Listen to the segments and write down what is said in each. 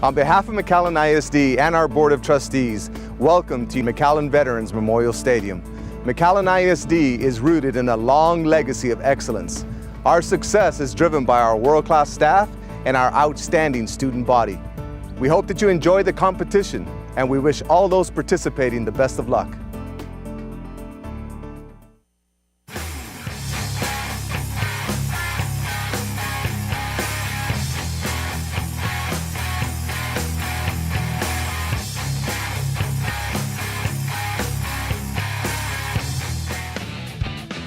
On behalf of McAllen ISD and our Board of Trustees, welcome to McAllen Veterans Memorial Stadium. McAllen ISD is rooted in a long legacy of excellence. Our success is driven by our world-class staff and our outstanding student body. We hope that you enjoy the competition, and we wish all those participating the best of luck.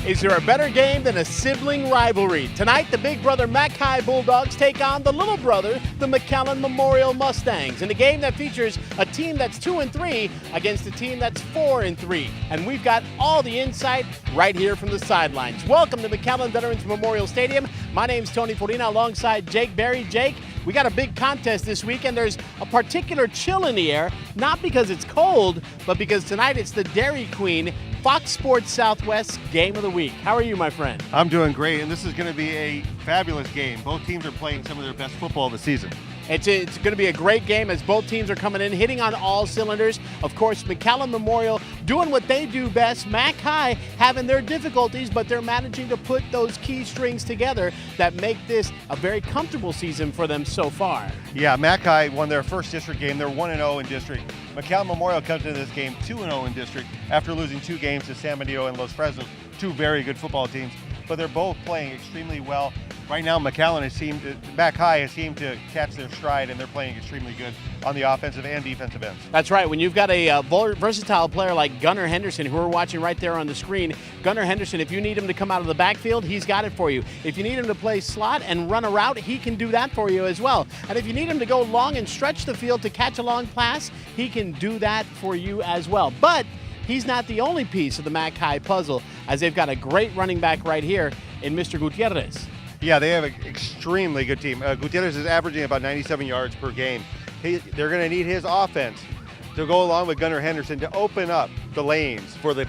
Is there a better game than a sibling rivalry? Tonight, the big brother McAllen Bulldogs take on the little brother, the McAllen Memorial Mustangs, in a game that features a team that's 2-3 against a team that's 4-3. And we've got all the insight right here from the sidelines. Welcome to McAllen Veterans Memorial Stadium. My name's Tony Fortina alongside Jake Berry. Jake, we got a big contest this week, and there's a particular chill in the air, not because it's cold, but because tonight it's the Dairy Queen Fox Sports Southwest Game of the Week. How are you, my friend? I'm doing great, and this is going to be a fabulous game. Both teams are playing some of their best football of the season. It's going to be a great game as both teams are coming in, hitting on all cylinders. Of course, McAllen Memorial doing what they do best. McHigh having their difficulties, but they're managing to put those key strings together that make this a very comfortable season for them so far. Yeah, McHigh won their first district game. They're 1-0 in district. McAllen Memorial comes into this game 2-0 in district after losing 2 games to San Benito and Los Fresnos, 2 very good football teams. But they're both playing extremely well. Right now, McAllen McHigh has seemed to catch their stride, and they're playing extremely good on the offensive and defensive ends. That's right. When you've got a versatile player like Gunnar Henderson, who we're watching right there on the screen, Gunnar Henderson, if you need him to come out of the backfield, he's got it for you. If you need him to play slot and run a route, he can do that for you as well. And if you need him to go long and stretch the field to catch a long pass, he can do that for you as well. But he's not the only piece of the McHigh puzzle, as they've got a great running back right here in Mr. Gutierrez. Yeah, they have an extremely good team. Gutierrez is averaging about 97 yards per game. They're going to need his offense to go along with Gunnar Henderson to open up the lanes for the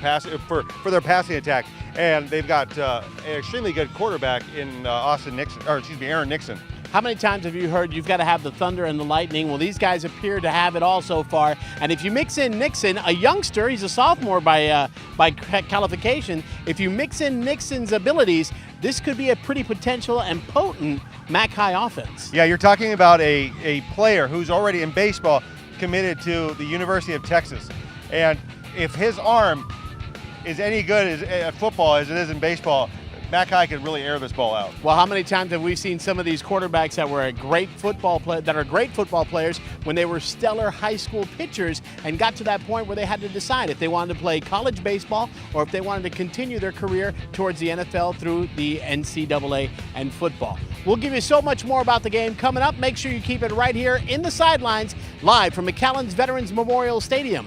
for their passing attack. And they've got an extremely good quarterback in Aaron Nixon. How many times have you heard you've got to have the thunder and the lightning? Well, these guys appear to have it all so far. And if you mix in Nixon, a youngster, he's a sophomore by qualification. If you mix in Nixon's abilities, this could be a pretty potential and potent McHigh offense. Yeah, you're talking about a player who's already in baseball committed to the University of Texas. And if his arm is any good at football as it is in baseball, McHigh could really air this ball out. Well, how many times have we seen some of these quarterbacks that were great football players when they were stellar high school pitchers and got to that point where they had to decide if they wanted to play college baseball or if they wanted to continue their career towards the NFL through the NCAA and football. We'll give you so much more about the game coming up. Make sure you keep it right here in the sidelines, live from McAllen's Veterans Memorial Stadium.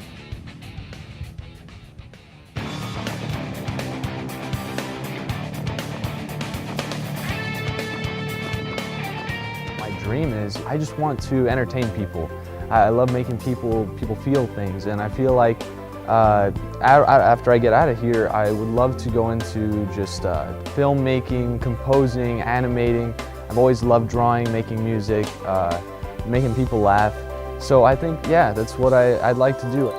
Dream is I just want to entertain people. I love making people feel things, and I feel like after I get out of here, I would love to go into just filmmaking, composing, animating. I've always loved drawing, making music, making people laugh. So I think, yeah, that's what I'd like to do.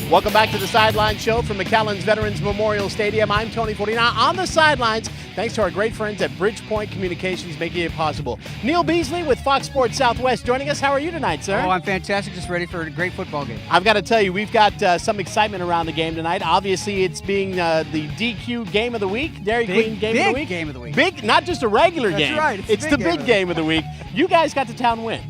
Welcome back to the Sideline Show from McAllen's Veterans Memorial Stadium. I'm Tony Fortina on the sidelines, thanks to our great friends at Bridgepoint Communications making it possible. Neil Beasley with Fox Sports Southwest joining us. How are you tonight, sir? Oh, I'm fantastic. Just ready for a great football game. I've got to tell you, we've got some excitement around the game tonight. Obviously, it's being the DQ Game of the Week, Dairy Queen Game of the Week. Big Game of the Week. Big, not just a regular game. That's right. It's the big game of the week. You guys got to town when?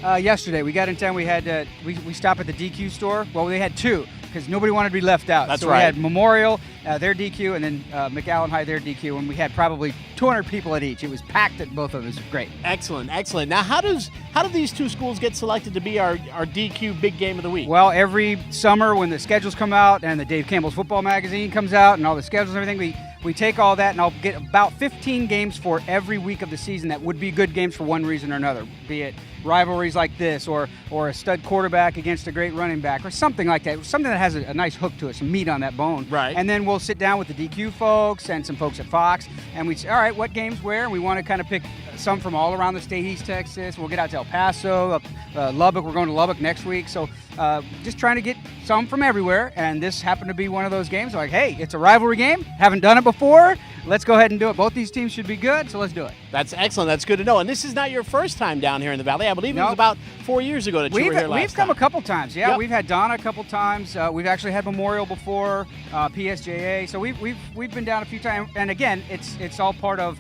Yesterday. We got in town. We had we stopped at the DQ store. Well, we had 2. Because nobody wanted to be left out. That's so right. We had Memorial, their DQ, and then McAllen High, their DQ, and we had probably 200 people at each. It was packed at both of us. It was great. Excellent, excellent. Now, how do these 2 schools get selected to be our DQ Big Game of the Week? Well, every summer when the schedules come out and the Dave Campbell's Football Magazine comes out and all the schedules and everything, we take all that, and I'll get about 15 games for every week of the season that would be good games for one reason or another, be it rivalries like this, or a stud quarterback against a great running back, or something like that. Something that has a nice hook to it, some meat on that bone. Right. And then we'll sit down with the DQ folks and some folks at Fox, and we say, all right, what games where? And we want to kind of pick some from all around the state, East Texas. We'll get out to El Paso, Lubbock. We're going to Lubbock next week. So just trying to get some from everywhere, and this happened to be one of those games. Like, hey, it's a rivalry game. Haven't done it before. Let's go ahead and do it. Both these teams should be good, so let's do it. That's excellent. That's good to know. And this is not your first time down here in the Valley. I believe it was about 4 years ago that you were here last We've come time. a couple times. Yeah, Yep. We've had Donna a couple times. We've actually had Memorial before, PSJA. So we've been down a few times. And again, it's all part of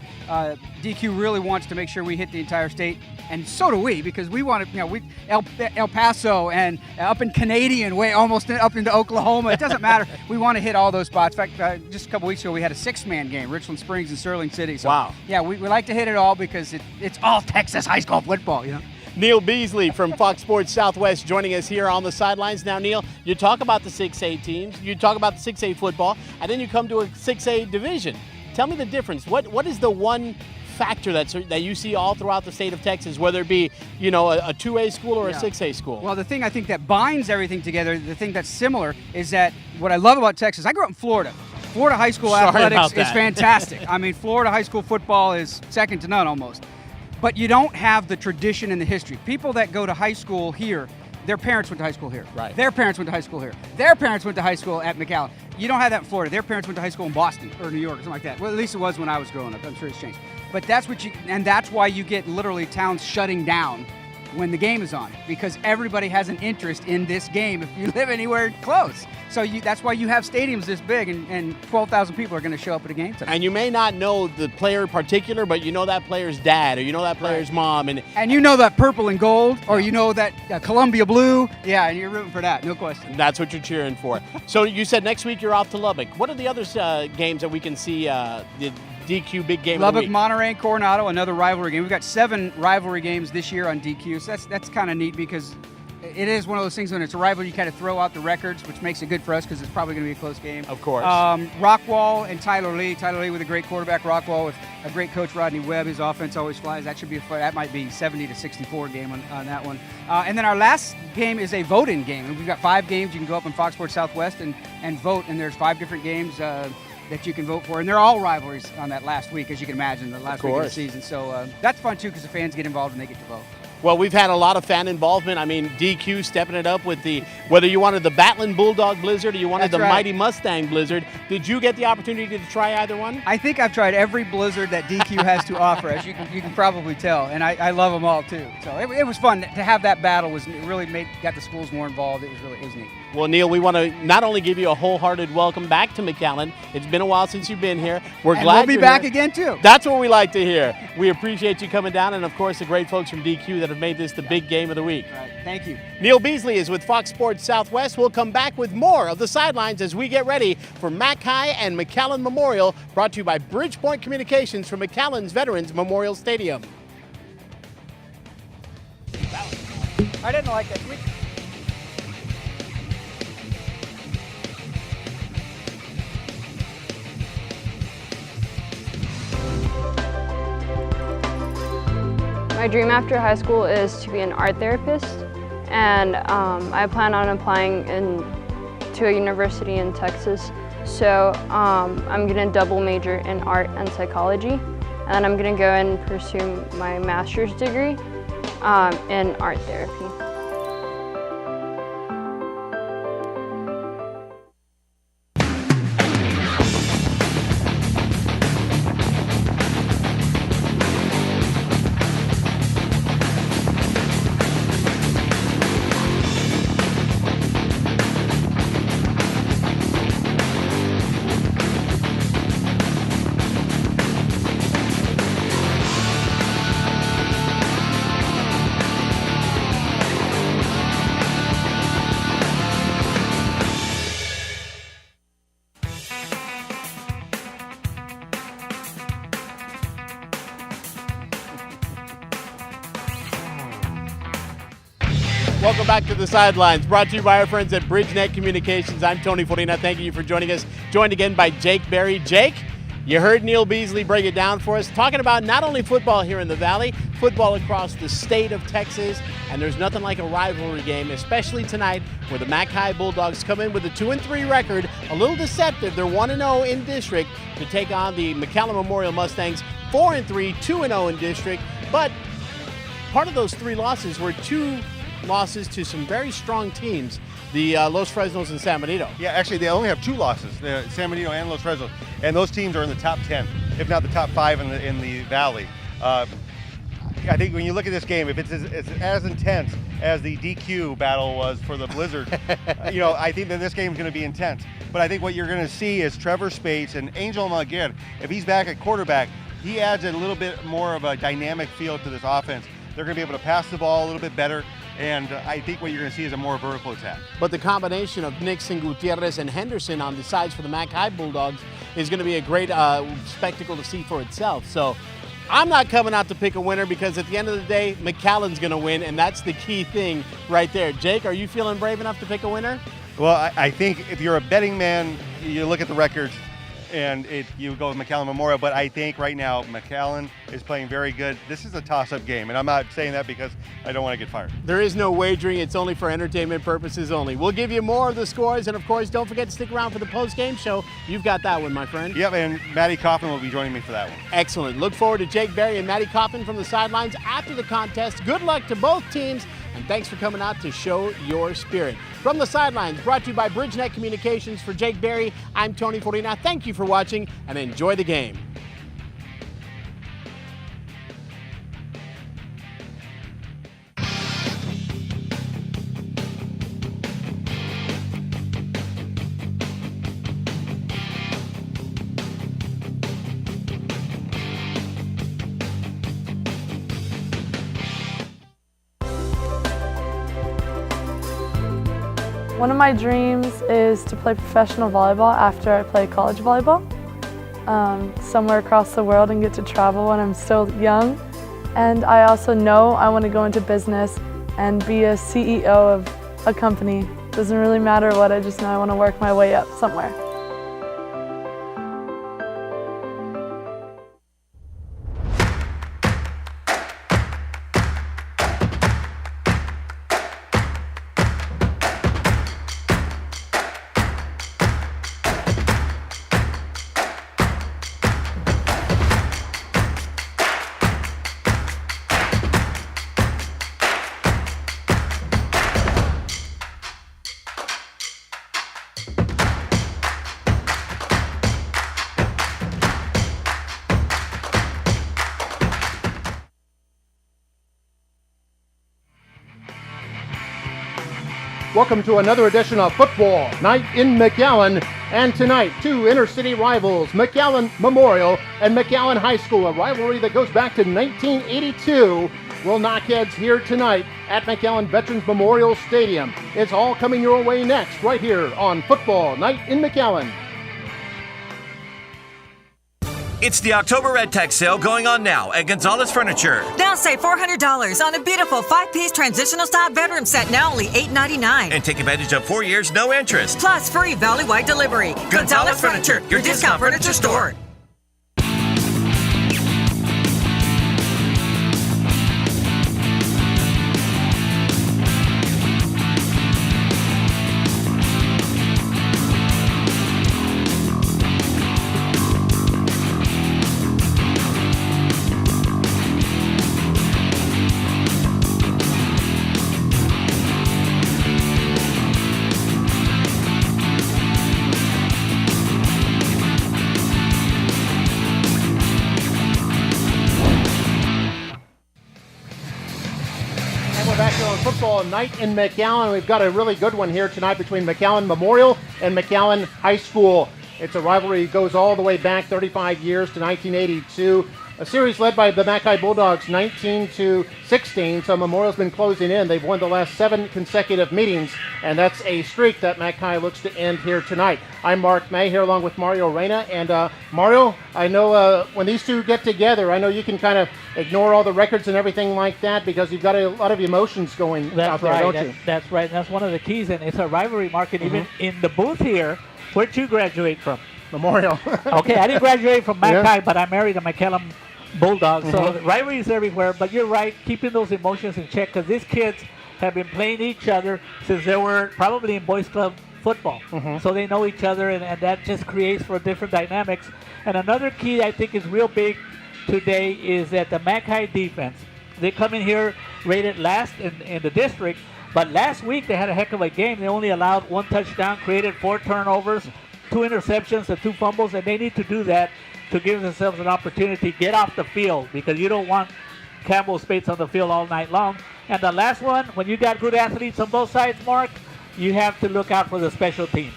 DQ really wants to make sure we hit the entire state, and so do we, because we want to. We El Paso and up in Canadian way, almost up into Oklahoma. It doesn't matter. We want to hit all those spots. In fact, just a couple weeks ago, we had a 6-man game, Richland Springs and Sterling City. So, wow. Yeah, we like to hit it all because it's all Texas high school football, Neil Beasley from Fox Sports Southwest joining us here on the sidelines. Now, Neil, you talk about the 6A teams, you talk about the 6A football, and then you come to a 6A division. Tell me the difference. What is the one factor that you see all throughout the state of Texas, whether it be a 2A school or a 6A school? Well, the thing I think that binds everything together, the thing that's similar, is that what I love about Texas, I grew up in Florida. Florida high school athletics is fantastic. I mean, Florida high school football is second to none almost. But you don't have the tradition and the history. People that go to high school here, their parents went to high school here. Right. Their parents went to high school here. Their parents went to high school at McAllen. You don't have that in Florida. Their parents went to high school in Boston or New York or something like that. Well, at least it was when I was growing up. I'm sure it's changed. But that's why you get literally towns shutting down when the game is on, because everybody has an interest in this game if you live anywhere close. So that's why you have stadiums this big, and 12,000 people are going to show up at a game tonight. And you may not know the player in particular, but you know that player's dad, or you know that player's mom. And you know that purple and gold, or you know that Columbia blue. Yeah, and you're rooting for that, no question. That's what you're cheering for. So you said next week you're off to Lubbock. What are the other games that we can see the DQ big game Lubbock, of the week? Monterey, Coronado, another rivalry game. We've got 7 rivalry games this year on DQ, so that's kind of neat, because it is one of those things when it's a rivalry, you kind of throw out the records, which makes it good for us because it's probably going to be a close game. Of course. Rockwall and Tyler Lee. Tyler Lee with a great quarterback. Rockwall with a great coach, Rodney Webb. His offense always flies. That should be that might be 70-64 game on that one. And then our last game is a vote-in game. We've got 5 games. You can go up on Fox Sports Southwest and vote, and there's 5 different games that you can vote for, and they're all rivalries on that last week, as you can imagine, the last week of the season. So that's fun too, because the fans get involved and they get to vote. Well, we've had a lot of fan involvement. I mean, DQ stepping it up with whether you wanted the Battling Bulldog Blizzard or you wanted the Mighty Mustang Blizzard. Did you get the opportunity to try either one? I think I've tried every Blizzard that DQ has to offer, as you can probably tell, and I love them all too. So it was fun to have that battle. It really got the schools more involved. It was neat. Well, Neil, we want to not only give you a wholehearted welcome back to McAllen. It's been a while since you've been here. We're glad we'll be you're back here. again too. That's what we like to hear. We appreciate you coming down, and of course the great folks from DQ that have made this the big game of the week. Right. Thank you. Neil Beasley is with Fox Sports Southwest. We'll come back with more of the sidelines as we get ready for Mac High and McAllen Memorial, brought to you by Bridgepoint Communications from McAllen's Veterans Memorial Stadium. I didn't like that. My dream after high school is to be an art therapist, and I plan on applying to a university in Texas. So I'm going to double major in art and psychology, and I'm going to go and pursue my master's degree in art therapy. Welcome back to the sidelines, brought to you by our friends at BridgeNet Communications. I'm Tony Forina. Thank you for joining us. Joined again by Jake Berry. Jake, You heard Neil Beasley break it down for us, talking about not only football here in the Valley, football across the state of Texas, and there's nothing like a rivalry game, especially tonight where the McAllen Bulldogs come in with a 2-3 record, a little deceptive. They're 1-0 in district to take on the McAllen Memorial Mustangs, 4-3, 2-0 in district, but part of those 3 losses were 2 losses to some very strong teams, the Los Fresnos and San Benito. Yeah, actually, they only have 2 losses, San Benito and Los Fresnos, and those teams are in the top 10, if not the top 5 in the Valley. I think when you look at this game, if it's as intense as the DQ battle was for the Blizzard, I think that this game is going to be intense. But I think what you're going to see is Trevor Spates and Angel Maguire, if he's back at quarterback, he adds a little bit more of a dynamic feel to this offense. They're going to be able to pass the ball a little bit better, and I think what you're going to see is a more vertical attack. But the combination of Nixon, Gutierrez, and Henderson on the sides for the McAllen Bulldogs is going to be a great spectacle to see for itself. So I'm not coming out to pick a winner because at the end of the day, McAllen's going to win, and that's the key thing right there. Jake, are you feeling brave enough to pick a winner? Well, I think if you're a betting man, you look at the records and you go with McAllen Memorial, but I think right now McAllen is playing very good. This is a toss-up game, and I'm not saying that because I don't want to get fired. There is no wagering. It's only for entertainment purposes only. We'll give you more of the scores, and of course, don't forget to stick around for the post-game show. You've got that one, my friend. Yep, and Matty Coffin will be joining me for that one. Excellent. Look forward to Jake Berry and Matty Coffin from the sidelines after the contest. Good luck to both teams, and thanks for coming out to show your spirit. From the sidelines, brought to you by BridgeNet Communications. For Jake Berry, I'm Tony Fortina. Thank you for watching, and enjoy the game. One of my dreams is to play professional volleyball after I play college volleyball, somewhere across the world and get to travel when I'm still young. And I also know I want to go into business and be a CEO of a company. Doesn't really matter what, I just know I want to work my way up somewhere. Welcome to another edition of Football Night in McAllen. And tonight, 2 inner-city rivals, McAllen Memorial and McAllen High School, a rivalry that goes back to 1982, will knock heads here tonight at McAllen Veterans Memorial Stadium. It's all coming your way next, right here on Football Night in McAllen. It's the October Red Tag sale going on now at Gonzalez Furniture. Now save $400 on a beautiful 5-piece transitional style bedroom set, now only $8.99. And take advantage of 4 years, no interest. Plus free valley-wide delivery. Gonzalez Furniture, your discount furniture store. Football Night in McAllen. We've got a really good one here tonight between McAllen Memorial and McAllen High School. It's a rivalry that goes all the way back 35 years to 1982. A series led by the McAllen Bulldogs 19-16. So Memorial's been closing in. They've won the last 7 consecutive meetings, and that's a streak that McAllen looks to end here tonight. I'm Mark May here along with Mario Reyna. And Mario, I know when these two get together, I know you can kind of ignore all the records and everything like that because you've got a lot of emotions going out there, don't you? That's right. That's one of the keys, and it's a rivalry, Mark. And even in the booth here, where'd you graduate from? Memorial. Okay, I didn't graduate from Yeah. McAllen, but I married a McAllen Bulldog. So rivalry is everywhere. But you're right, keeping those emotions in check because these kids have been playing each other since they were probably in boys club football. So they know each other, and that just creates for different dynamics. And another key I think is real big today is that the McAllen defense, they come in here rated last in the district, but last week they had a heck of a game. They only allowed 1 touchdown, created 4 turnovers, 2 interceptions, and 2 fumbles, and they need to do that to give themselves an opportunity to get off the field because you don't want Campbell Spates on the field all night long. And the last one, when you got good athletes on both sides, Mark, you have to look out for the special teams.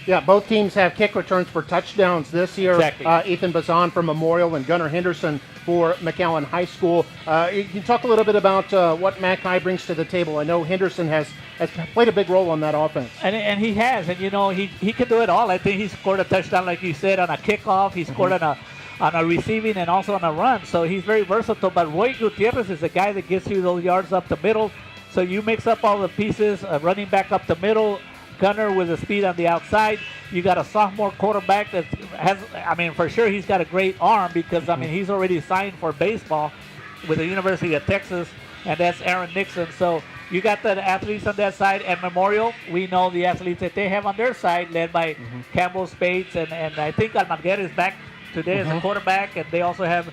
Yeah, both teams have kick returns for touchdowns this year. Exactly. Ethan Bazan for Memorial and Gunnar Henderson for McAllen High School. You can talk a little bit about what McAllen brings to the table. I know Henderson has played a big role on that offense. And he has, and you know, he can do it all. I think he scored a touchdown, like you said, on a kickoff. He scored on a receiving and also on a run. So he's very versatile. But Roy Gutierrez is the guy that gets you those yards up the middle. So you mix up all the pieces, running back up the middle, Gunner with the speed on the outside. You got a sophomore quarterback that has, I mean, for sure he's got a great arm because, I mean, he's already signed for baseball with the University of Texas, and that's Aaron Nixon. So you got the athletes on that side. At Memorial, we know the athletes that they have on their side, led by Campbell Spates, and I think Almaguer is back today as a quarterback, and they also have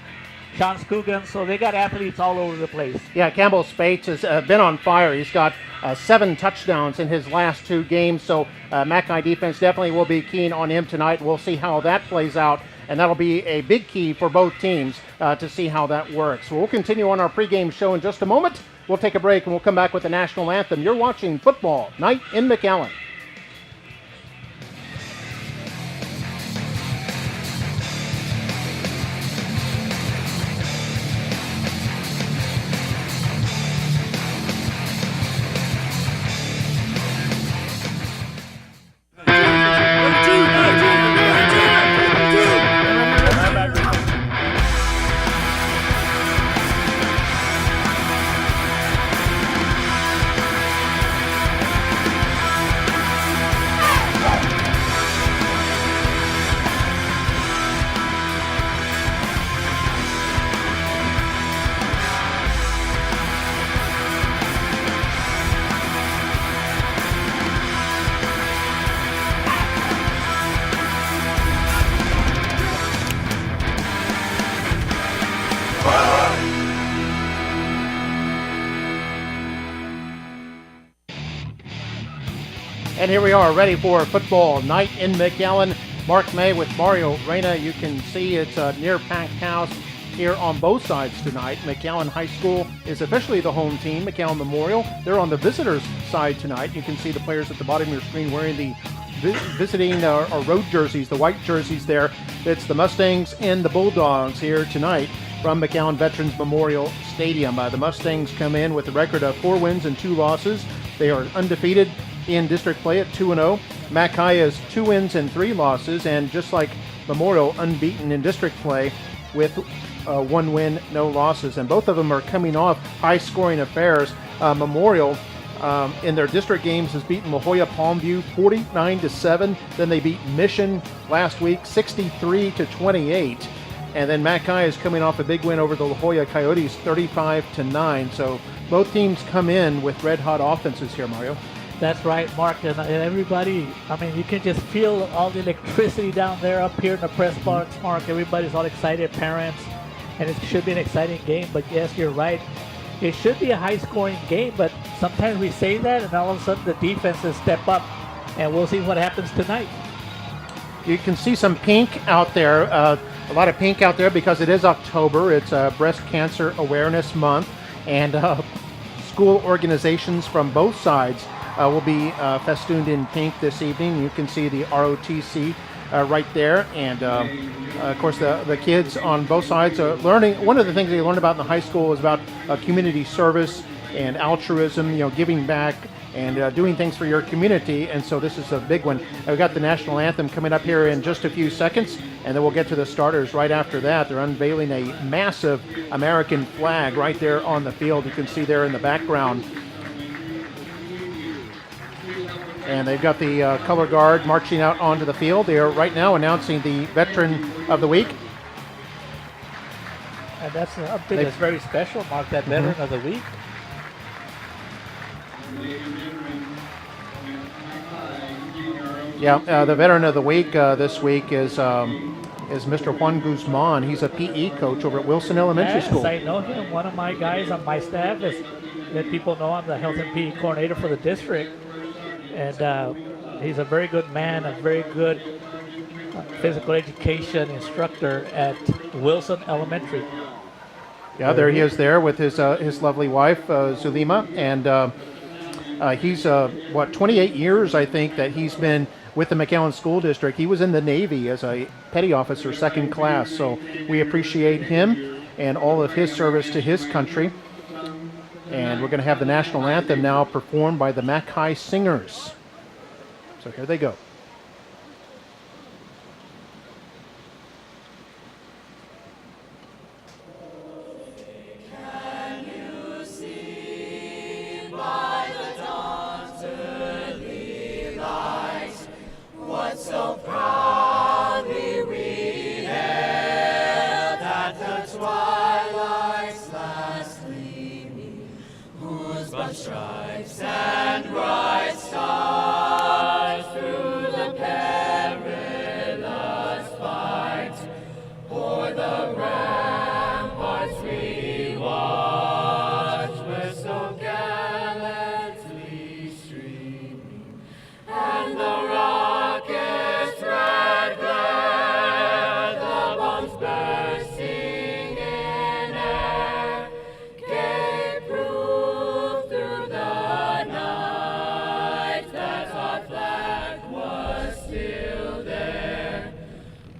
Sean Scuggan, so they got athletes all over the place. Yeah, Campbell Spates has been on fire. He's got 7 touchdowns in his last 2 games, so McAllen defense definitely will be keen on him tonight. We'll see how that plays out, and that'll be a big key for both teams to see how that works. We'll continue on our pregame show in just a moment. We'll take a break, and we'll come back with the national anthem. You're watching Football Night in McAllen. And here we are, ready for Football Night in McAllen. Mark May with Mario Reyna. You can see it's a near-packed house here on both sides tonight. McAllen High School is officially the home team. McAllen Memorial, they're on the visitors' side tonight. You can see the players at the bottom of your screen wearing the visiting or road jerseys, the white jerseys there. It's the Mustangs and the Bulldogs here tonight from McAllen Veterans Memorial Stadium. The Mustangs come in with a record of 4 wins and 2 losses. They are undefeated in district play at 2-0. McAllen is 2 wins and 3 losses, and just like Memorial, unbeaten in district play with 1 win, no losses. And both of them are coming off high-scoring affairs. Memorial, in their district games, has beaten La Jolla Palmview 49-7. Then they beat Mission last week 63-28. And then McAllen is coming off a big win over the La Jolla Coyotes 35-9. So both teams come in with red-hot offenses here, Mario. That's right, Mark, and everybody, I mean, you can just feel all the electricity down there up here in the press box, Mark. Everybody's all excited, parents, and it should be an exciting game. But yes, you're right. It should be a high-scoring game, but sometimes we say that, and all of a sudden the defenses step up, and we'll see what happens tonight. You can see some pink out there, a lot of pink out there because it is October. It's Breast Cancer Awareness Month, and school organizations from both sides will be festooned in pink this evening. You can see the ROTC right there, and of course the kids on both sides are learning. One of the things they learned about in the high school is about community service and altruism, giving back and doing things for your community, and so this is a big one. We've got the national anthem coming up here in just a few seconds, and then we'll get to the starters right after that. They're unveiling a massive American flag right there on the field. You can see there in the background. And they've got the color guard marching out onto the field. They are right now announcing the Veteran of the Week. And that's something that's very special, Mark, that Veteran of the Week. Yeah, the Veteran of the Week this week is Mr. Juan Guzman. He's a PE coach over at Wilson Elementary School. I know him. One of my guys on my staff is that people know I'm the health and PE coordinator for the district. And he's a very good man, a very good physical education instructor at Wilson Elementary. Yeah, there he is there with his lovely wife, Zulima. And he's, 28 years, I think, that he's been with the McAllen School District. He was in the Navy as a petty officer, second class. So we appreciate him and all of his service to his country. And we're going to have the national anthem now performed by the Mac High Singers. So here they go. Can you see by the dawn's early light what so proudly we hailed at the twilight's last gleaming, whose broad stripes and bright stars through the perilous fight o'er the ramparts we watched were so gallantly streaming, and the rockets' red glare, the bombs bursting in air, gave proof through the night that our flag was still there.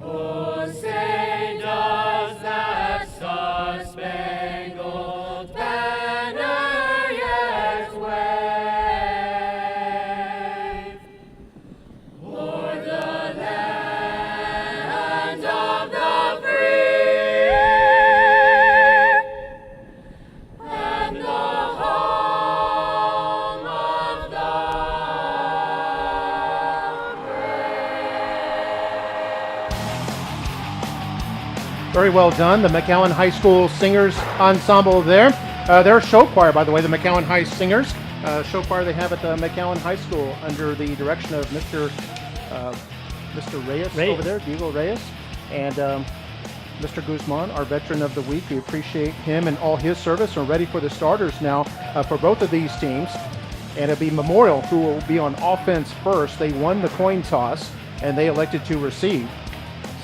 Oh, say does that star-spangled banner yet wave o'er the land of the free and the home of the Very well done. The McAllen High School Singers Ensemble there. They're a show choir, by the way, the McAllen High Singers. Show choir they have at McAllen High School under the direction of Mr. Reyes over there, Diego Reyes. And Mr. Guzman, our Veteran of the Week. We appreciate him and all his service. We're ready for the starters now for both of these teams. And it'll be Memorial who will be on offense first. They won the coin toss and they elected to receive.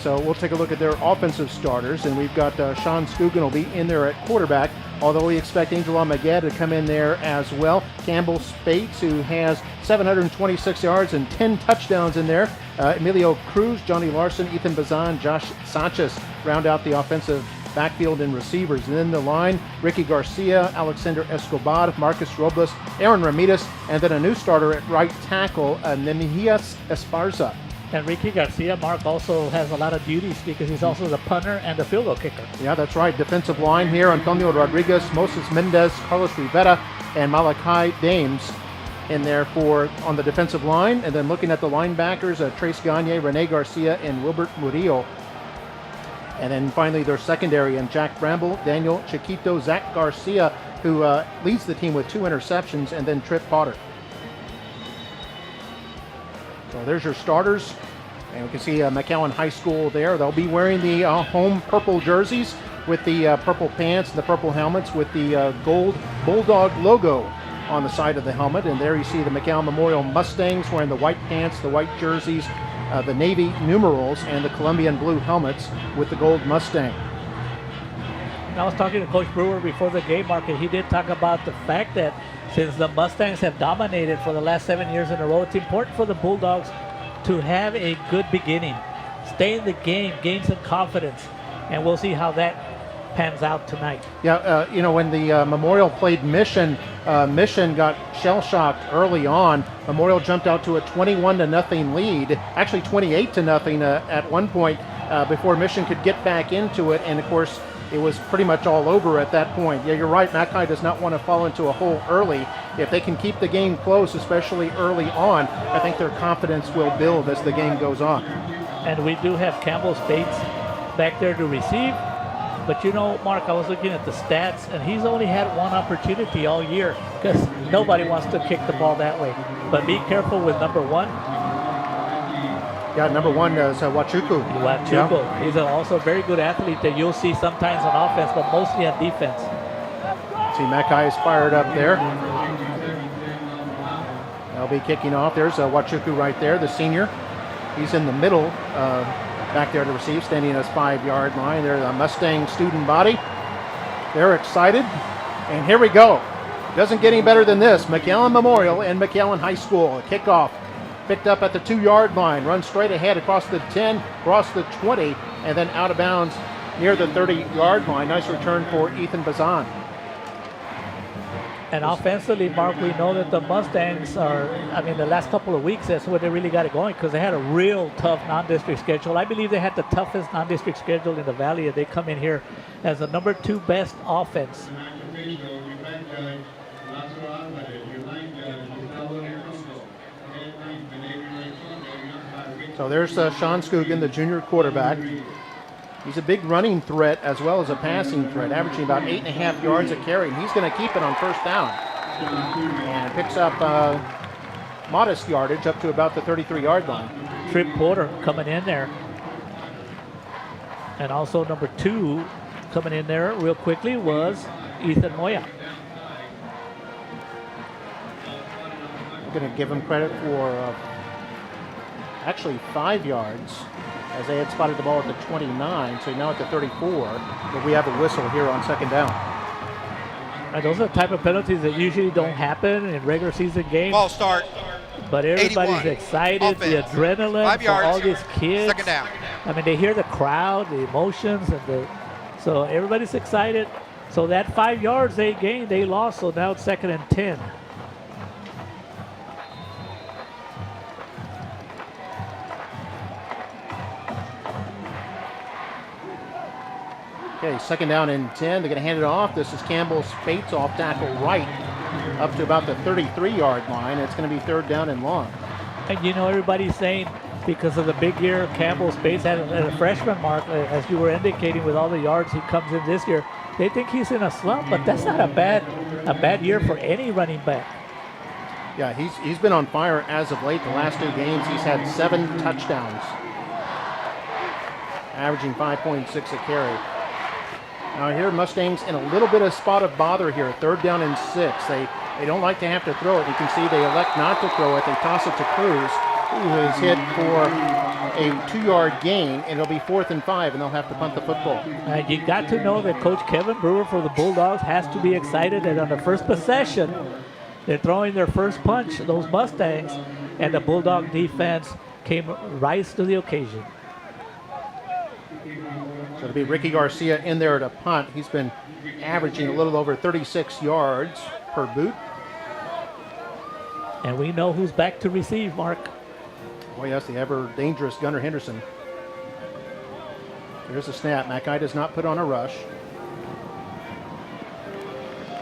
So we'll take a look at their offensive starters, and we've got Sean Scugan will be in there at quarterback, although we expect Angel Amagad to come in there as well. Campbell Spates, who has 726 yards and 10 touchdowns in there. Emilio Cruz, Johnny Larson, Ethan Bazan, Josh Sanchez round out the offensive backfield and receivers. And then the line, Ricky Garcia, Alexander Escobar, Marcus Robles, Aaron Ramirez, and then a new starter at right tackle, Nemihias Esparza. And Ricky Garcia, Mark, also has a lot of duties because he's also the punter and the field goal kicker. Yeah, that's right. Defensive line here, Antonio Rodriguez, Moses Mendez, Carlos Rivera, and Malachi Dames in there on the defensive line. And then looking at the linebackers, Trace Gagne, Rene Garcia, and Wilbert Murillo. And then finally their secondary, and Jack Bramble, Daniel Chiquito, Zach Garcia, who leads the team with 2 interceptions, and then Trip Potter. So there's your starters, and we can see McAllen High School there. They'll be wearing the home purple jerseys with the purple pants and the purple helmets with the gold Bulldog logo on the side of the helmet. And there you see the McAllen Memorial Mustangs wearing the white pants, the white jerseys, the Navy numerals, and the Colombian blue helmets with the gold Mustang. I was talking to Coach Brewer before the game, Mark, and he did talk about the fact that since the Mustangs have dominated for the last 7 years in a row, it's important for the Bulldogs to have a good beginning. Stay in the game, gain some confidence, and we'll see how that pans out tonight. Yeah, when the Memorial played Mission, Mission got shell-shocked early on. Memorial jumped out to a 21-0 lead, actually 28-0 at one point before Mission could get back into it. And of course, it was pretty much all over at that point. Yeah, you're right. Mackay does not want to fall into a hole early. If they can keep the game close, especially early on, I think their confidence will build as the game goes on. And we do have Campbell Spates back there to receive. But you know, Mark, I was looking at the stats, and he's only had one opportunity all year because nobody wants to kick the ball that way. But be careful with number 1. Yeah, number 1 is Wachuku. Wachuku. Yeah. He's also a very good athlete that you'll see sometimes on offense, but mostly on defense. See, Mackay is fired up there. They'll be kicking off. There's Wachuku right there, the senior. He's in the middle. Back there to receive, standing at his 5-yard line. There's the Mustang student body. They're excited. And here we go. Doesn't get any better than this. McAllen Memorial and McAllen High School. A kickoff picked up at the 2-yard line. Runs straight ahead across the 10, across the 20, and then out of bounds near the 30-yard line. Nice return for Ethan Bazan. And offensively, Mark, we know that the Mustangs are, the last couple of weeks, that's where they really got it going because they had a real tough non-district schedule. I believe they had the toughest non-district schedule in the Valley, and they come in here as the number 2 best offense. So there's Sean Scogan, the junior quarterback. He's a big running threat as well as a passing threat, averaging about 8.5 yards a carry. And he's going to keep it on first down. And picks up modest yardage up to about the 33-yard line. Trip Porter coming in there. And also number 2 coming in there real quickly was Ethan Moya. I'm going to give him credit for actually 5 yards, as they had spotted the ball at the 29, so now at the 34, but we have a whistle here on second down. And those are the type of penalties that usually don't happen in regular season games. Ball start. But everybody's excited, offense. The adrenaline 5 yards, for all these kids. Second down. They hear the crowd, the emotions, and so everybody's excited. So that 5 yards they gained, they lost, so now it's 2nd and 10. Okay, 2nd down and 10. They're going to hand it off. This is Campbell Spates off tackle right up to about the 33-yard line. It's going to be 3rd down and long. And everybody's saying because of the big year Campbell Spates had a freshman, Mark, as you were indicating with all the yards he comes in this year, they think he's in a slump, but that's not a bad year for any running back. Yeah, he's been on fire as of late. The last 2 games, he's had 7 touchdowns, averaging 5.6 a carry. Now here, Mustangs in a little bit of spot of bother here. 3rd down and 6. They don't like to have to throw it. You can see they elect not to throw it. They toss it to Cruz, who is hit for a 2-yard gain, and it'll be 4th and 5, and they'll have to punt the football. You got to know that Coach Kevin Brewer for the Bulldogs has to be excited that on the first possession, they're throwing their first punch, those Mustangs, and the Bulldog defense came rise to the occasion. So it'll be Ricky Garcia in there to punt. He's been averaging a little over 36 yards per boot. And we know who's back to receive, Mark. Oh yes, the ever dangerous Gunnar Henderson. Here's the snap. Mackay does not put on a rush.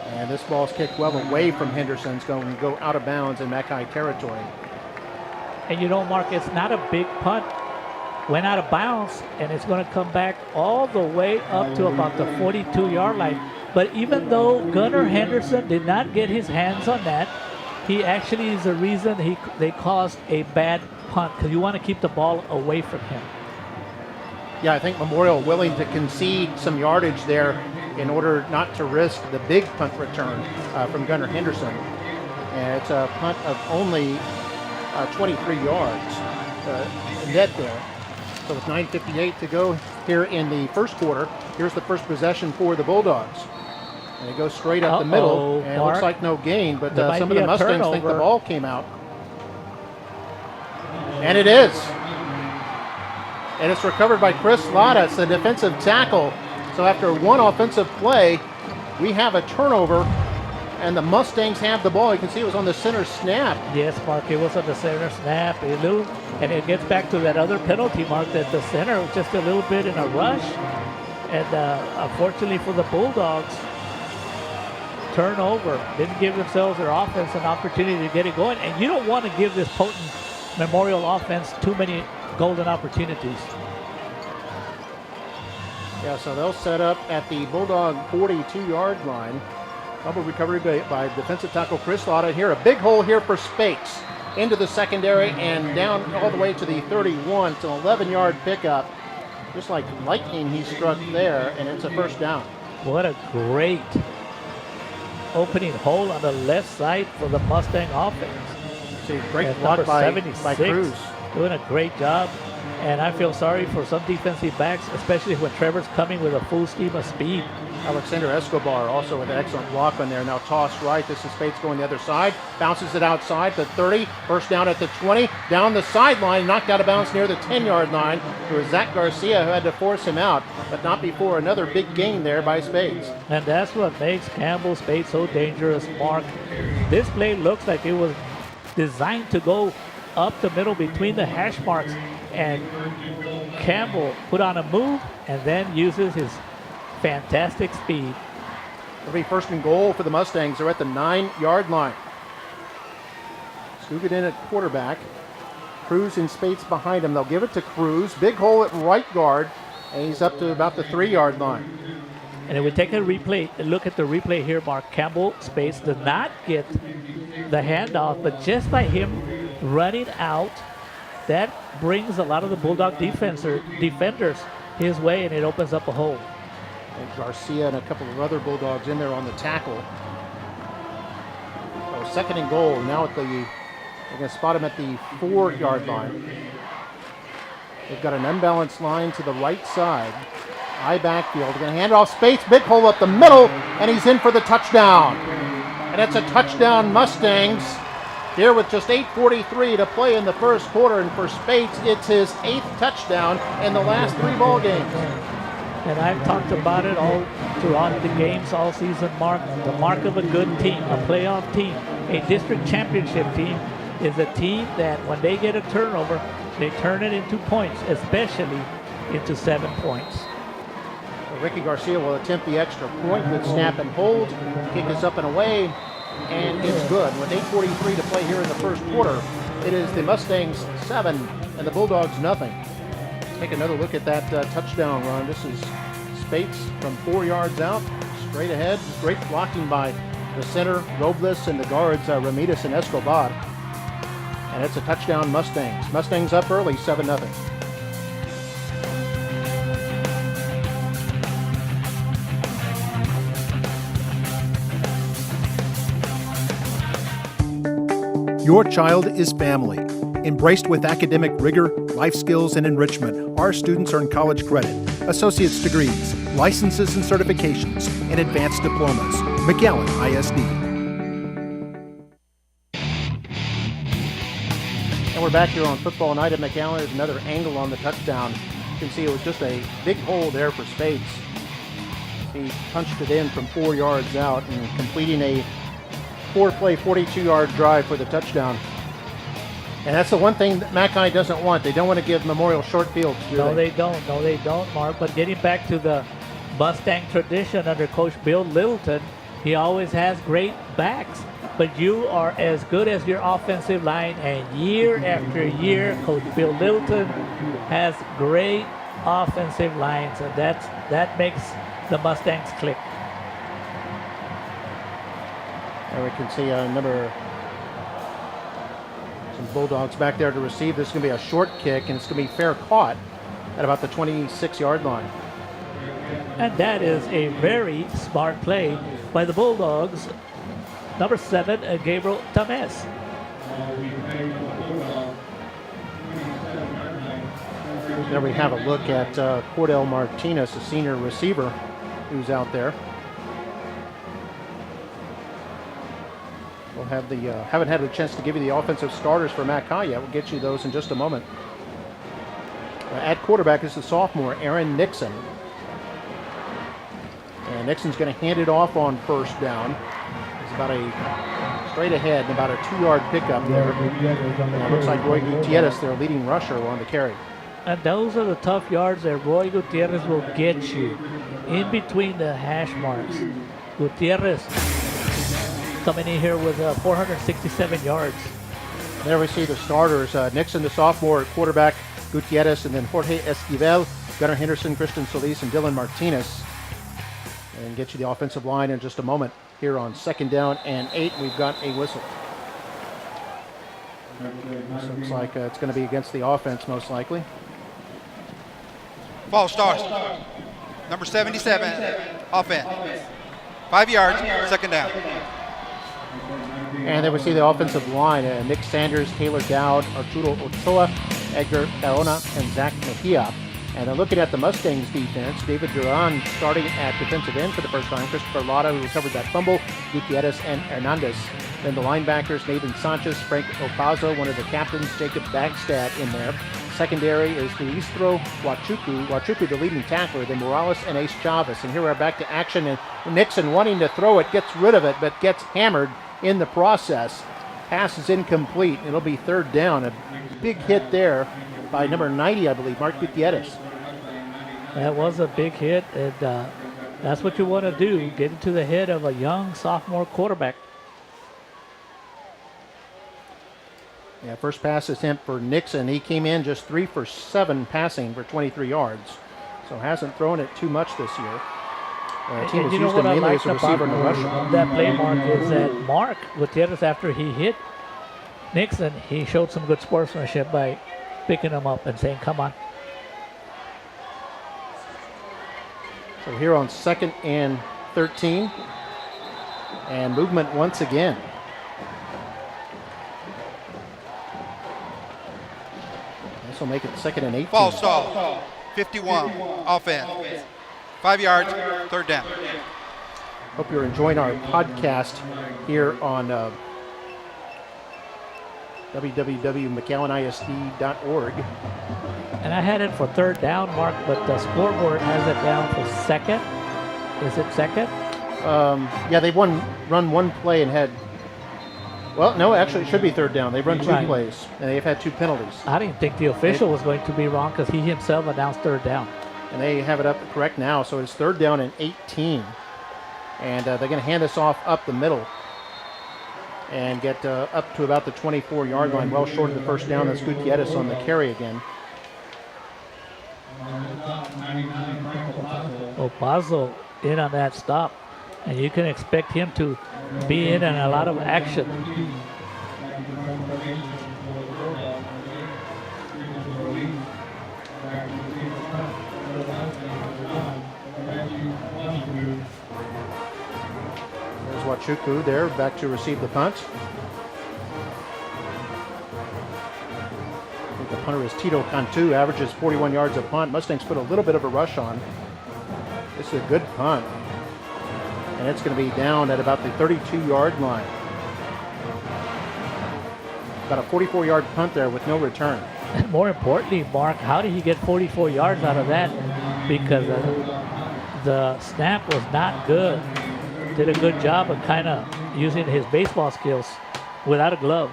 And this ball's kicked well away from Henderson. It's going to go out of bounds in Mackay territory. And Mark, it's not a big punt. Went out of bounds, and it's going to come back all the way up to about the 42-yard line. But even though Gunnar Henderson did not get his hands on that, he actually is the reason they caused a bad punt, because you want to keep the ball away from him. Yeah, I think Memorial willing to concede some yardage there in order not to risk the big punt return from Gunnar Henderson. And it's a punt of only 23 yards net there. So with 9:58 to go here in the first quarter, here's the first possession for the Bulldogs. And it goes straight up the middle, and it looks like no gain, but some of the Mustangs think the ball came out. And it is. And it's recovered by Chris Ladas, the defensive tackle. So after one offensive play, we have a turnover, and the Mustangs have the ball. You can see it was on the center snap. Yes, Mark, it was on the center snap. And it gets back to that other penalty, Mark, that the center was just a little bit in a rush. And unfortunately for the Bulldogs, turnover. Didn't give themselves their offense an opportunity to get it going. And you don't want to give this potent Memorial offense too many golden opportunities. Yeah, so they'll set up at the Bulldog 42-yard line. Double recovery by defensive tackle Chris Lotta. Here, a big hole here for Spates. Into the secondary and down all the way to the 31. It's an 11-yard pickup. Just like lightning, he struck there, and it's a first down. What a great opening hole on the left side for the Mustang offense. See, great block by Cruz. Doing a great job. And I feel sorry for some defensive backs, especially when Trevor's coming with a full scheme of speed. Alexander Escobar also with an excellent block on there. Now tossed right. This is Spates going the other side. Bounces it outside to 30. First down at the 20. Down the sideline. Knocked out of bounds near the 10-yard line. It was Zach Garcia who had to force him out, but not before another big gain there by Spates. And that's what makes Campbell Spates so dangerous, Mark. This play looks like it was designed to go up the middle between the hash marks, and Campbell put on a move and then uses his fantastic speed. It'll be first and goal for the Mustangs. They're at the 9-yard line. Scoop it in at quarterback. Cruz and Spates behind him. They'll give it to Cruz. Big hole at right guard, and he's up to about the 3-yard line. And if we take a look at the replay here, Mark, Campbell Spates did not get the handoff, but just by him running out, that brings a lot of the Bulldog defenders his way, and it opens up a hole. And Garcia and a couple of other Bulldogs in there on the tackle. So second and goal. Now they're going to spot him at the 4-yard line. They've got an unbalanced line to the right side. High backfield. They're going to hand it off Spates. Big hole up the middle, and he's in for the touchdown. And it's a touchdown, Mustangs. Here with just 8:43 to play in the first quarter, and for Spates, it's his 8th touchdown in the last 3 ball games. And I've talked about it all throughout the games all season, Mark. The mark of a good team, a playoff team, a district championship team, is a team that when they get a turnover, they turn it into points, especially into 7 points. So Ricky Garcia will attempt the extra point with snap and hold. Kick is up and away, and it's good. With 8:43 to play here in the first quarter, it is the Mustangs 7 and the Bulldogs nothing. Take another look at that touchdown run. This is Spates from 4 yards out, straight ahead. Great blocking by the center, Robles, and the guards, Ramirez and Escobar. And it's a touchdown, Mustangs. Mustangs up early, 7-0. Your child is family. Embraced with academic rigor, life skills, and enrichment, our students earn college credit, associate's degrees, licenses and certifications, and advanced diplomas. McAllen ISD. And we're back here on Football Night at McAllen. There's another angle on the touchdown. You can see it was just a big hole there for Spates. He punched it in from 4 yards out and completing a 4-play, 42-yard drive for the touchdown. And that's the one thing that Mackay doesn't want. They don't want to give Memorial short fields, do No, they? they don't. No, they don't, Mark. But getting back to the Mustang tradition under Coach Bill Littleton, he always has great backs. But you are as good as your offensive line, and year after year, Coach Bill Littleton has great offensive lines, and that makes the Mustangs click. And we can see some Bulldogs back there to receive. This is going to be a short kick, and it's going to be fair caught at about the 26-yard line. And that is a very smart play by the Bulldogs. Number 7, Gabriel Tamez. There we have a look at Cordell Martinez, a senior receiver who's out there. We'll have haven't had a chance to give you the offensive starters for Mackay yet. We'll get you those in just a moment. At quarterback is the sophomore, Aaron Nixon. And Nixon's going to hand it off on first down. It's about a straight ahead and about a 2-yard pickup there. And it looks like Roy Gutierrez, their leading rusher, on the carry. And those are the tough yards that Roy Gutierrez will get you in between the hash marks. Gutierrez coming in here with 467 yards. There we see the starters. Nixon, the sophomore at quarterback, Gutierrez, and then Jorge Esquivel, Gunnar Henderson, Christian Solis, and Dylan Martinez. And get you the offensive line in just a moment. Here on 2nd down and 8, we've got a whistle. Looks like it's going to be against the offense most likely. False start. Number 77, offense. 5 yards, 2nd down. And then we see the offensive line. Nick Sanders, Taylor Dowd, Arturo Ochoa, Edgar Taona, and Zach Mejia. And then looking at the Mustangs defense, David Duran starting at defensive end for the first time. Christopher Lotta, who recovered that fumble, Gutierrez and Hernandez. Then the linebackers, Nathan Sanchez, Frank Opazo, one of the captains, Jacob Bagstad in there. Secondary is Luistro Huachucu, the leading tackler, then Morales and Ace Chavez. And here we're back to action, and Nixon wanting to throw it, gets rid of it, but gets hammered in the process. Pass is incomplete. It'll be 3rd down. A big hit there by number 90, I believe, Mark Gutierrez. That was a big hit, and that's what you want to do, get into the head of a young sophomore quarterback. Yeah, first pass attempt for Nixon. He came in just 3 for 7 passing for 23 yards. So hasn't thrown it too much this year. The team has used him mainly as a receiver in the rush. That play, Mark, is that Mark Gutierrez, after he hit Nixon, he showed some good sportsmanship by picking him up and saying, come on. So here on 2nd and 13. And movement once again. This will make it 2nd and 18. Ball stall. 51, offense. 5 yards, 3rd down. Hope you're enjoying our podcast here on www.McAllenISD.org. And I had it for 3rd down, Mark, but the scoreboard has it down for 2nd. Is it 2nd? Yeah, they've run one play and had, well, no, actually it should be 3rd down. They've run 2 plays, and they've had 2 penalties. I didn't think the official was going to be wrong because he himself announced 3rd down. And they have it up correct now, so it's 3rd down and 18. And they're going to hand this off up the middle and get up to about the 24-yard line, well short of the 1st down. That's Gutierrez on the carry again. Opazo in on that stop, and you can expect him to be in a lot of action. There's Huachucu there, back to receive the punt. I think the punter is Tito Cantu, averages 41 yards a punt. Mustangs put a little bit of a rush on. This is a good punt. And it's going to be down at about the 32-yard line. About a 44-yard punt there with no return. And more importantly, Mark, how did he get 44 yards out of that? Because the snap was not good. Did a good job of kind of using his baseball skills without a glove.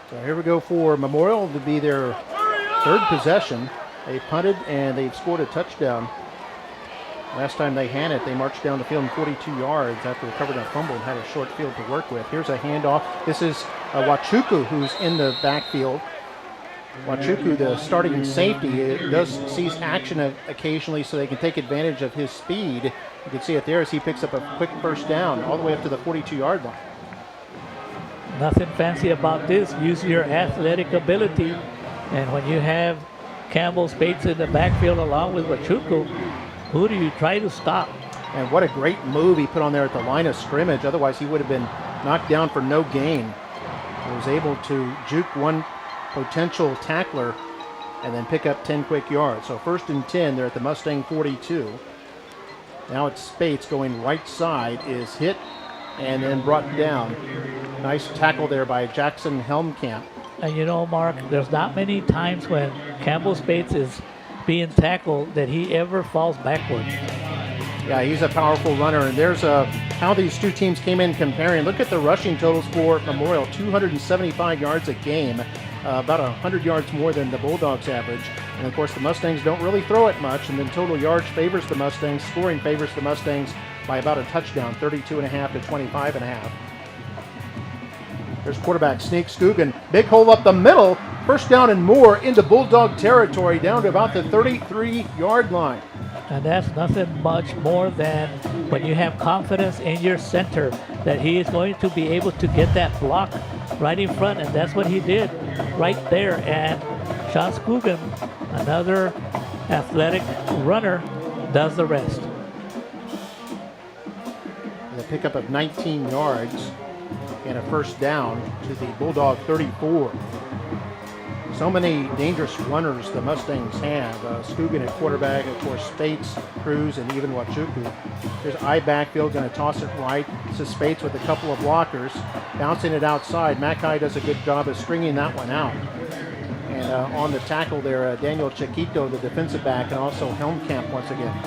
So here we go for Memorial to be their 3rd possession. They punted and they've scored a touchdown. Last time they had it, they marched down the field in 42 yards after recovering a fumble and had a short field to work with. Here's a handoff. This is Huachucu who's in the backfield. Huachucu, the starting safety, sees action occasionally so they can take advantage of his speed. You can see it there as he picks up a quick 1st down all the way up to the 42-yard line. Nothing fancy about this. Use your athletic ability. And when you have Campbell Spates in the backfield along with Huachucu, who do you try to stop? And what a great move he put on there at the line of scrimmage. Otherwise, he would have been knocked down for no gain. He was able to juke one potential tackler and then pick up 10 quick yards. So 1st and 10, they're at the Mustang 42. Now it's Spates going right side, is hit and then brought down. Nice tackle there by Jackson Helmkamp. And you know, Mark, there's not many times when Campbell Spates is being tackled that he ever falls backward. Yeah, he's a powerful runner, and there's how these two teams came in comparing. Look at the rushing totals for Memorial, 275 yards a game, about 100 yards more than the Bulldogs average. And of course, the Mustangs don't really throw it much, and then total yards favors the Mustangs, scoring favors the Mustangs by about a touchdown, 32.5 to 25.5. There's quarterback sneak Scogan. Big hole up the middle. First down and more into Bulldog territory, down to about the 33-yard line. And that's nothing much more than when you have confidence in your center that he is going to be able to get that block right in front, and that's what he did right there. And Sean Scogan, another athletic runner, does the rest. The pickup of 19 yards and a first down to the Bulldog 34. So many dangerous runners the Mustangs have. Scogan at quarterback, of course, Spates, Cruz, and even Wachuku. There's I backfield, going to toss it right. This is Spates with a couple of blockers, bouncing it outside. Mackay does a good job of stringing that one out. And on the tackle there, Daniel Chiquito, the defensive back, and also Helmkamp once again.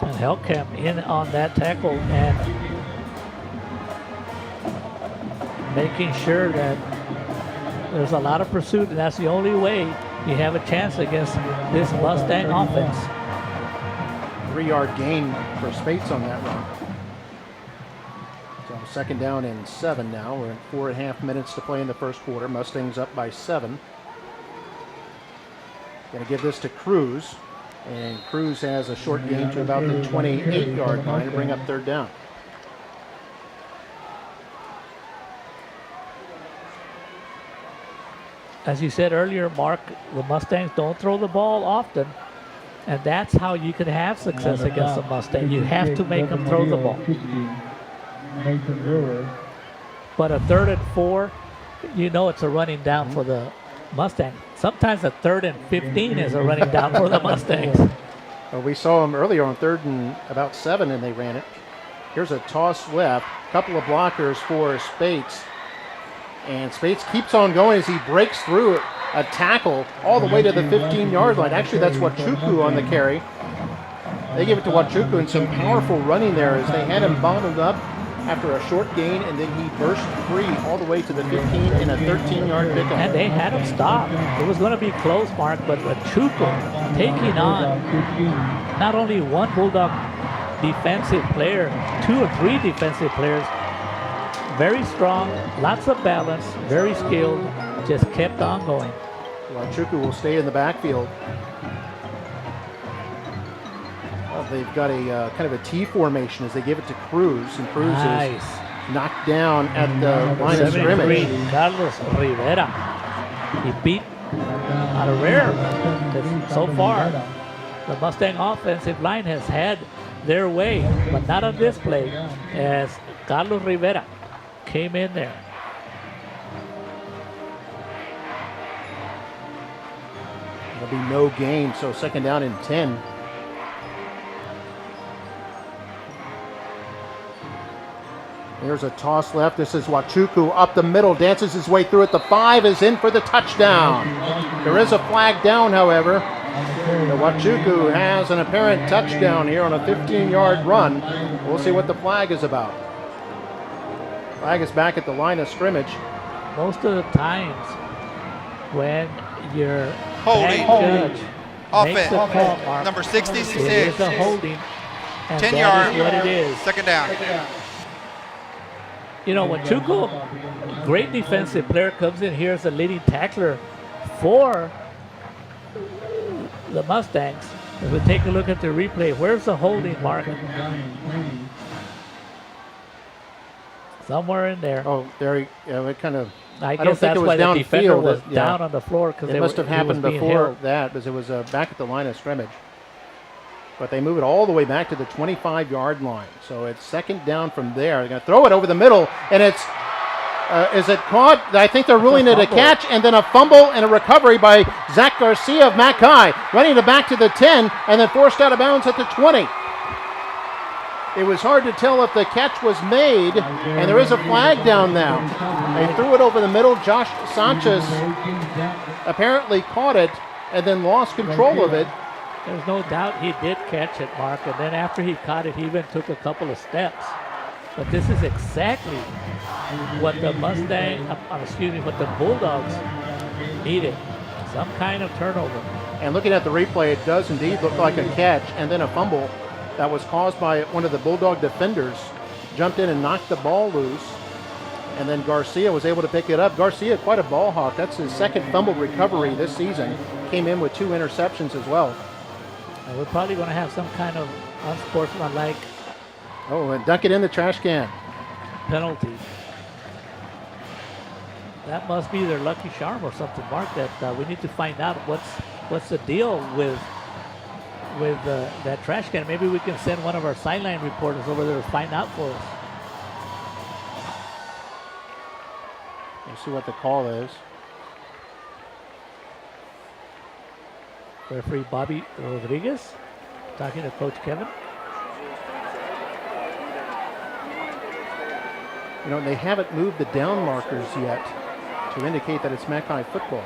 And Helmkamp in on that tackle and making sure that there's a lot of pursuit, and that's the only way you have a chance against this Mustang offense. 3-yard gain for Spates on that run. So second down and 7 now. We're at 4.5 minutes to play in the first quarter. Mustangs up by 7. Going to give this to Cruz, and Cruz has a short gain to about the 28-yard line to bring up third down. As you said earlier, Mark, the Mustangs don't throw the ball often, and that's how you can have success against the Mustang. You have to make them throw the ball. But a 3rd and 4, you know it's a running down for the Mustang. Sometimes a 3rd and 15 is a running down for the Mustangs. Well, we saw them earlier on 3rd and about 7, and they ran it. Here's a toss left, couple of blockers for Spates. And Spates keeps on going as he breaks through a tackle all the way to the 15-yard line. Actually, that's Wachuku on the carry. They give it to Wachuku, and some powerful running there as they had him bottled up after a short gain, and then he burst free all the way to the 15 in a 13-yard pickup. And they had him stop. It was going to be close, Mark, but Wachuku taking on not only one Bulldog defensive player, 2 or 3 defensive players. Very strong, lots of balance, very skilled, just kept on going. Wachuku will stay in the backfield. Well, they've got a kind of a T formation as they give it to Cruz, and Cruz is knocked down at the line of scrimmage. Carlos Rivera. He beat out of rare. So far, the Mustang offensive line has had their way, but not on this play, as Carlos Rivera came in there. There'll be no gain, so second down and 10. There's a toss left. This is Wachuku up the middle, dances his way through it. The 5 is in for the touchdown. There is a flag down, however. Wachuku has an apparent touchdown here on a 15-yard run. We'll see what the flag is about. Flag is back at the line of scrimmage. Most of the times when your holding judge offense, makes a call, Mark, number 66, it is a holding, and 10 that yard, is what it is. second down. You know, when Chuku, great defensive player, comes in here as a leading tackler for the Mustangs. If we take a look at the replay, where's the holding, Mark? Somewhere in there. Oh, there. It kind of. I don't guess think that's it was why the defender was downfield. down on the floor, because it must have happened before that, because it was back at the line of scrimmage. But they move it all the way back to the 25-yard line. So it's second down from there. They're going to throw it over the middle, and it's is it caught? I think they're ruling it a catch, and then a fumble and a recovery by Zach Garcia of Mackay, running it back to the 10, and then forced out of bounds at the 20. It was hard to tell if the catch was made, and there is a flag down now. They threw it over the middle. Josh Sanchez apparently caught it and then lost control of it. There's no doubt he did catch it, Mark, and then after he caught it, he even took a couple of steps. But this is exactly what the what the Bulldogs needed. Some kind of turnover. And looking at the replay, it does indeed look like a catch and then a fumble that was caused by one of the Bulldog defenders. Jumped in and knocked the ball loose. And then Garcia was able to pick it up. Garcia, quite a ball hawk. That's his second fumble recovery this season. Came in with 2 interceptions as well. And we're probably going to have some kind of unsportsmanlike and dunk it in the trash can. Penalty. That must be their lucky charm or something, Mark, that we need to find out what's the deal with that trash can. Maybe we can send one of our sideline reporters over there to find out for us. We'll see what the call is. Referee Bobby Rodriguez talking to Coach Kevin. You know, they haven't moved the down markers yet to indicate that it's Mackay football.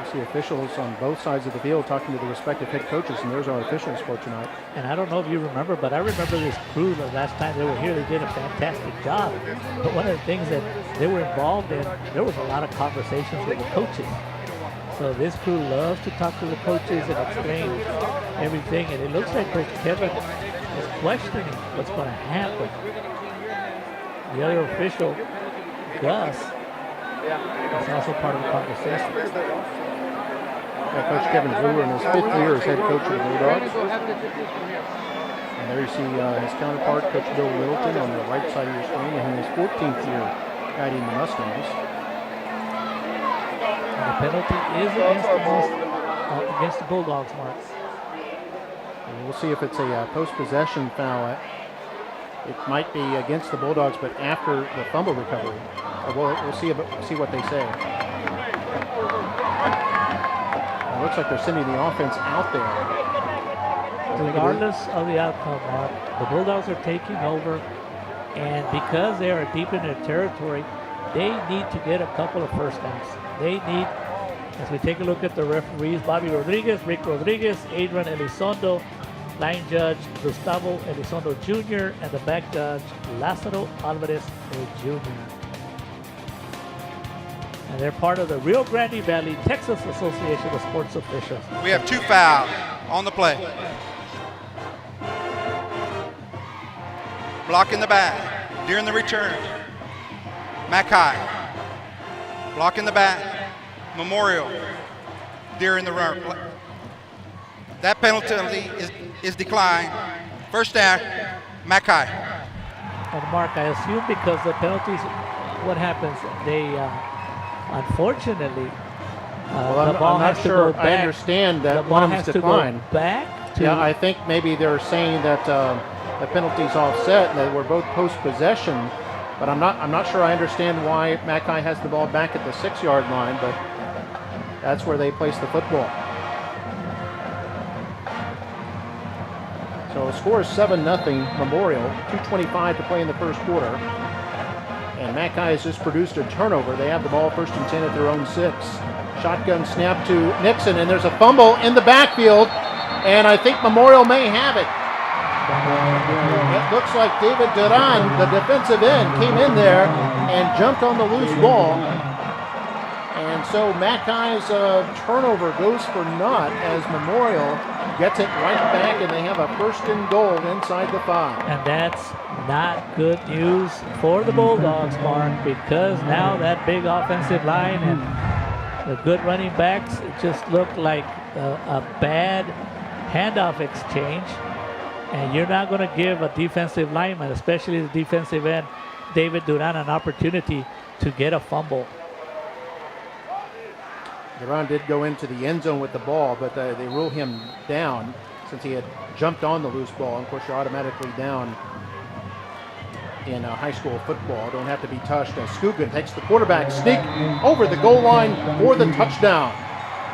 You see officials on both sides of the field talking to the respective head coaches, and there's our officials for tonight. And I don't know if you remember, but I remember this crew the last time they were here. They did a fantastic job. But one of the things that they were involved in, there was a lot of conversations with the coaches. So this crew loves to talk to the coaches and explain everything. And it looks like Coach Kevin is questioning what's going to happen. The other official, Gus, is also part of the conversation. Coach Kevin Brewer in his 5th year as head coach of the Bulldogs. And there you see his counterpart, Coach Bill Littleton, on the right side of your screen, in his 14th year guiding the Mustangs. And the penalty is against the Bulldogs, Mark. And we'll see if it's a post-possession foul. It might be against the Bulldogs, but after the fumble recovery. We'll see what they say. It looks like they're sending the offense out there. Regardless of the outcome, Mark, the Bulldogs are taking over, and because they are deep in their territory, they need to get a couple of first downs. They need, as we take a look at the referees, Bobby Rodriguez, Rick Rodriguez, Adrian Elizondo, line judge Gustavo Elizondo Jr., and the back judge Lázaro Alvarez Jr. And they're part of the Rio Grande Valley, Texas Association of Sports Officials. We have 2 fouls on the play. Block in the back during the return. Mackay. Block in the back. Memorial during the run. That penalty is declined. First down, Mackay. And Mark, I assume because the penalties, what happens? They, unfortunately, the ball has to go back. I understand that one has declined. Back. Yeah, I think maybe they're saying that the penalty's offset and that we're both post-possession. But I'm not sure I understand why Mackay has the ball back at the 6-yard line, but that's where they place the football. So the score is 7-0 Memorial, 2:25 to play in the first quarter. And Mackay has just produced a turnover. They have the ball 1st and 10 at their own 6. Shotgun snap to Nixon, and there's a fumble in the backfield, and I think Memorial may have it. It looks like David Duran, the defensive end, came in there and jumped on the loose ball. And so Mackay's turnover goes for naught as Memorial gets it right back, and they have a 1st and goal inside the 5. And that's not good news for the Bulldogs, Mark, because now that big offensive line and the good running backs just look like a bad handoff exchange. And you're not going to give a defensive lineman, especially the defensive end, David Duran, an opportunity to get a fumble. Duran did go into the end zone with the ball, but they rule him down since he had jumped on the loose ball. And of course, you're automatically down in high school football. Don't have to be touched. As Scoogin takes the quarterback sneak over the goal line for the touchdown.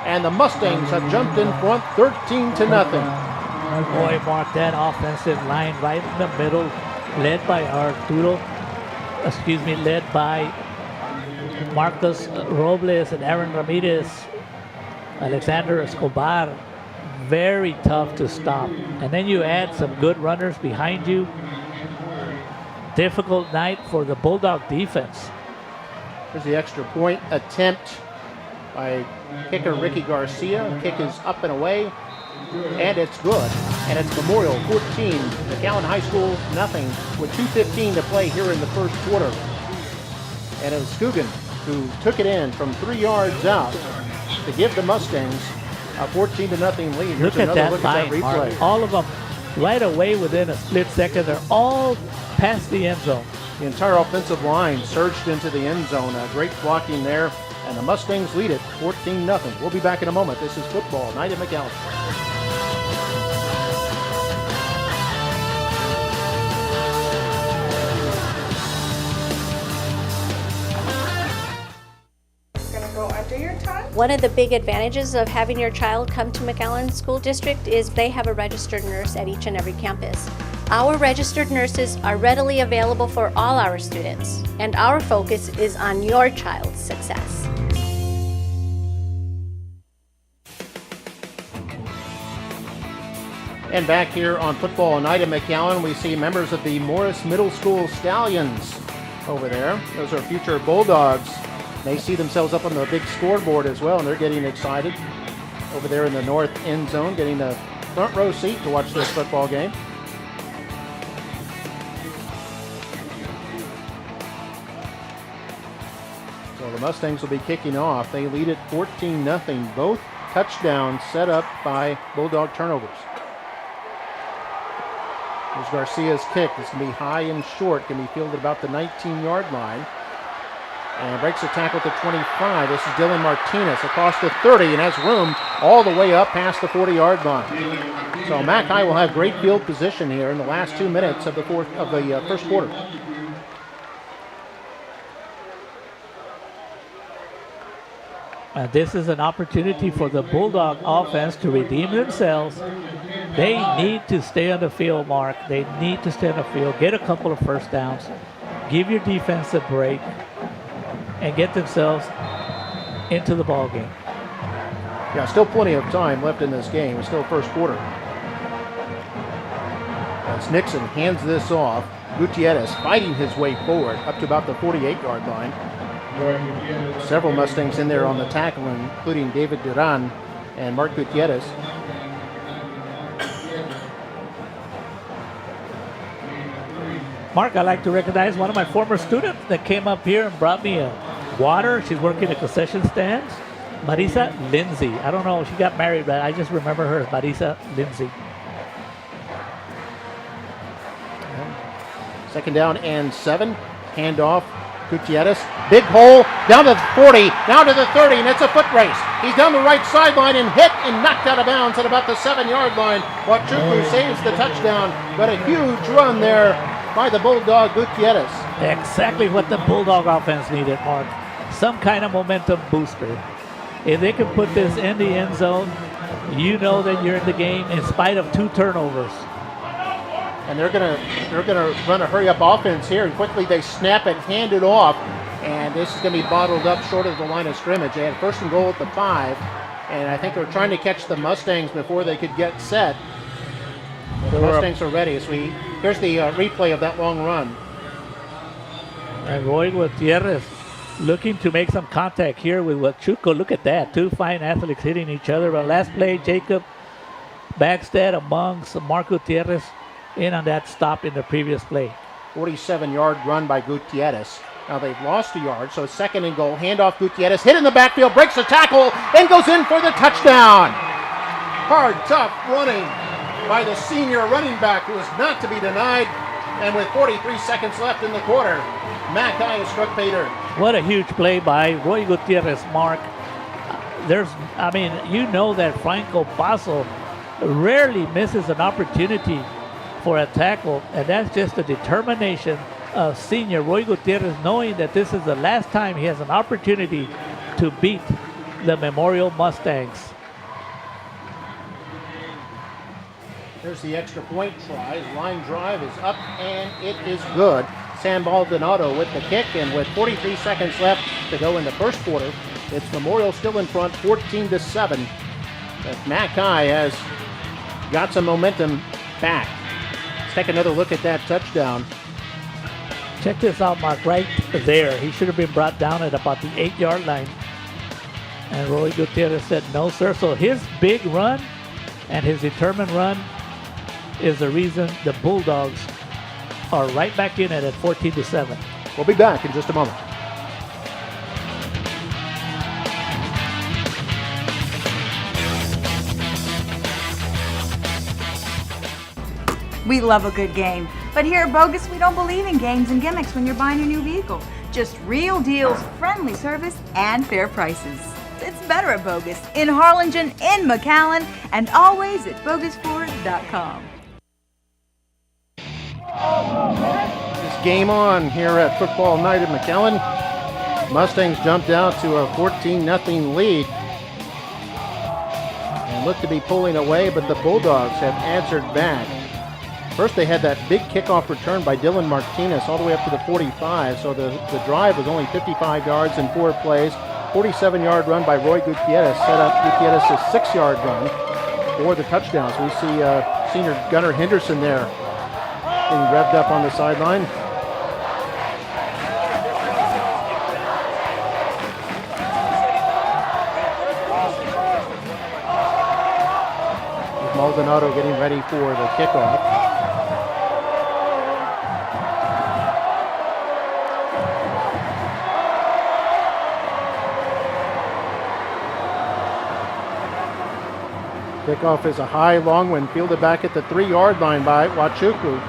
And the Mustangs have jumped in front 13-0. Boy, Mark, that offensive line right in the middle, led by led by Marcus Robles and Aaron Ramirez. Alexander Escobar, very tough to stop. And then you add some good runners behind you. Difficult night for the Bulldog defense. Here's the extra point attempt by kicker Ricky Garcia. Kick is up and away, and it's good. And it's Memorial 14, McAllen High School nothing, with 2:15 to play here in the first quarter. And it was Scugan who took it in from 3 yards out to give the Mustangs a 14-0 lead. Look at that line, replay. Mark. All of them right away within a split second. They're all past the end zone. The entire offensive line surged into the end zone. Great blocking there, and the Mustangs lead it 14-0. We'll be back in a moment. This is Football Night at McAllen. One of the big advantages of having your child come to McAllen School District is they have a registered nurse at each and every campus. Our registered nurses are readily available for all our students, and our focus is on your child's success. And back here on Football Night at McAllen, we see members of the Morris Middle School Stallions over there. Those are future Bulldogs. They see themselves up on the big scoreboard as well, and they're getting excited over there in the north end zone, getting a front row seat to watch this football game. So the Mustangs will be kicking off. They lead it 14-0. Both touchdowns set up by Bulldog turnovers. Here's Garcia's kick. This can be high and short, can be fielded about the 19-yard line. And breaks the tackle at the 25. This is Dylan Martinez across the 30 and has room all the way up past the 40-yard line. So Mac High will have great field position here in the last 2 minutes of the first quarter. This is an opportunity for the Bulldog offense to redeem themselves. They need to stay on the field, Mark. They need to stay on the field, get a couple of first downs, give your defense a break, and get themselves into the ball game. Yeah, still plenty of time left in this game. It's still first quarter. As Nixon hands this off, Gutierrez fighting his way forward up to about the 48-yard line. Several Mustangs in there on the tackle, including David Duran and Mark Gutierrez. Mark, I'd like to recognize one of my former students that came up here and brought me a water. She's working at concession stands. Marisa Lindsay. I don't know, she got married, but I just remember her as Marisa Lindsay. Second down and 7. Handoff. Gutierrez. Big hole. Down to the 40. Down to the 30. And it's a foot race. He's down the right sideline and hit and knocked out of bounds at about the 7-yard line. Wachuku saves the touchdown. But a huge run there by the Bulldog Gutierrez. Exactly what the Bulldog offense needed, Mark. Some kind of momentum booster. If they can put this in the end zone, you know that you're in the game in spite of 2 turnovers. And they're gonna run a hurry up offense here, and quickly they snap it, hand it off, and this is gonna be bottled up short of the line of scrimmage. They had first and goal at the 5, and I think they're trying to catch the Mustangs before they could get set. The Mustangs are ready. So here's the replay of that long run. And Roy Gutierrez looking to make some contact here with Wachuco. Look at that, 2 fine athletes hitting each other. But last play, Jacob Bagstad amongst Mark Gutierrez in on that stop in the previous play. 47-yard run by Gutierrez. Now they've lost a yard, so it's second and goal. Handoff Gutierrez, hit in the backfield, breaks the tackle, and goes in for the touchdown. Hard, tough running by the senior running back who is not to be denied. And with 43 seconds left in the quarter, Mac High has struck pay dirt. What a huge play by Roy Gutierrez, Mark. You know that Franco Paso rarely misses an opportunity for a tackle, and that's just the determination of senior Roy Gutierrez, knowing that this is the last time he has an opportunity to beat the Memorial Mustangs. There's the extra point try. Line drive is up, and it is good. San Baldonado with the kick, and with 43 seconds left to go in the first quarter, It's Memorial still in front, 14-7. But Mackay has got some momentum back. Let's take another look at that touchdown. Check this out, Mark, right there. He should have been brought down at about the 8-yard line. And Roy Gutierrez said, no, sir. So his big run and his determined run is the reason the Bulldogs are right back in it at 14-7. We'll be back in just a moment. We love a good game, but here at Bogus, we don't believe in games and gimmicks when you're buying a new vehicle. Just real deals, friendly service, and fair prices. It's better at Bogus, in Harlingen, in McAllen, and always at bogusford.com. This game on here at Football Night at McAllen. Mustangs jumped out to a 14-0 lead and look to be pulling away, but the Bulldogs have answered back. First, they had that big kickoff return by Dylan Martinez all the way up to the 45, so the drive was only 55 yards in 4 plays. 47-yard run by Roy Gutierrez set up Gutierrez's 6-yard run for the touchdowns. We see senior Gunnar Henderson there being revved up on the sideline. Maldonado getting ready for the kickoff. Kickoff is a high, long one, fielded back at the 3-yard line by Wachukwu.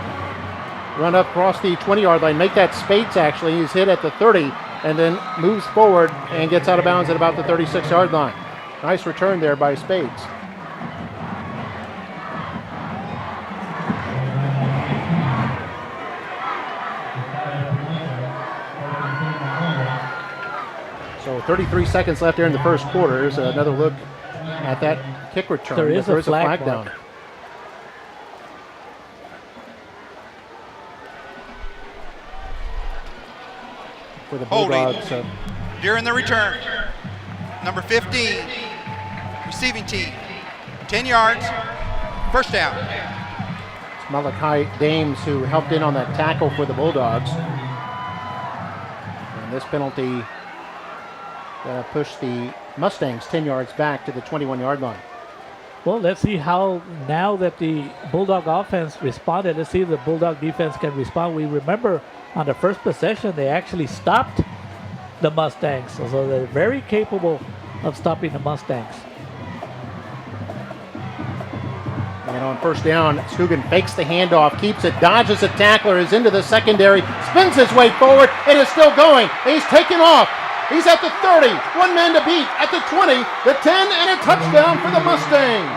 Run up across the 20-yard line, make that Spates actually. He's hit at the 30 and then moves forward and gets out of bounds at about the 36-yard line. Nice return there by Spates. So 33 seconds left there in the first quarter. Here's another look at that kick return. There is a flag down. For the Bulldogs. During the return, number 15, receiving team, 10 yards, first down. It's Malachi Dames who helped in on that tackle for the Bulldogs. And this penalty pushed the Mustangs 10 yards back to the 21-yard line. Well, let's see how, now that the Bulldog offense responded, let's see if the Bulldog defense can respond. We remember on the first possession, they actually stopped the Mustangs. So they're very capable of stopping the Mustangs. And on first down, Scugan fakes the handoff, keeps it, dodges a tackler, is into the secondary, spins his way forward, and is still going. He's taken off. He's at the 30, one man to beat, at the 20, the 10, and a touchdown for the Mustangs.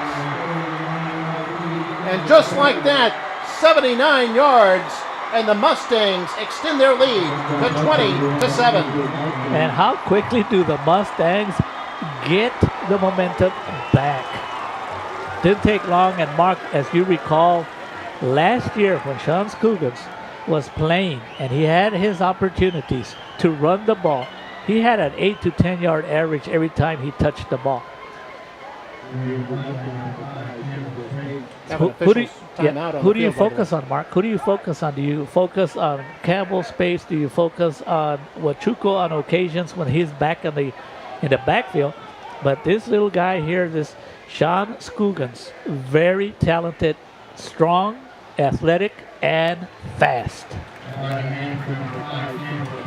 And just like that, 79 yards, and the Mustangs extend their lead to 20-7. And how quickly do the Mustangs get the momentum back? Didn't take long, and Mark, as you recall, last year when Sean Scugans was playing and he had his opportunities to run the ball, he had an 8 to 10 yard average every time he touched the ball. Who do you focus on, Mark? Who do you focus on? Do you focus on Campbell Space? Do you focus on Wachukwu on occasions when he's back in the backfield? But this little guy here, this Sean Scugans, very talented, strong, athletic, and fast.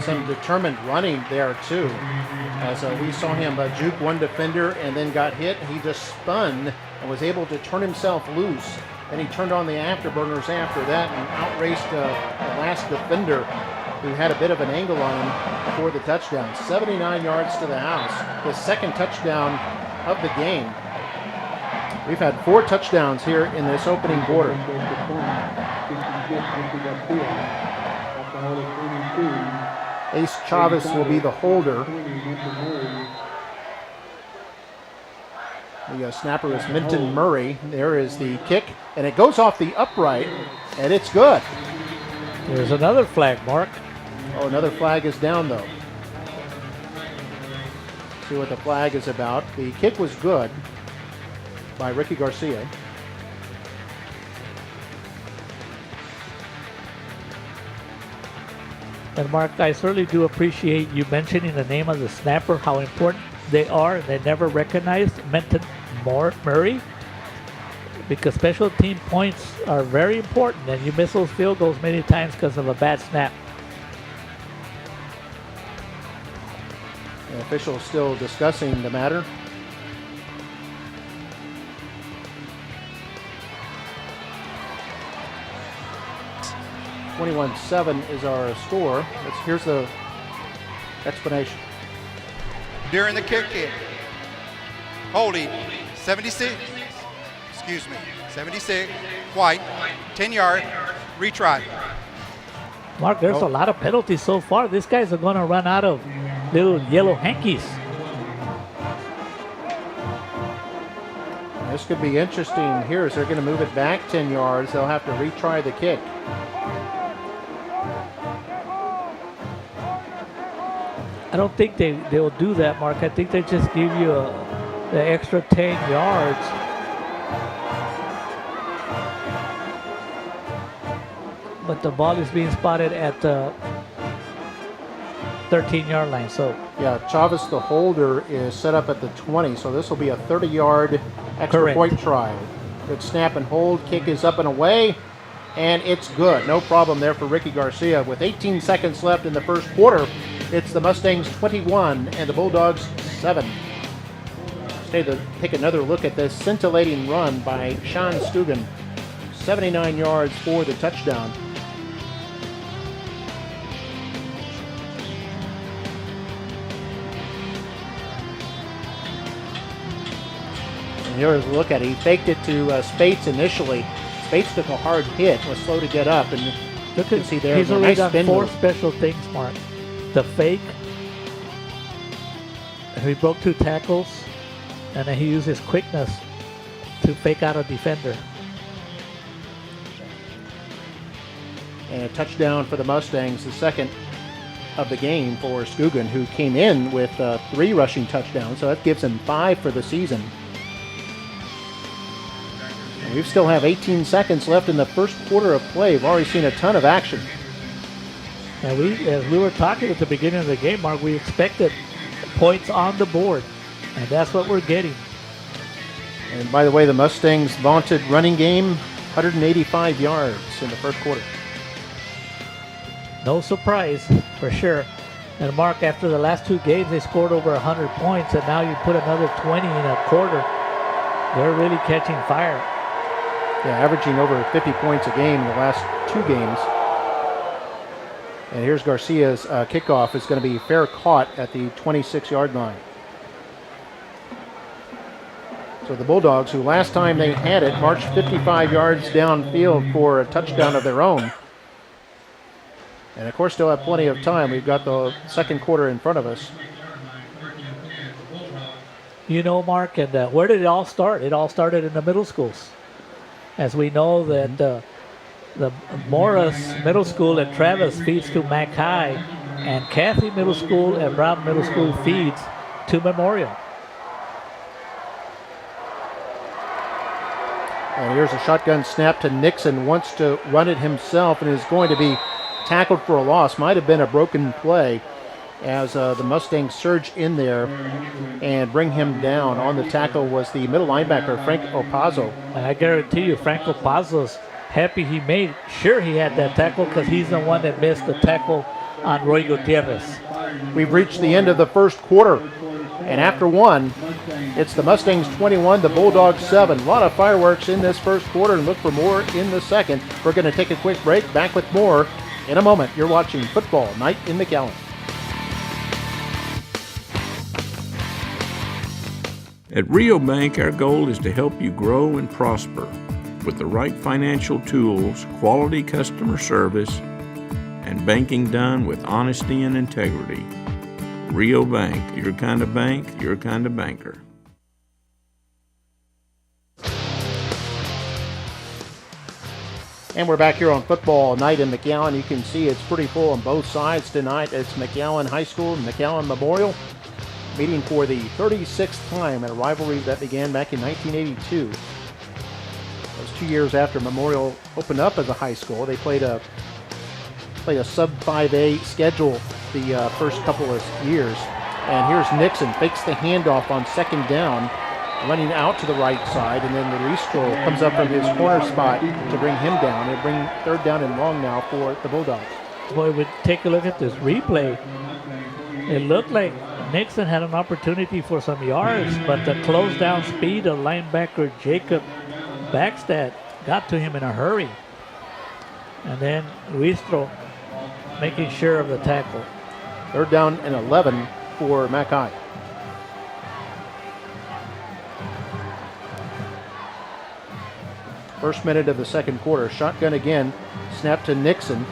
Some determined running there too, as we saw him juke one defender and then got hit. He just spun and was able to turn himself loose. Then he turned on the afterburners after that and outraced the last defender, who had a bit of an angle on him for the touchdown. 79 yards to the house, his second touchdown of the game. We've had 4 touchdowns here in this opening quarter. Ace Chavez will be the holder. The snapper is Minton Murray. There is the kick, and it goes off the upright, and it's good. There's another flag, Mark. Oh, another flag is down, though. See what the flag is about. The kick was good by Ricky Garcia. And Mark, I certainly do appreciate you mentioning the name of the snapper, how important they are, and they never recognized Menton Murray, because special team points are very important, and you miss those field goals many times because of a bad snap. The officials still discussing the matter. (21-7) is our score. Here's the explanation. During the kick, holding 76, 76, White, 10-yard, retry. Mark, there's a lot of penalties so far. These guys are going to run out of little yellow hankies. This could be interesting here as they're going to move it back 10 yards. They'll have to retry the kick. I don't think they'll do that, Mark. I think they just give you the extra 10 yards. But the ball is being spotted at the 13-yard line. So yeah, Chavez, the holder, is set up at the 20. So this will be a 30-yard extra Correct. point try. Good snap and hold. Kick is up and away, and it's good. No problem there for Ricky Garcia. With 18 seconds left in the first quarter, it's the Mustangs 21 and the Bulldogs 7. Take another look at this scintillating run by Sean Stugan. 79 yards for the touchdown. And here's a look at it. He faked it to Spates initially. Spates took a hard hit, was slow to get up, and you can see there. He's already nice done 4 move. special things, Mark. The fake, he broke 2 tackles, and then he used his quickness to fake out a defender. And a touchdown for the Mustangs, the second of the game for Stugan, who came in with 3 rushing touchdowns, so that gives him 5 for the season. And we still have 18 seconds left in the first quarter of play. We've already seen a ton of action. And as we were talking at the beginning of the game, Mark, we expected points on the board, and that's what we're getting. And by the way, the Mustangs' vaunted running game, 185 yards in the first quarter. No surprise, for sure. And Mark, after the last 2 games, they scored over 100 points, and now you put another 20 in a quarter. They're really catching fire. Yeah, averaging over 50 points a game in the last 2 games. And here's Garcia's kickoff. Is going to be fair caught at the 26-yard line. So the Bulldogs, who last time they had it, marched 55 yards downfield for a touchdown of their own. And of course, still have plenty of time. We've got the second quarter in front of us. You know, Mark, and where did it all start? It all started in the middle schools. As we know that the Morris Middle School at Travis feeds to Mac High, and Cathy Middle School and Brown Middle School feeds to Memorial. And here's a shotgun snap to Nixon. Wants to run it himself and is going to be tackled for a loss. Might have been a broken play as the Mustangs surge in there and bring him down. On the tackle was the middle linebacker, Frank Opazzo. And I guarantee you, Frank Opazzo's happy he made sure he had that tackle, because he's the one that missed the tackle on Roy Gutierrez. We've reached the end of the first quarter, and after one, it's the Mustangs 21, the Bulldogs 7. A lot of fireworks in this first quarter, and look for more in the second. We're going to take a quick break. Back with more in a moment. You're watching Football Night in McAllen. At Rio Bank, our goal is to help you grow and prosper with the right financial tools, quality customer service, and banking done with honesty and integrity. Rio Bank, your kind of bank, your kind of banker. And we're back here on Football Night in McAllen. You can see it's pretty full on both sides tonight. It's McAllen High School and McAllen Memorial. meeting for the 36th time in a rivalry that began back in 1982. That was 2 years after Memorial opened up as a high school. They played a sub 5A schedule the first couple of years. And here's Nixon, fakes the handoff on second down, running out to the right side, and then Ristro comes up from his corner spot to bring him down. They bring third down and long now for the Bulldogs. Boy, we take a look at this replay. It looked like Nixon had an opportunity for some yards, but the close down speed of linebacker Jacob Backstad got to him in a hurry. And then Ristro making sure of the tackle. Third down and 11 for McAllen. First minute of the second quarter. Shotgun again. Snap to Nixon.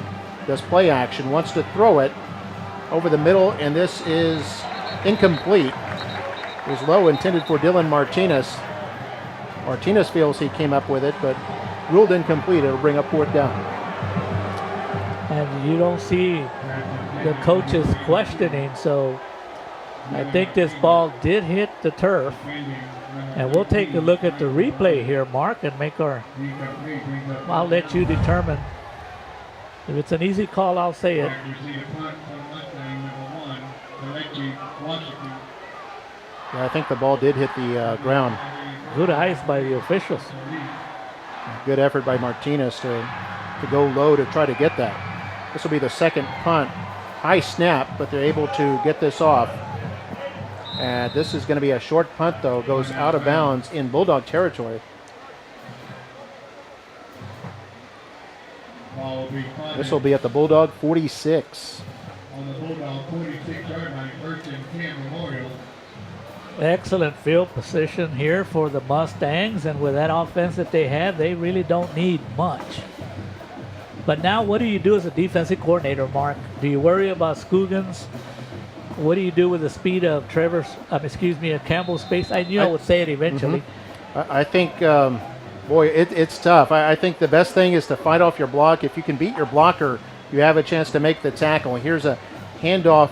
Does play action. Wants to throw it over the middle, and this is incomplete. It was low, intended for Dylan Martinez. Martinez feels he came up with it, but ruled incomplete. It'll bring up fourth down. And you don't see the coaches questioning, so I think this ball did hit the turf. And we'll take a look at the replay here, Mark, and make our, I'll let you determine. If it's an easy call, I'll say it. Yeah, I think the ball did hit the ground. Good eyes by the officials. Good effort by Martinez to go low to try to get that. This will be the second punt. High snap, but they're able to get this off. And this is going to be a short punt, though. Goes out of bounds in Bulldog territory. This will be at the Bulldog 46. On the Bulldog 46-yard line, first and 10 Memorial. Excellent field position here for the Mustangs, and with that offense that they have, they really don't need much. But now what do you do as a defensive coordinator, Mark? Do you worry about Scugans? What do you do with the speed of Campbell's pace? I knew I would say it eventually. I think, boy, it's tough. I think the best thing is to fight off your block. If you can beat your blocker, you have a chance to make the tackle. Here's a handoff,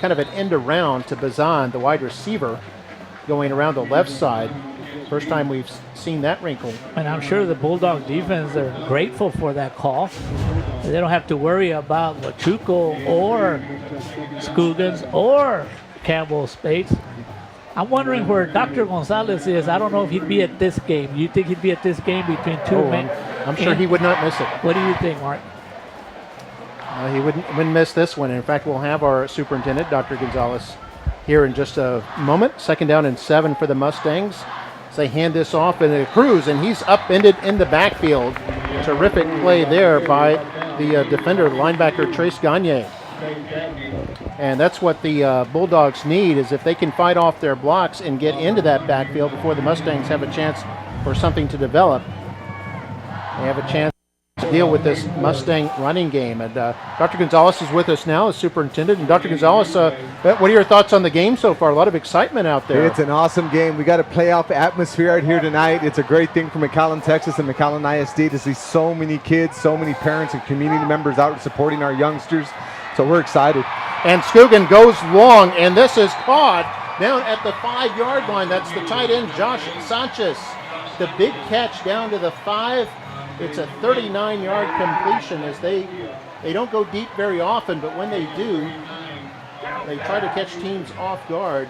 kind of an end around to Bazan, the wide receiver, going around the left side. First time we've seen that wrinkle. And I'm sure the Bulldog defense are grateful for that call. They don't have to worry about Wachuco or Scugans or Campbell Spates. I'm wondering where Dr. Gonzalez is. I don't know if he'd be at this game. You think he'd be at this game between two men? I'm sure he would not miss it. What do you think, Mark? He wouldn't miss this one. In fact, we'll have our superintendent, Dr. Gonzalez, here in just a moment. Second down and 7 for the Mustangs. So they hand this off in a cruise, and he's upended in the backfield. Terrific play there by the defender, linebacker Trace Gagne. And that's what the Bulldogs need, is if they can fight off their blocks and get into that backfield before the Mustangs have a chance for something to develop. They have a chance to deal with this Mustang running game. And Dr. Gonzalez is with us now as superintendent. And Dr. Gonzalez, what are your thoughts on the game so far? A lot of excitement out there. It's an awesome game. We got a playoff atmosphere out here tonight. It's a great thing for McAllen, Texas, and McAllen ISD to see so many kids, so many parents and community members out supporting our youngsters. So we're excited. And Scugan goes long, and this is caught down at the 5-yard line. That's the tight end, Josh Sanchez. The big catch down to the 5. It's a 39-yard completion, as they don't go deep very often, but when they do, they try to catch teams off guard,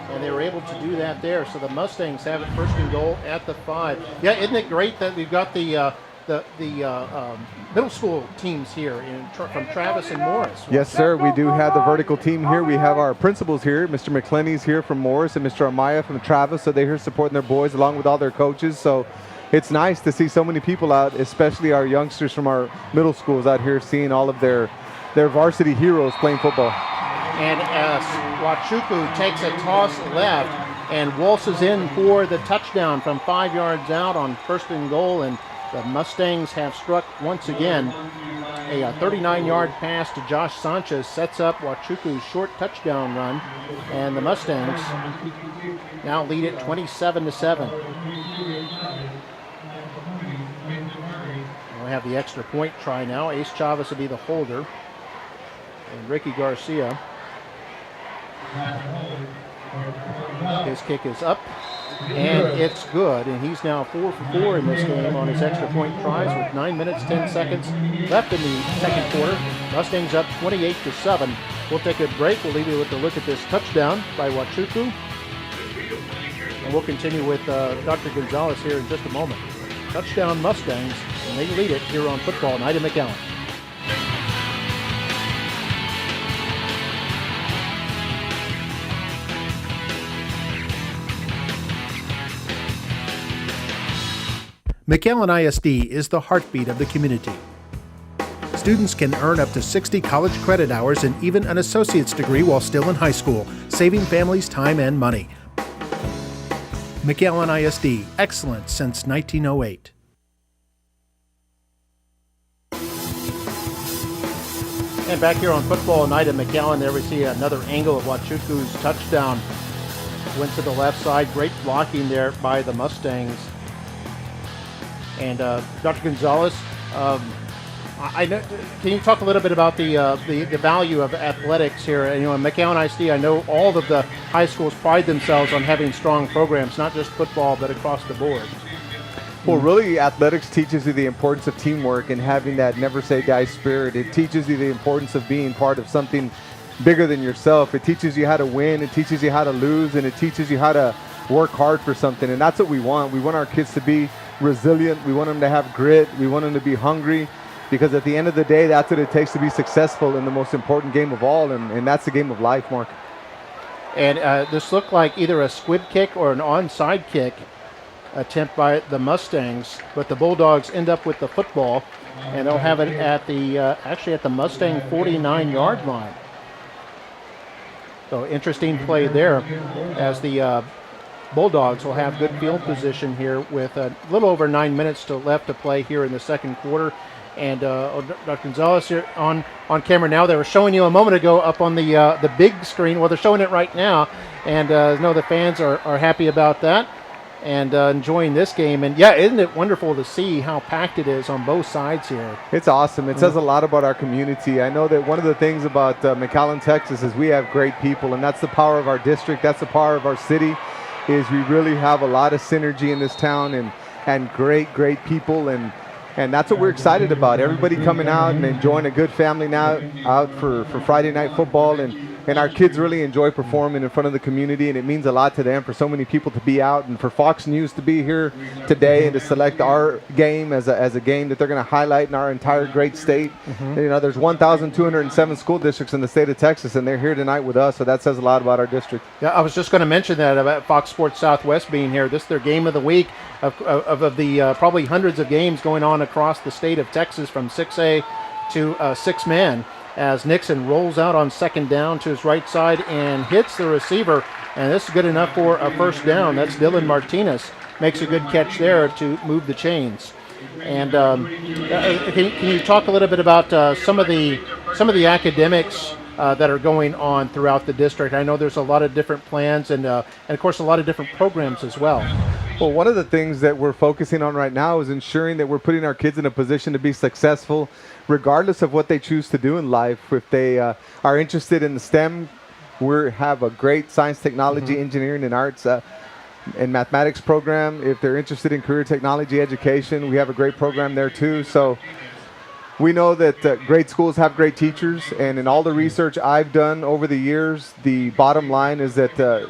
and they were able to do that there. So the Mustangs have it first and goal at the 5. Yeah, isn't it great that we've got the middle school teams here from Travis and Morris? Yes, sir. We do have the vertical team here. We have our principals here. Mr. McClenny's here from Morris and Mr. Amaya from Travis. So they're here supporting their boys along with all their coaches. So it's nice to see so many people out, especially our youngsters from our middle schools out here seeing all of their varsity heroes playing football. And Wachuku takes a toss left and waltzes in for the touchdown from 5 yards out on first and goal. And the Mustangs have struck once again. A 39-yard pass to Josh Sanchez sets up Wachuku's short touchdown run, and the Mustangs now lead it 27-7. We'll have the extra point try now. Ace Chavez will be the holder, and Ricky Garcia His kick is up, and it's good. And he's now 4 for 4 in this game on his extra point tries with 9 minutes, 10 seconds left in the second quarter. Mustangs up 28-7. We'll take a break. We'll leave you with a look at this touchdown by Huachuco. And we'll continue with Dr. Gonzalez here in just a moment. Touchdown Mustangs, and they lead it here on Football Night in McAllen. McAllen ISD is the heartbeat of the community. Students can earn up to 60 college credit hours and even an associate's degree while still in high school, saving families time and money. McAllen ISD, excellent since 1908. And back here on Football Night at McAllen, there we see another angle of Huachuco's touchdown. Went to the left side, great blocking there by the Mustangs. And Dr. Gonzalez, I know, can you talk a little bit about the value of athletics here? And, in McAllen ISD, I know all of the high schools pride themselves on having strong programs, not just football, but across the board. Well, really, athletics teaches you the importance of teamwork and having that never say die spirit. It teaches you the importance of being part of something bigger than yourself. It teaches you how to win, it teaches you how to lose, and it teaches you how to work hard for something. And that's what we want. We want our kids to be resilient. We want them to have grit. We want them to be hungry, because at the end of the day, that's what it takes to be successful in the most important game of all, and that's the game of life, Mark. And this looked like either a squib kick or an onside kick attempt by the Mustangs, but the Bulldogs end up with the football, and they'll have it at the actually at the Mustang 49-yard line. So interesting play there, as the Bulldogs will have good field position here with a little over 9 minutes left to play here in the second quarter. And Dr. Gonzalez here on camera now. They were showing you a moment ago up on the big screen. Well, they're showing it right now, and I know the fans are happy about that and enjoying this game. And yeah, isn't it wonderful to see how packed it is on both sides here? It's awesome. It says a lot about our community. I know that one of the things about McAllen, Texas, is we have great people, and that's the power of our district. That's the power of our city. Is we really have a lot of synergy in this town and great people, and that's what we're excited about. Everybody coming out and enjoying a good family night out for Friday night football, and our kids really enjoy performing in front of the community, and it means a lot to them for so many people to be out and for Fox News to be here today and to select our game as a game that they're going to highlight in our entire great state. There's 1,207 school districts in the state of Texas, and they're here tonight with us, so that says a lot about our district. Yeah, I was just going to mention that about Fox Sports Southwest being here. This is their game of the week of the probably hundreds of games going on across the state of Texas from 6A to six-man, as Nixon rolls out on second down to his right side and hits the receiver, and this is good enough for a first down. That's Dylan Martinez. Makes a good catch there to move the chains. And can you talk a little bit about some of the academics that are going on throughout the district? I know there's a lot of different plans and of course a lot of different programs as well. Well, one of the things that we're focusing on right now is ensuring that we're putting our kids in a position to be successful regardless of what they choose to do in life. If they are interested in the STEM, we have a great science, technology, engineering, and arts and mathematics program. If they're interested in career technology education, we have a great program there too. So we know that great schools have great teachers, and in all the research I've done over the years, the bottom line is that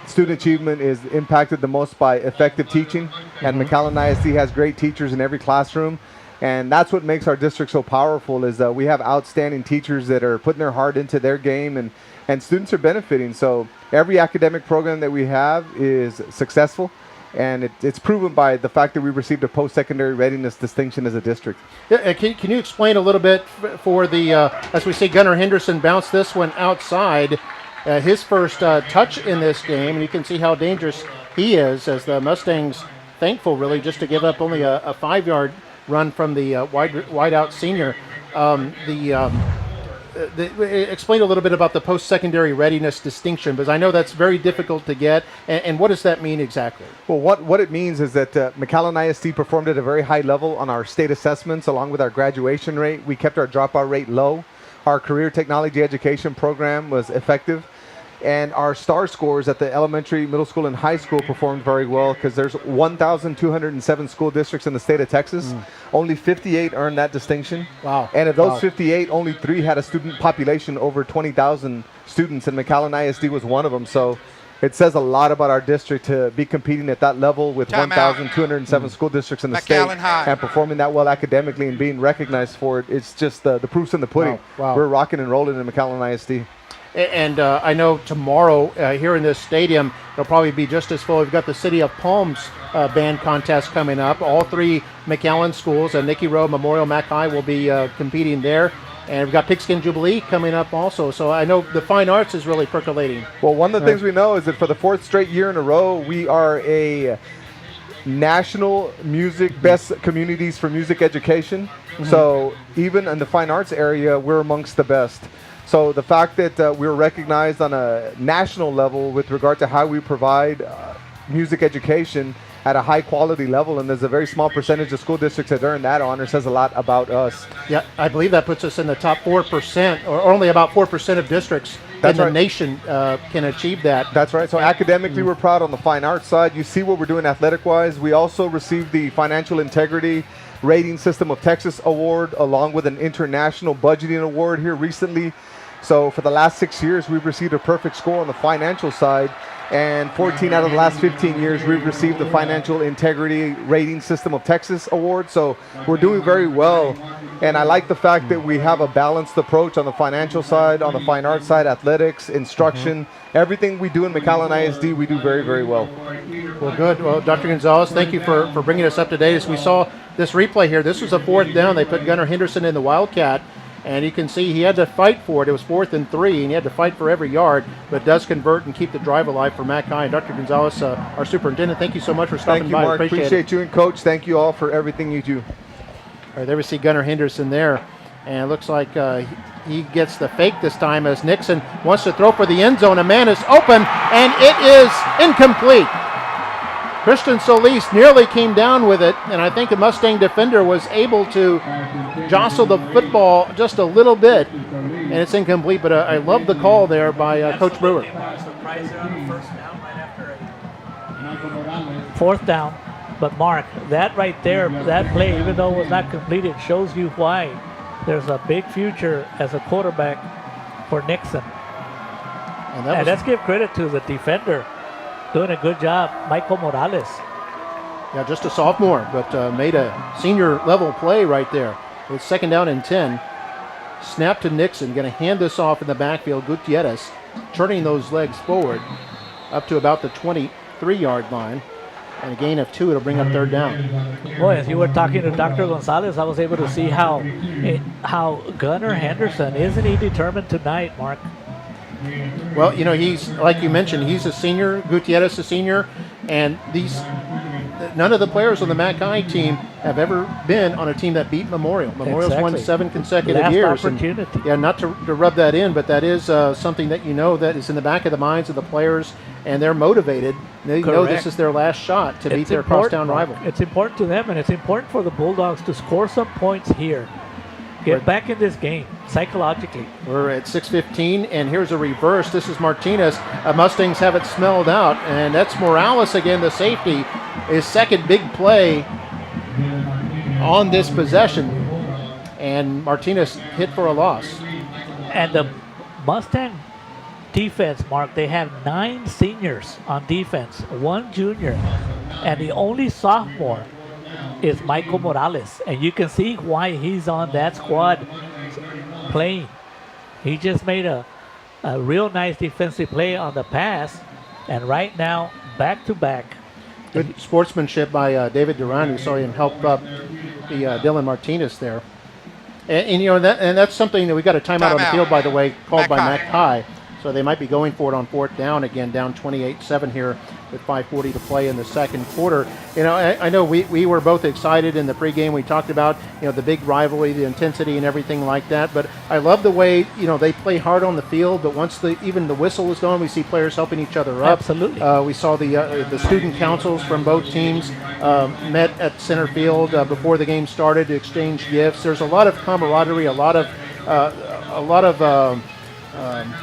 student achievement is impacted the most by effective teaching, and McAllen ISD has great teachers in every classroom, and that's what makes our district so powerful, is that we have outstanding teachers that are putting their heart into their game, and students are benefiting. So every academic program that we have is successful, and it's proven by the fact that we received a post-secondary readiness distinction as a district. Yeah, can you explain a little bit for the, as we see Gunnar Henderson bounce this one outside, his first touch in this game, and you can see how dangerous he is, as the Mustangs thankful really just to give up only a 5-yard run from the wide out senior. Explain a little bit about the post-secondary readiness distinction, because I know that's very difficult to get, and what does that mean exactly? Well, what it means is that McAllen ISD performed at a very high level on our state assessments along with our graduation rate. We kept our dropout rate low. Our career technology education program was effective. And our star scores at the elementary, middle school, and high school performed very well because there's 1,207 school districts in the state of Texas. Only 58 earned that distinction. Wow. And of those 58, only 3 had a student population over 20,000 students, and McAllen ISD was one of them. So it says a lot about our district to be competing at that level with 1,207 school districts in the state and performing that well academically and being recognized for it. It's just the proof's in the pudding. Wow. We're rocking and rolling in McAllen ISD. And I know tomorrow here in this stadium, it'll probably be just as full. We've got the City of Palms band contest coming up. All 3 McAllen schools, Nicky Rowe, Memorial, Mac High will be competing there. And we've got Pigskin Jubilee coming up also. So I know the fine arts is really percolating. Well, one of the things we know is that for the 4th straight year in a row, we are a national music best communities for music education. So even in the fine arts area, we're amongst the best. So the fact that we're recognized on a national level with regard to how we provide music education at a high quality level, and there's a very small percentage of school districts that earn that honor, says a lot about us. Yeah, I believe that puts us in the top 4%, or only about 4% of districts in the nation can achieve that. That's right. So academically, we're proud on the fine arts side. You see what we're doing athletic-wise. We also received the Financial Integrity Rating System of Texas Award, along with an International Budgeting Award here recently. So for the last 6 years, we've received a perfect score on the financial side. And 14 out of the last 15 years, we've received the Financial Integrity Rating System of Texas Award. So we're doing very well. And I like the fact that we have a balanced approach on the financial side, on the fine arts side, athletics, instruction. Everything we do in McAllen ISD, we do very, very well. Well, good. Well, Dr. Gonzalez, thank you for bringing us up to date. As we saw this replay here, this was a 4th down. They put Gunnar Henderson in the Wildcat. And you can see he had to fight for it. It was 4th and 3, and he had to fight for every yard, but does convert and keep the drive alive for Mac High. And Dr. Gonzalez, our superintendent, thank you so much for stopping by. Thank you, Mark. Appreciate you and Coach. Thank you all for everything you do. All right, there we see Gunnar Henderson there. And it looks like he gets the fake this time as Nixon wants to throw for the end zone. A man is open, and it is incomplete. Christian Solis nearly came down with it, and I think the Mustang defender was able to jostle the football just a little bit, and it's incomplete. But I love the call there by Coach Brewer. 4th down. But Mark, that right there, that play, even though it was not completed, shows you why there's a big future as a quarterback for Nixon. And let's give credit to the defender. Doing a good job, Michael Morales. Yeah, just a sophomore, but made a senior level play right there. It's 2nd down and 10. Snap to Nixon, going to hand this off in the backfield. Gutierrez turning those legs forward up to about the 23-yard line. And a gain of 2, it'll bring up 3rd down. Boy, as you were talking to Dr. Gonzalez, I was able to see how Gunnar Henderson, isn't he determined tonight, Mark? Well, you know, he's, like you mentioned, he's a senior, Gutierrez a senior, and none of the players on the Mac High team have ever been on a team that beat Memorial. Memorial's won 7 consecutive years. Opportunity. And, yeah, not to rub that in, but that is something that you know that is in the back of the minds of the players, and they're motivated. They know this is their last shot to beat their crosstown rival. It's important to them, and it's important for the Bulldogs to score some points here. Get back in this game, psychologically. We're at 6:15, and here's a reverse. This is Martinez. Mustangs have it smelled out, and that's Morales again, the safety. His second big play on this possession, and Martinez hit for a loss. And the Mustang defense, Mark, they have 9 seniors on defense, 1 junior, and the only sophomore is Michael Morales, and you can see why he's on that squad playing. He just made a real nice defensive play on the pass, and right now, back-to-back. Good sportsmanship by David Duran. You saw him help up the Dylan Martinez there. And you know, that's something that we got a timeout on the field, by the way, called by Mac High. So they might be going for it on 4th down again, down 28-7 here with 5:40 to play in the second quarter. You know, I know we were both excited in the pregame. We talked about, you know, the big rivalry, the intensity and everything like that. But I love the way, you know, they play hard on the field, but once even the whistle is going, we see players helping each other up. Absolutely. We saw the student councils from both teams met at center field before the game started to exchange gifts. There's a lot of camaraderie, a lot of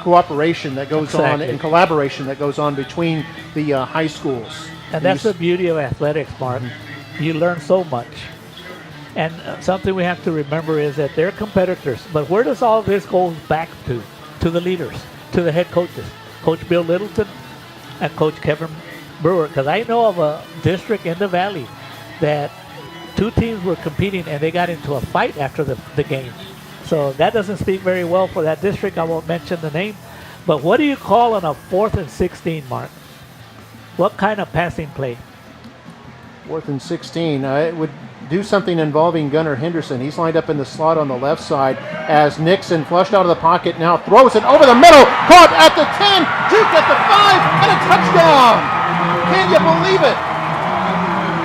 cooperation that goes on and collaboration that goes on between the high schools. And that's the beauty of athletics, Mark. You learn so much. And something we have to remember is that they're competitors. But where does all this go back to? To the leaders, to the head coaches. Coach Bill Littleton and Coach Kevin Brewer. Because I know of a district in the Valley that 2 teams were competing and they got into a fight after the game. So that doesn't speak very well for that district. I won't mention the name. But what do you call on a 4th and 16, Mark? What kind of passing play? 4th and 16. It would do something involving Gunnar Henderson. He's lined up in the slot on the left side as Nixon flushed out of the pocket now throws it over the middle. Caught at the 10, juked at the 5, and a touchdown. Can you believe it?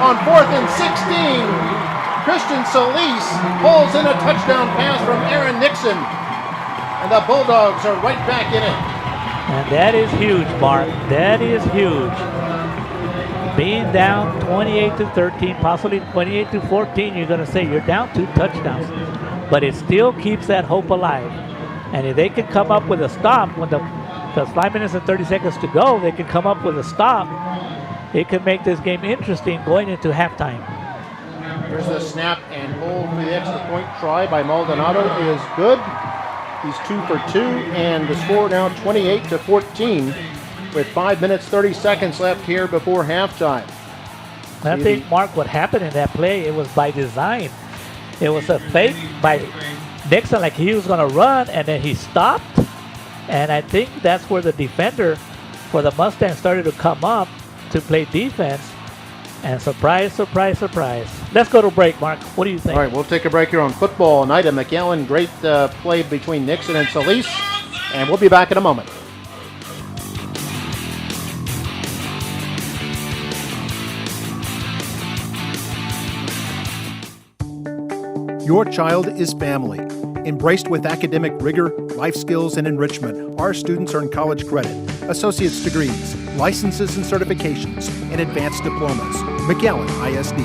On 4th and 16, Christian Solis pulls in a touchdown pass from Aaron Nixon. And the Bulldogs are right back in it. And that is huge, Mark. That is huge. Being down 28-13, possibly 28-14, you're going to say you're down 2 touchdowns. But it still keeps that hope alive. And if they can come up with a stop, because 5 minutes and 30 seconds to go, they can come up with a stop. It can make this game interesting going into halftime. Here's the snap and hold for the extra point try by Maldonado is good. He's 2 for 2, and the score now 28-14 with 5 minutes 30 seconds left here before halftime. I think, Mark, what happened in that play, it was by design. It was a fake by Nixon, like he was going to run, and then he stopped. And I think that's where the defender for the Mustangs started to come up to play defense. And surprise, surprise, surprise. Let's go to break, Mark. What do you think? All right, we'll take a break here on Football Night at McAllen. Great play between Nixon and Solis, and we'll be back in a moment. Your child is family. Embraced with academic rigor, life skills, and enrichment, our students earn college credit, associate's degrees, licenses and certifications, and advanced diplomas. McAllen ISD.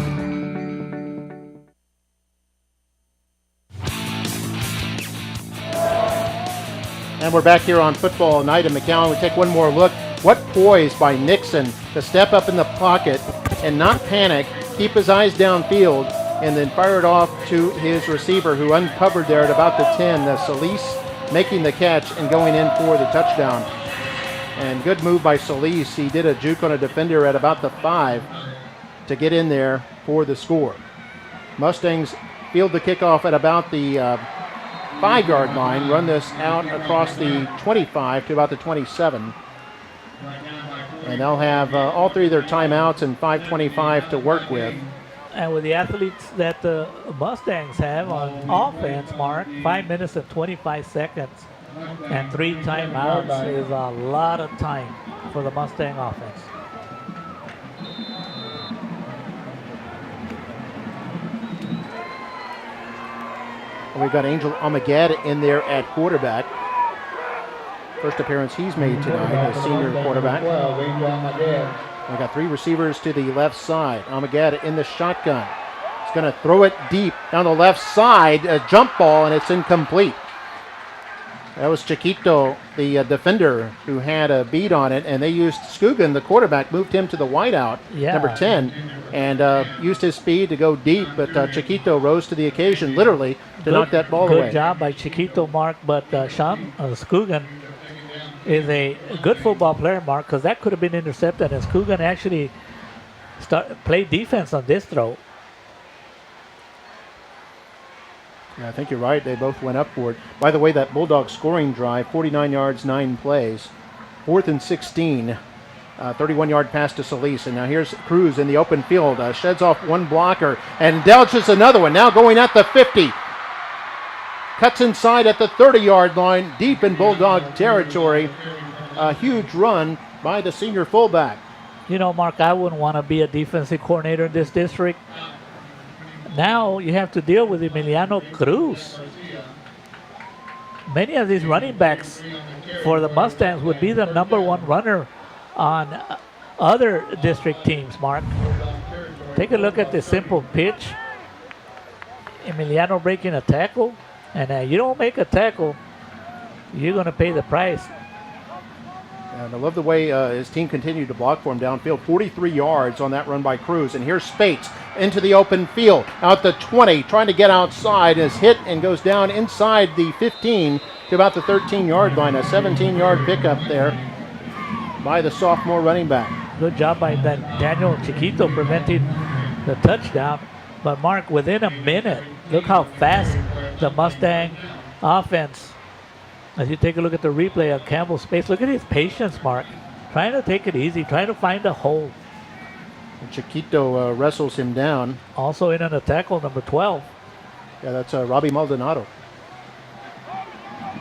And we're back here on Football Night at McAllen. We take one more look. What poise by Nixon to step up in the pocket and not panic, keep his eyes downfield, and then fire it off to his receiver who uncovered there at about the 10. Solis making the catch and going in for the touchdown. And good move by Solis. He did a juke on a defender at about the 5 to get in there for the score. Mustangs field the kickoff at about the 5-yard line, run this out across the 25 to about the 27. And they'll have all 3 of their timeouts and 5:25 to work with. And with the athletes that the Mustangs have on offense, Mark, 5 minutes and 25 seconds and 3 timeouts is a lot of time for the Mustang offense. We've got Angel Amagad in there at quarterback. First appearance he's made tonight, the senior quarterback. We got 3 receivers to the left side. Amagad in the shotgun. He's going to throw it deep down the left side, a jump ball, and it's incomplete. That was Chiquito, the defender, who had a beat on it, and they used Scugan, the quarterback, moved him to the wideout, number 10, and used his speed to go deep, but Chiquito rose to the occasion, literally, to knock that ball away. Good job by Chiquito, Mark, but Sean Scugan is a good football player, Mark, because that could have been intercepted, and Scugan actually played defense on this throw. Yeah, I think you're right. They both went up for it. By the way, that Bulldog scoring drive, 49 yards, 9 plays. 4th and 16, 31-yard pass to Solis. And now here's Cruz in the open field. Sheds off one blocker and dodges another one. Now going at the 50. Cuts inside at the 30-yard line, deep in Bulldog territory. A huge run by the senior fullback. You know, Mark, I wouldn't want to be a defensive coordinator in this district. Now you have to deal with Emiliano Cruz. Many of these running backs for the Mustangs would be the #1 runner on other district teams, Mark. Take a look at the simple pitch. Emiliano breaking a tackle. And you don't make a tackle you're going to pay the price. And I love the way his team continued to block for him downfield. 43 yards on that run by Cruz. And here's Spates into the open field. Out the 20, trying to get outside. Is hit and goes down inside the 15 to about the 13-yard line. A 17-yard pickup there by the sophomore running back. Good job by Daniel Chiquito preventing the touchdown. But Mark, within a minute, look how fast the Mustang offense. As you take a look at the replay of Campbell's Spates, look at his patience, Mark. Trying to take it easy, trying to find a hole. And Chiquito wrestles him down. Also in on the tackle, number 12. Yeah, that's Robbie Maldonado.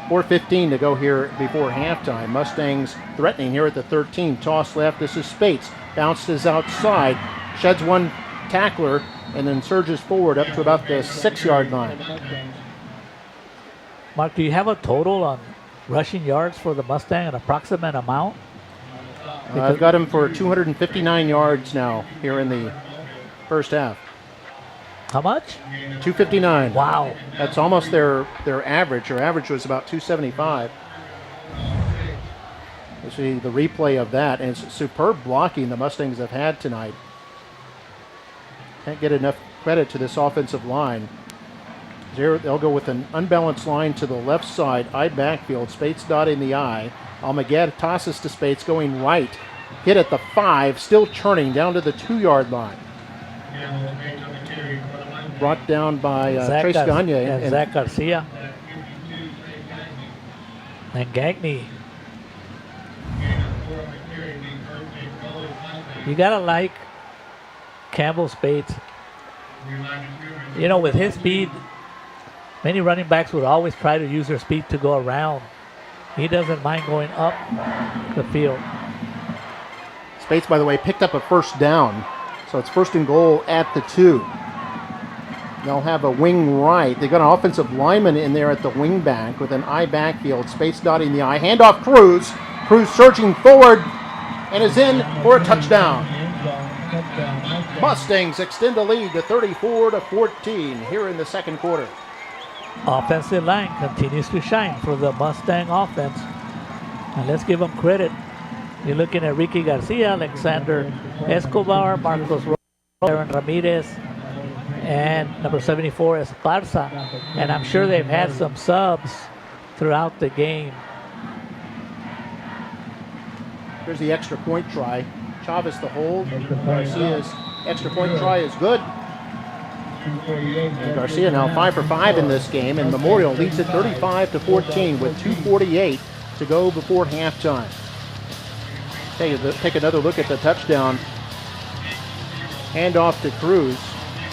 4:15 to go here before halftime. Mustangs threatening here at the 13. Toss left. This is Spates. Bounces outside. Sheds one tackler and then surges forward up to about the 6-yard line. Mark, do you have a total on rushing yards for the Mustang, an approximate amount? I've got him for 259 yards now here in the first half. How much? 259. Wow. That's almost their average. Their average was about 275. You see the replay of that, and it's superb blocking the Mustangs have had tonight. Can't get enough credit to this offensive line. They'll go with an unbalanced line to the left side, I backfield. Spates dotting the I. Almaguer tosses to Spates going right. Hit at the 5, still churning down to the 2-yard line. Brought down by Trace Gagne. And Zach Garcia. And Gagne. You got to like Campbell Spates. You know, with his speed, many running backs would always try to use their speed to go around. He doesn't mind going up the field. Spates, by the way, picked up a first down. So it's 1st and goal at the 2. They'll have a wing right. They've got an offensive lineman in there at the wing back with an I backfield. Spates dotting the I. Handoff Cruz. Cruz surging forward and is in for a touchdown. Mustangs extend the lead to 34-14 here in the second quarter. Offensive line continues to shine for the Mustang offense. And let's give them credit. You're looking at Ricky Garcia, Alexander Escobar, Marcos Aaron Ramirez, and number 74 Esparza. And I'm sure they've had some subs throughout the game. Here's the extra point try. Chavez the hold. Garcia's extra point try is good. And Garcia now 5 for 5 in this game, and Memorial leads it 35-14 with 2:48 to go before halftime. Take another look at the touchdown. Handoff to Cruz.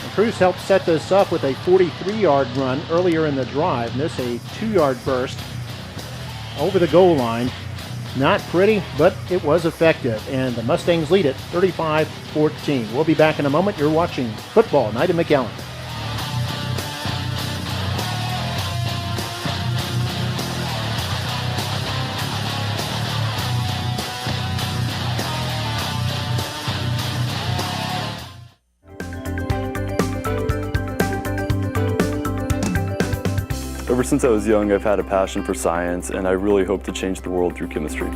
And Cruz helped set this up with a 43-yard run earlier in the drive. And this a 2-yard burst over the goal line. Not pretty, but it was effective. And the Mustangs lead it 35-14. We'll be back in a moment. You're watching Football Night in McAllen. Ever since I was young, I've had a passion for science, and I really hope to change the world through chemistry.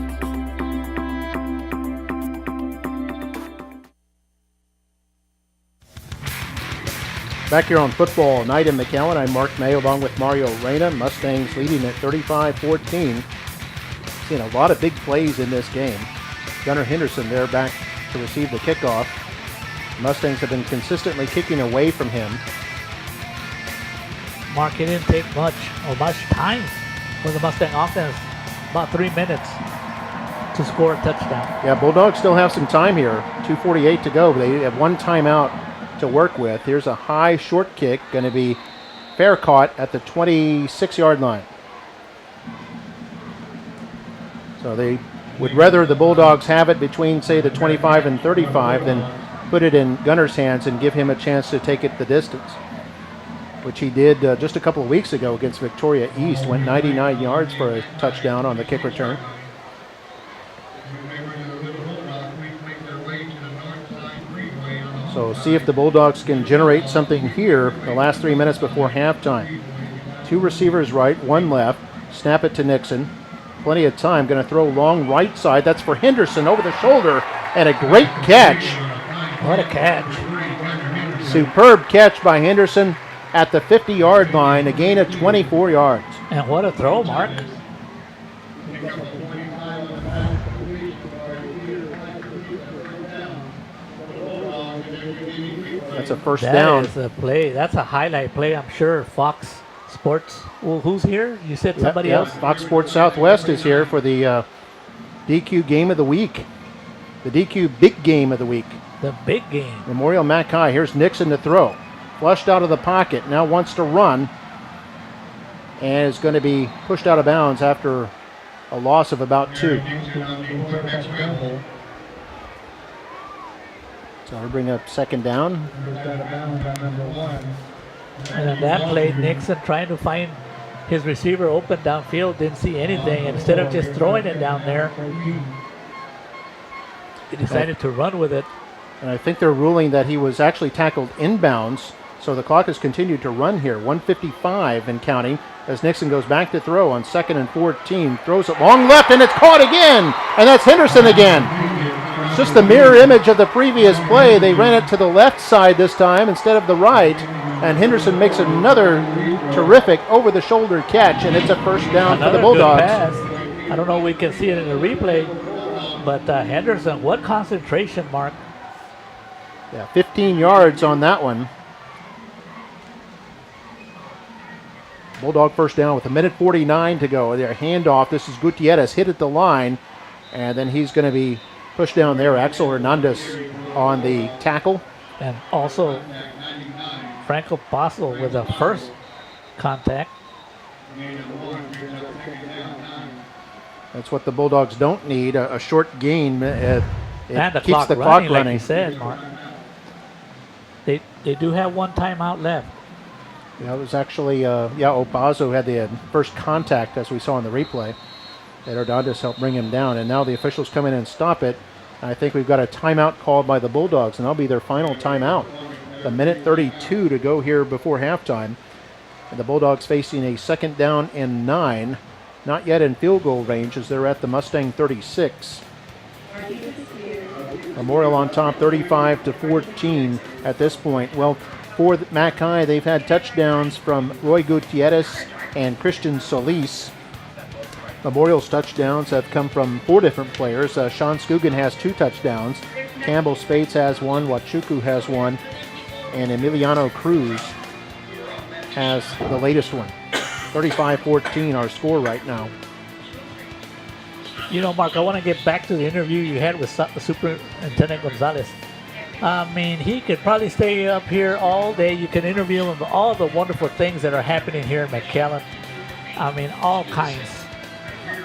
Back here on Football Night in McAllen, I'm Mark May along with Mario Reyna. Mustangs leading at 35-14. Seeing a lot of big plays in this game. Gunnar Henderson there back to receive the kickoff. Mustangs have been consistently kicking away from him. Mark, it didn't take much time for the Mustang offense. About 3 minutes to score a touchdown. Yeah, Bulldogs still have some time here. 2:48 to go, but they have one timeout to work with. Here's a high short kick, going to be fair caught at the 26-yard line. So they would rather the Bulldogs have it between, say, the 25 and 35 than put it in Gunner's hands and give him a chance to take it the distance, which he did just a couple of weeks ago against Victoria East. Went 99 yards for a touchdown on the kick return. So see if the Bulldogs can generate something here the last 3 minutes before halftime. 2 receivers right, 1 left. Snap it to Nixon. Plenty of time. Going to throw long right side. That's for Henderson over the shoulder. And a great catch. What a catch. Superb catch by Henderson at the 50-yard line. A gain of 24 yards. And what a throw, Mark. That's a first down. That is a play. That's a highlight play, I'm sure. Fox Sports. Well, who's here? You said somebody else? Fox Sports Southwest is here for the DQ Game of the Week. The DQ Big Game of the Week. The big game. Memorial Mackay. Here's Nixon to throw. Flushed out of the pocket. Now wants to run. And is going to be pushed out of bounds after a loss of about 2. So we bring up second down. And on that play, Nixon trying to find his receiver open downfield, didn't see anything. And instead of just throwing it down there, he decided to run with it. And I think they're ruling that he was actually tackled inbounds. So the clock has continued to run here. 1:55 and counting as Nixon goes back to throw on 2nd and 14. Throws it long left and it's caught again. And that's Henderson again. It's just the mirror image of the previous play. They ran it to the left side this time instead of the right. And Henderson makes another terrific over-the-shoulder catch, and it's a first down for the Bulldogs. Good pass. I don't know if we can see it in the replay, but Henderson, what concentration, Mark. Yeah, 15 yards on that one. Bulldog first down with 1:49 to go. Their handoff. This is Gutierrez hit at the line, and then he's going to be pushed down there. Axel Hernandez on the tackle. And also Franco Basel with a first contact. That's what the Bulldogs don't need, a short gain. It and the keeps clock the clock running. Like you said, Mark. They do have one timeout left. Yeah, it was actually, Opazo had the first contact, as we saw in the replay. And Hernandez helped bring him down, and now the officials come in and stop it. I think we've got a timeout called by the Bulldogs, and that'll be their final timeout. 1:32 to go here before halftime. And the Bulldogs facing a 2nd down and 9. Not yet in field goal range as they're at the Mustang 36. Memorial on top 35-14 at this point. Well, for Mackay, they've had touchdowns from Roy Gutierrez and Christian Solis. Memorial's touchdowns have come from 4 different players. Sean Scugan has 2 touchdowns. Campbell Spates has 1. Wachuku has 1. And Emiliano Cruz has the latest one. 35-14 our score right now. You know, Mark, I want to get back to the interview you had with Superintendent Gonzalez. I mean, he could probably stay up here all day. You can interview him about all the wonderful things that are happening here in McAllen. I mean, all kinds.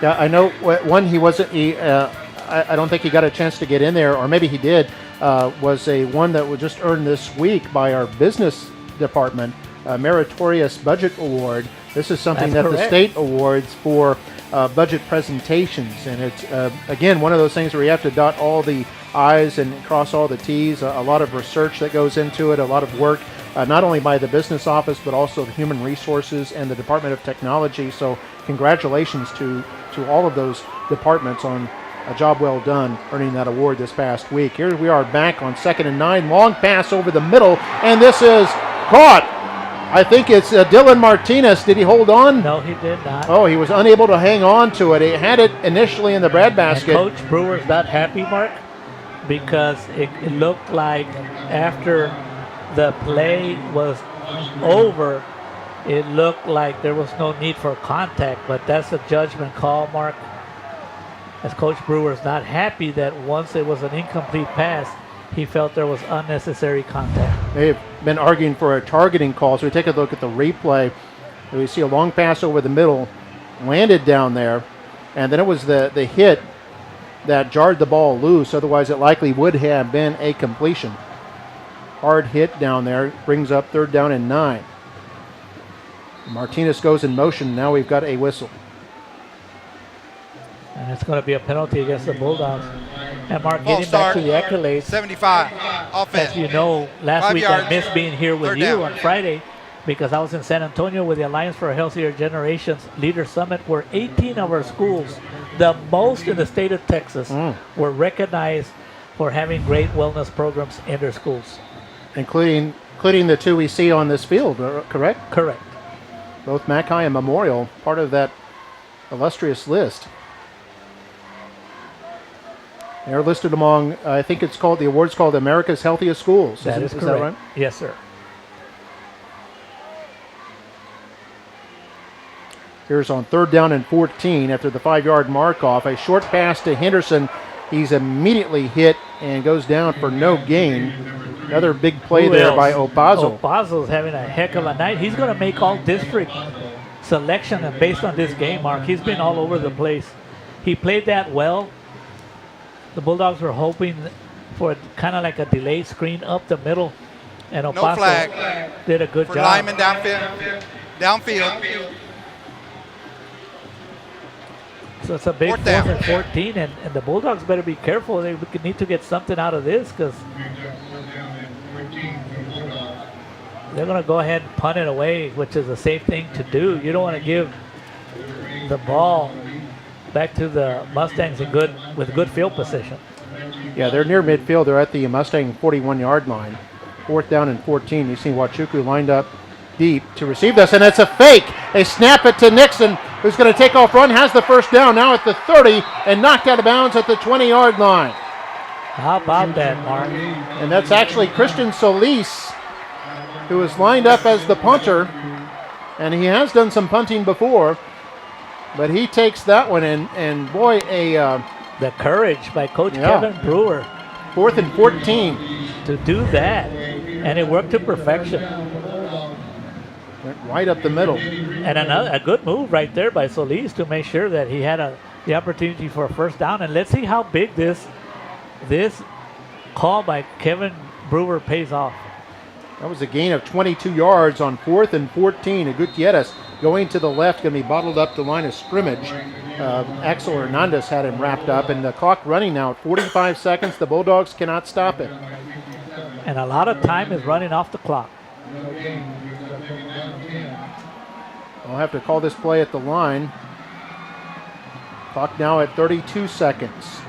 Yeah, I know one he wasn't. I don't think he got a chance to get in there, or maybe he did. Was a one that was just earned this week by our business department, a meritorious budget award. This is something That's that correct. the state awards for budget presentations, and it's again one of those things where you have to dot all the I's and cross all the T's. A lot of research that goes into it, a lot of work, not only by the business office but also the human resources and the Department of Technology. So congratulations to all of those departments on a job well done, earning that award this past week. Here we are back on 2nd and 9. Long pass over the middle, and this is caught. I think it's Dylan Martinez. Did he hold on? No, he did not. Oh, he was unable to hang on to it. He had it initially in the breadbasket. And Coach Brewer's not happy, Mark, because it looked like after the play was over, it looked like there was no need for contact, but that's a judgment call, Mark. As Coach Brewer's not happy that once it was an incomplete pass, he felt there was unnecessary contact. They've been arguing for a targeting call, so we take a look at the replay. We see a long pass over the middle, landed down there, and then it was the hit that jarred the ball loose. Otherwise, it likely would have been a completion. Hard hit down there, brings up 3rd down and 9. Martinez goes in motion. Now we've got a whistle. And it's going to be a penalty against the Bulldogs. And Mark, getting back to the accolades. 75, offense. As you know, last 5 week yards. I missed being here with 3rd you down. on Friday. because I was in San Antonio with the Alliance for a Healthier Generations Leader Summit, where 18 of our schools, the most in the state of Texas, were recognized for having great wellness programs in their schools. Including the two we see on this field, correct? Correct. Both Mackay and Memorial, part of that illustrious list. They're listed among, I think it's called, the award's called America's Healthiest Schools. That is correct. That right? Yes, sir. Here's on 3rd down and 14 after the 5-yard mark off. A short pass to Henderson. He's immediately hit and goes down for no gain. Another big play there by Opazo. Opazo's having a heck of a night. He's going to make all district selection, and based on this game, Mark, he's been all over the place. He played that well. The Bulldogs were hoping for kind of like a delayed screen up the middle, and Opazo did a good job. Lyman downfield. So it's a big 4th and 14, and the Bulldogs better be careful. They need to get something out of this, because they're going to go ahead and punt it away, which is a safe thing to do. You don't want to give the ball back to the Mustangs with good field position. Yeah, they're near midfield. They're at the Mustang 41-yard line. 4th down and 14. You see Wachuku lined up deep to receive this, and it's a fake. They snap it to Nixon, who's going to take off run, has the first down now at the 30, and knocked out of bounds at the 20-yard line. How about that, Mark? And that's actually Christian Solis, who is lined up as the punter, and he has done some punting before, but he takes that one, and boy, the courage by Coach Kevin Brewer. 4th and 14. To do that, and it worked to perfection. Went right up the middle. And a good move right there by Solis to make sure that he had the opportunity for a first down. And let's see how big this call by Kevin Brewer pays off. That was a gain of 22 yards on 4th and 14. And Gutierrez going to the left, going to be bottled up the line of scrimmage. Axel Hernandez had him wrapped up, and the clock running now at 45 seconds. The Bulldogs cannot stop it. And a lot of time is running off the clock. I'll have to call this play at the line. Clock now at 32 seconds.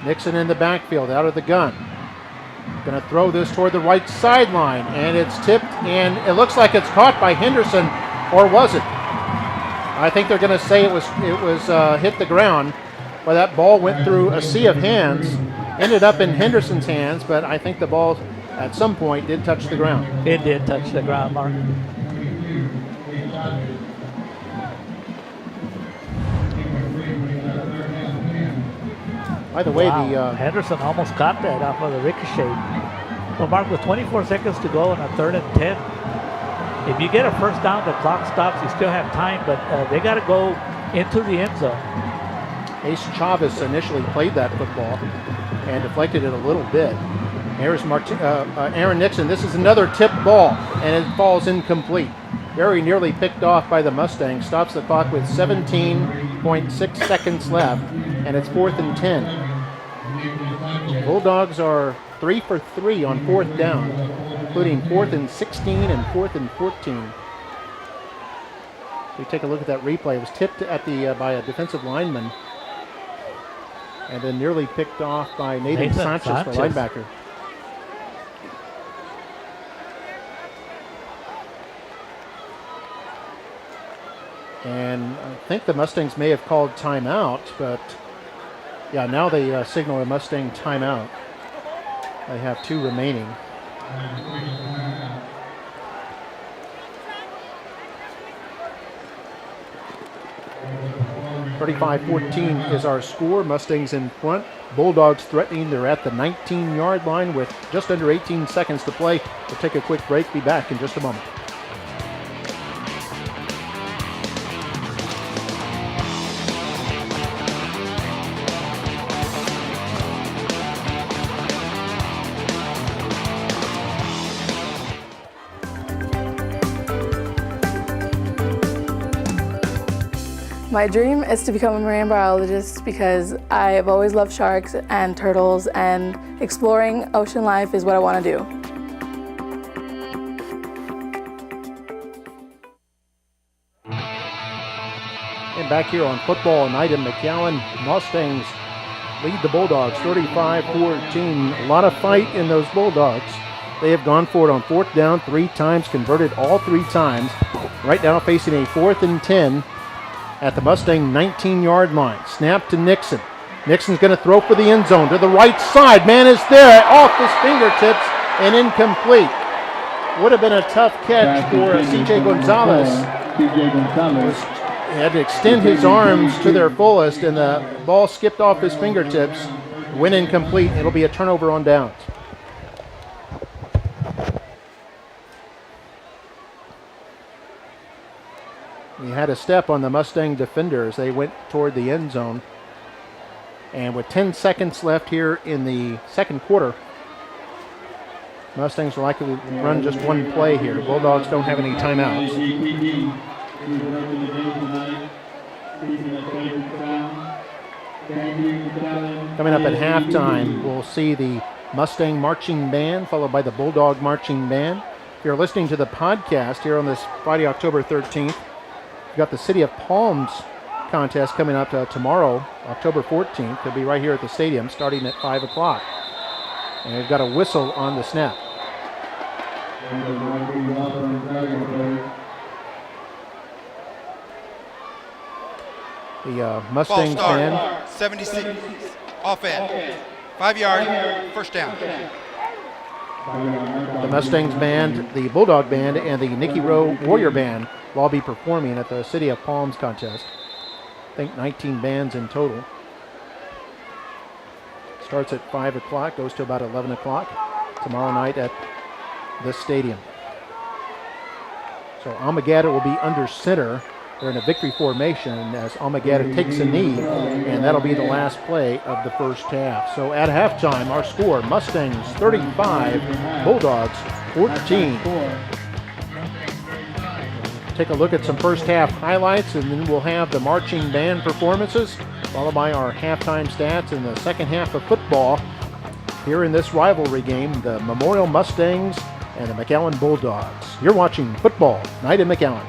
Nixon in the backfield, out of the gun. Going to throw this toward the right sideline, and it's tipped, and it looks like it's caught by Henderson, or was it? I think they're going to say it was hit the ground, but that ball went through a sea of hands, ended up in Henderson's hands, but I think the ball at some point did touch the ground. It did touch the ground, Mark. By the way, Henderson almost caught that off of the ricochet. Well, Mark, with 24 seconds to go on a 3rd and 10, if you get a first down, the clock stops. You still have time, but they got to go into the end zone. Ace Chavez initially played that football and deflected it a little bit. Here's Aaron Nixon. This is another tipped ball, and it falls incomplete. Very nearly picked off by the Mustangs. Stops the clock with 17.6 seconds left, and it's 4th and 10. Bulldogs are 3 for 3 on 4th down, including 4th and 16 and 4th and 14. We take a look at that replay. It was tipped at by a defensive lineman, and then nearly picked off by Nathan Sanchez, the linebacker. And I think the Mustangs may have called timeout, but yeah, now they signal a Mustang timeout. They have 2 remaining. (35-14) is our score. Mustangs in front. Bulldogs threatening. They're at the 19-yard line with just under 18 seconds to play. We'll take a quick break. Be back in just a moment. My dream is to become a marine biologist because I have always loved sharks and turtles, and exploring ocean life is what I want to do. Welcome back here on Football Night in McAllen. Mustangs lead the Bulldogs 35-14. A lot of fight in those Bulldogs. They have gone for it on 4th down 3 times, converted all 3 times. Right now facing a 4th and 10 at the Mustang 19-yard line. Snap to Nixon. Nixon's going to throw for the end zone to the right side. Man is there, off his fingertips and incomplete. Would have been a tough catch for CJ Gonzalez. He had to extend his arms to their fullest, and the ball skipped off his fingertips. Went incomplete. It'll be a turnover on downs. We had a step on the Mustang defender as they went toward the end zone. And with 10 seconds left here in the second quarter, Mustangs will likely run just one play here. Bulldogs don't have any timeouts. Coming up at halftime, we'll see the Mustang Marching Band followed by the Bulldog Marching Band. If you're listening to the podcast here on this Friday, October 13th, we've got the City of Palms contest coming up tomorrow, October 14th. It'll be right here at the stadium starting at 5 o'clock. And we've got a whistle on the snap. The Mustangs band. 76, offense, 5-yard, first down. The Mustangs band, the Bulldog band, and the Nicky Rowe Warrior band will all be performing at the City of Palms contest. I think 19 bands in total. Starts at 5 o'clock, goes to about 11 o'clock tomorrow night at the stadium. So Almaguer will be under center. They're in a victory formation as Almaguer takes a knee, and that'll be the last play of the first half. So at halftime, our score, Mustangs 35, Bulldogs 14. Take a look at some first half highlights, and then we'll have the marching band performances, followed by our halftime stats in the second half of football. Here in this rivalry game, the Memorial Mustangs and the McAllen Bulldogs. You're watching Football Night in McAllen.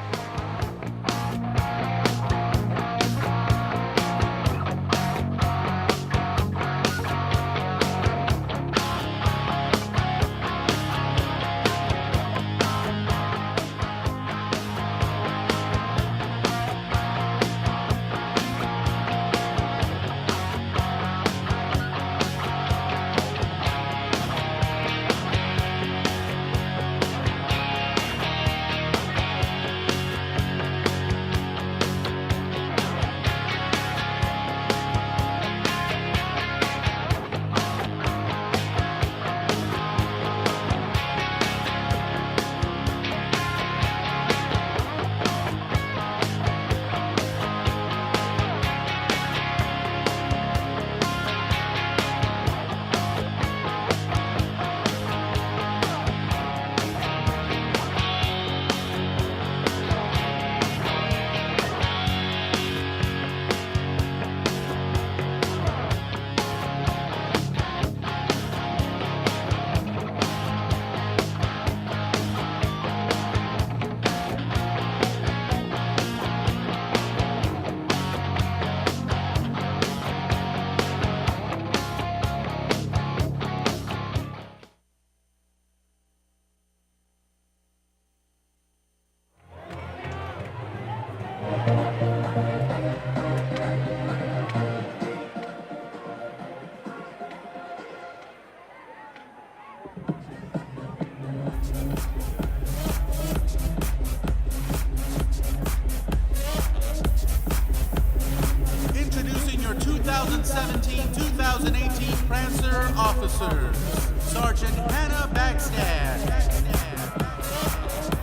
Introducing your 2017-2018 Prancer officers. Sergeant Hannah Bagstad.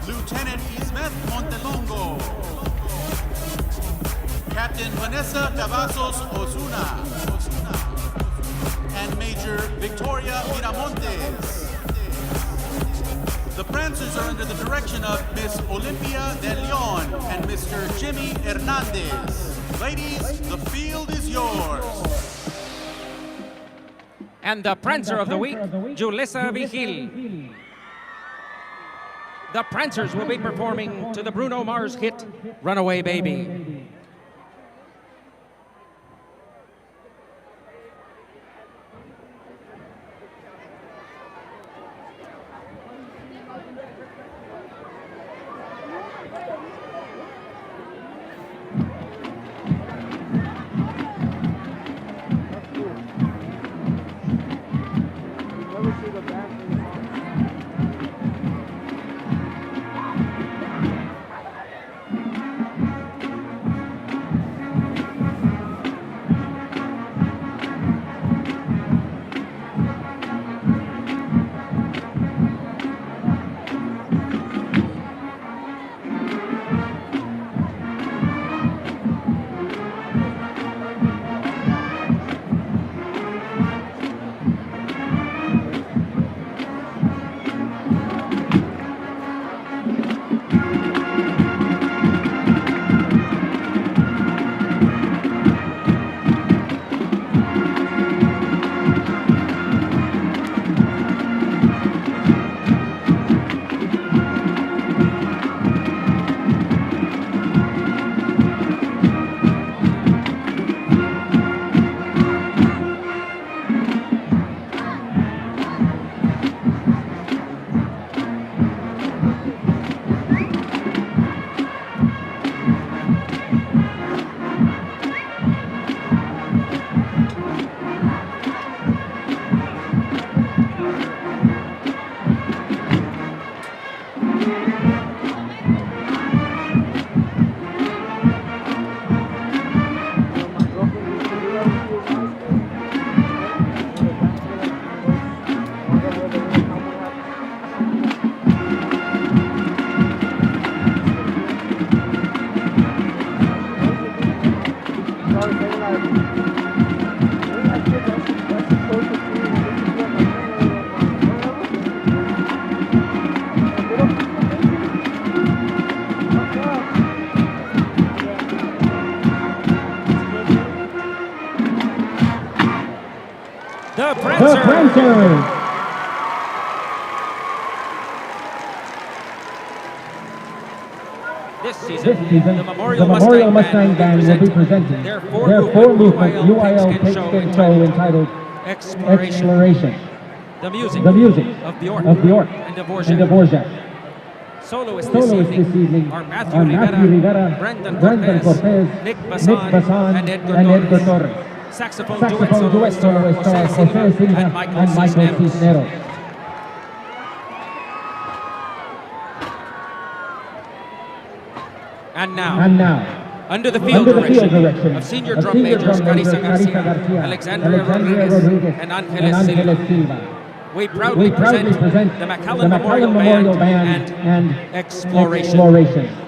Lieutenant Ismet Montelongo. Captain Vanessa Cavazos Osuna. And Major Victoria Miramontes. The Prancers are under the direction of Miss Olympia De Leon and Mr. Jimmy Hernandez. Ladies, the field is yours. And the Prancer of the Week, Julissa Vigil. The Prancers will be performing to the Bruno Mars hit, Runaway Baby. Prancer. This season, the Memorial Mustang Band will be presenting their four-movement UIL pigskin show entitled Exploration. The music of Bjork and Dvorak. Soloists this evening are Matthew Rivera, Brendan Cortez, Nick Basan, and Edgar Torres. Saxophone duet soloists are Jose Silva and Michael Cisneros. And now, under the field direction of senior drum majors Carissa Garcia, Alexandria Rodriguez, and Angeles Silva, we proudly present the McAllen Memorial Band and Exploration.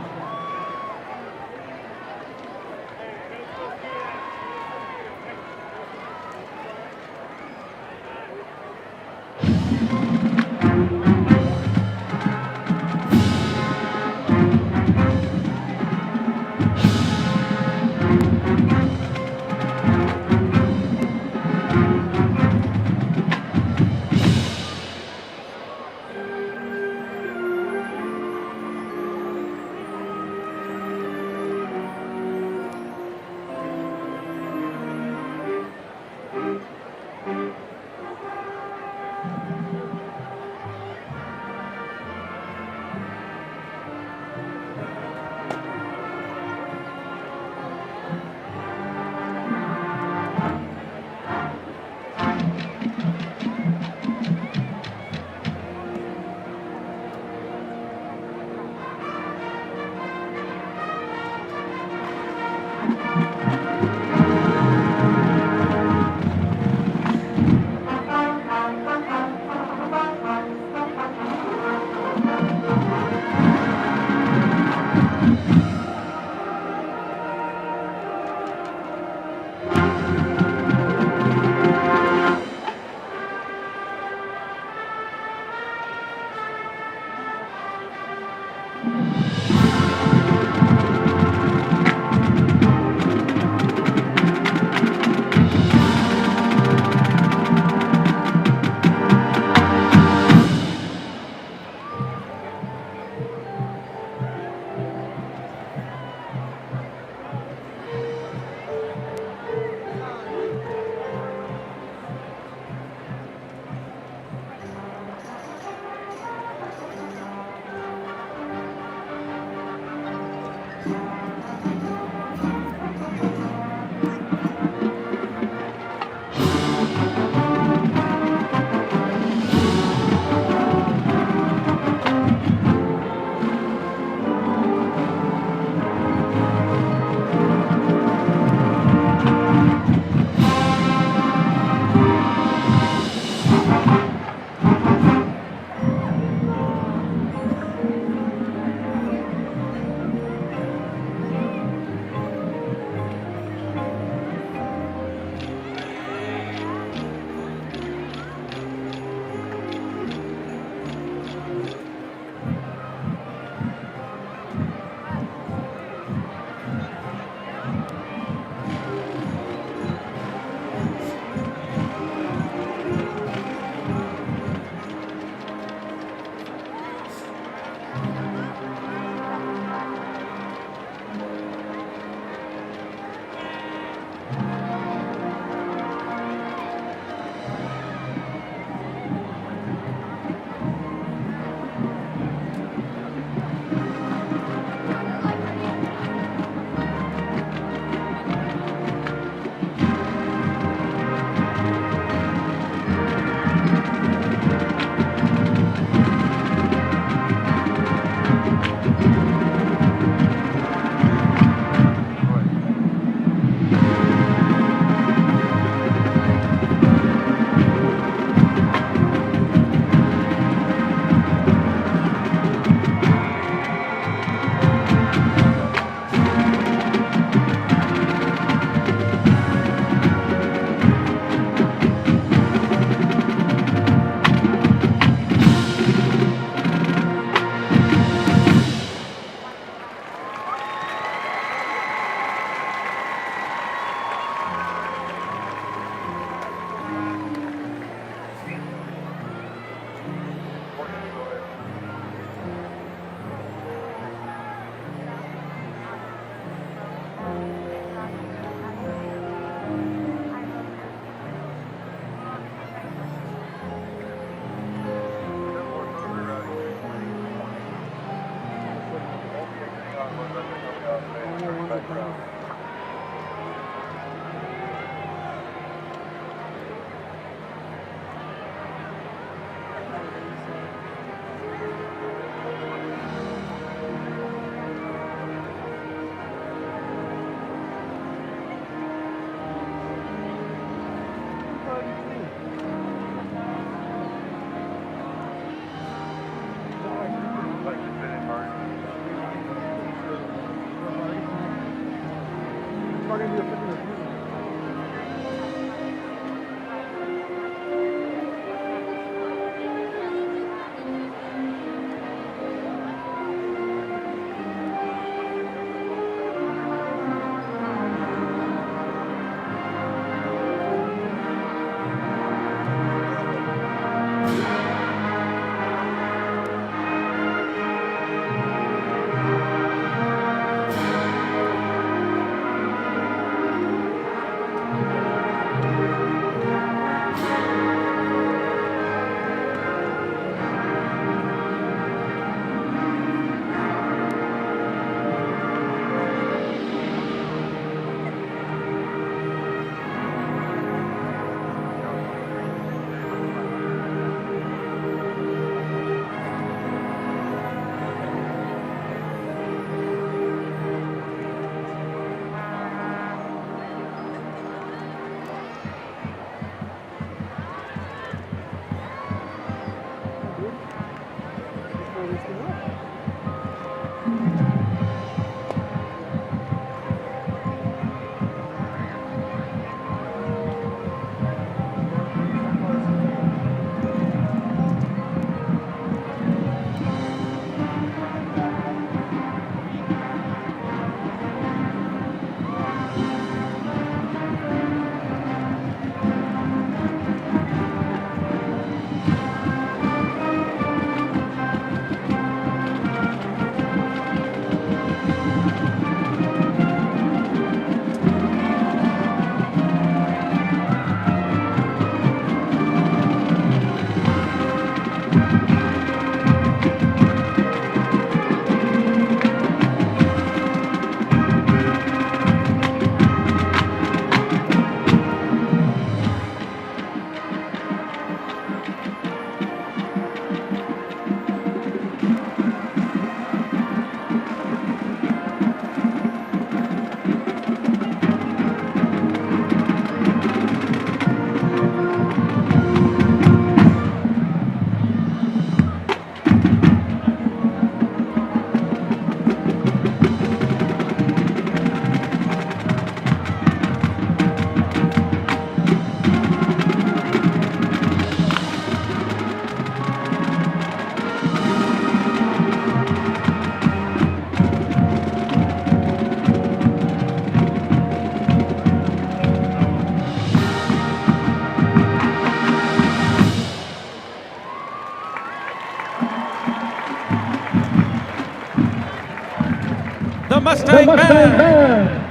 Mustang Band.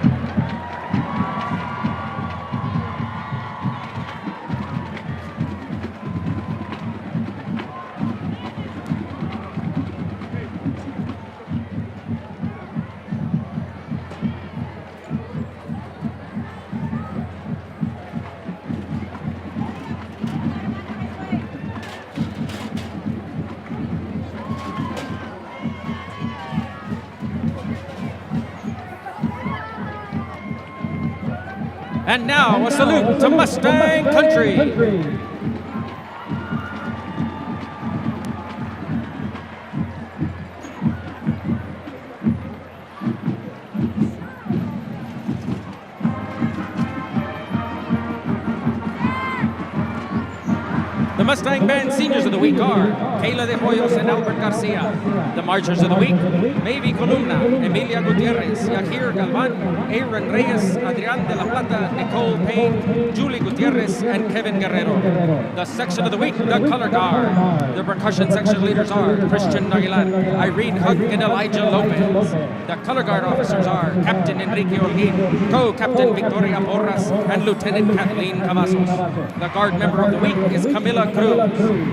And now a salute to Mustang Country. The Mustang Band Seniors of the Week are Kayla De Hoyos and Albert Garcia. The Marchers of the Week, Maybe Columna, Emilia Gutierrez, Yahir Galvan, Aaron Reyes, Adrian De La Plata, Nicole Payne, Julie Gutierrez, and Kevin Guerrero. The Section of the Week, the Color Guard. The Percussion Section leaders are Christian Aguilar, Irene Huck, and Elijah Lopez. The Color Guard officers are Captain Enrique Olguin, Co-Captain Victoria Porras, and Lieutenant Kathleen Cavazos. The Guard Member of the Week is Camila Cruz.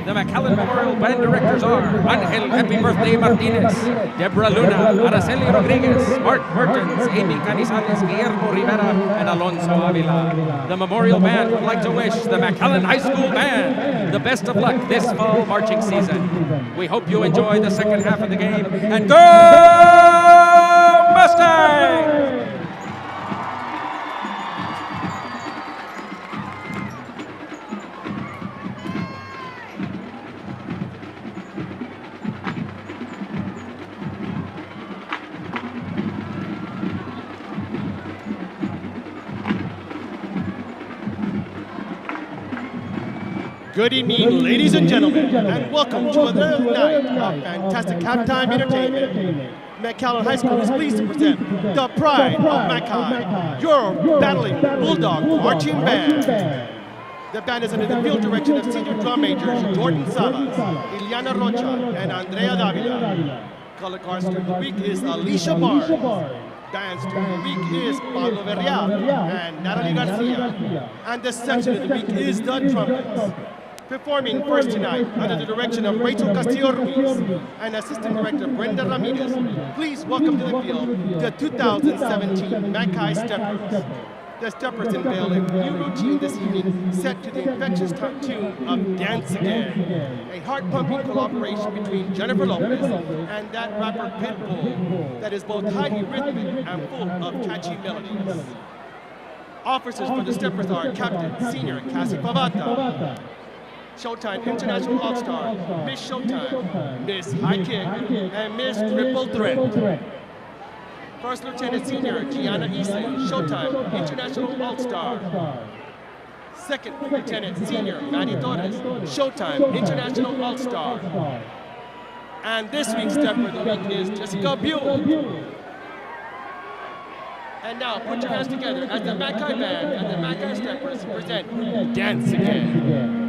The McAllen Memorial Band directors are Angel Happy Birthday Martinez, Deborah Luna, Araceli Rodriguez, Mark Mertens, Amy Canizales, Guillermo Rivera, and Alonso Avila. The Memorial Band would like to wish the McAllen High School Band the best of luck this fall marching season. We hope you enjoy the second half of the game, and go Mustangs! Good evening, ladies and gentlemen, and welcome to another night of fantastic halftime entertainment. McAllen High School is pleased to present the pride of Mackay, your battling Bulldog marching band. The band is under the field direction of senior drum majors Jordan Salas, Iliana Rocha, and Andrea Davila. Color guard student of the week is Alicia Barnes. Dance student of the week is Pablo Verrial and Natalie Garcia. And the section of the week is the trumpets. Performing first tonight under the direction of Rachel Castillo Ruiz and Assistant Director Brenda Ramirez, please welcome to the field the 2017 Mackay Steppers. The Steppers unveil a new routine this evening set to the infectious tune of Dance Again, a heart-pumping collaboration between Jennifer Lopez and that rapper Pitbull that is both highly rhythmic and full of catchy melodies. Officers for the Steppers are Captain Senior Cassie Pavata, Showtime International All-Star, Miss Showtime, Miss High Kick, and Miss Triple Threat. First Lieutenant Senior Gianna Ise, Showtime International All-Star. Second Lieutenant Senior Manny Torres, Showtime International All-Star. And this week's Stepper of the Week is Jessica Buell. And now put your hands together as the Mackay Band and the Mackay Steppers present Dance Again.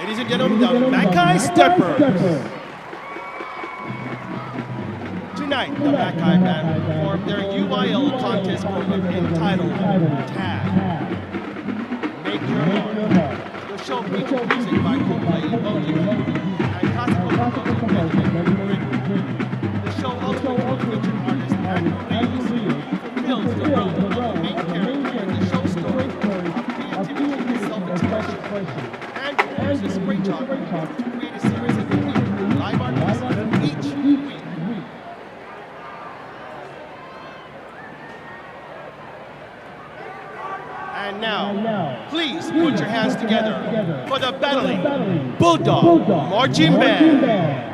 Ladies and gentlemen, the Mackay Steppers. Tonight, the Mackay Band will perform their UIL contest program entitled Tag. Make your mark. The show features music by Coldplay Emoji and classical composer Benjamin Britten. The show also features artist Andrew Reeves, who fulfills the role of the main character in the show story of creativity and self-expression. Andrew uses spray chalk to create a series of unique live art pieces each week. And now, please put your hands together for the battling Bulldog Marching Band.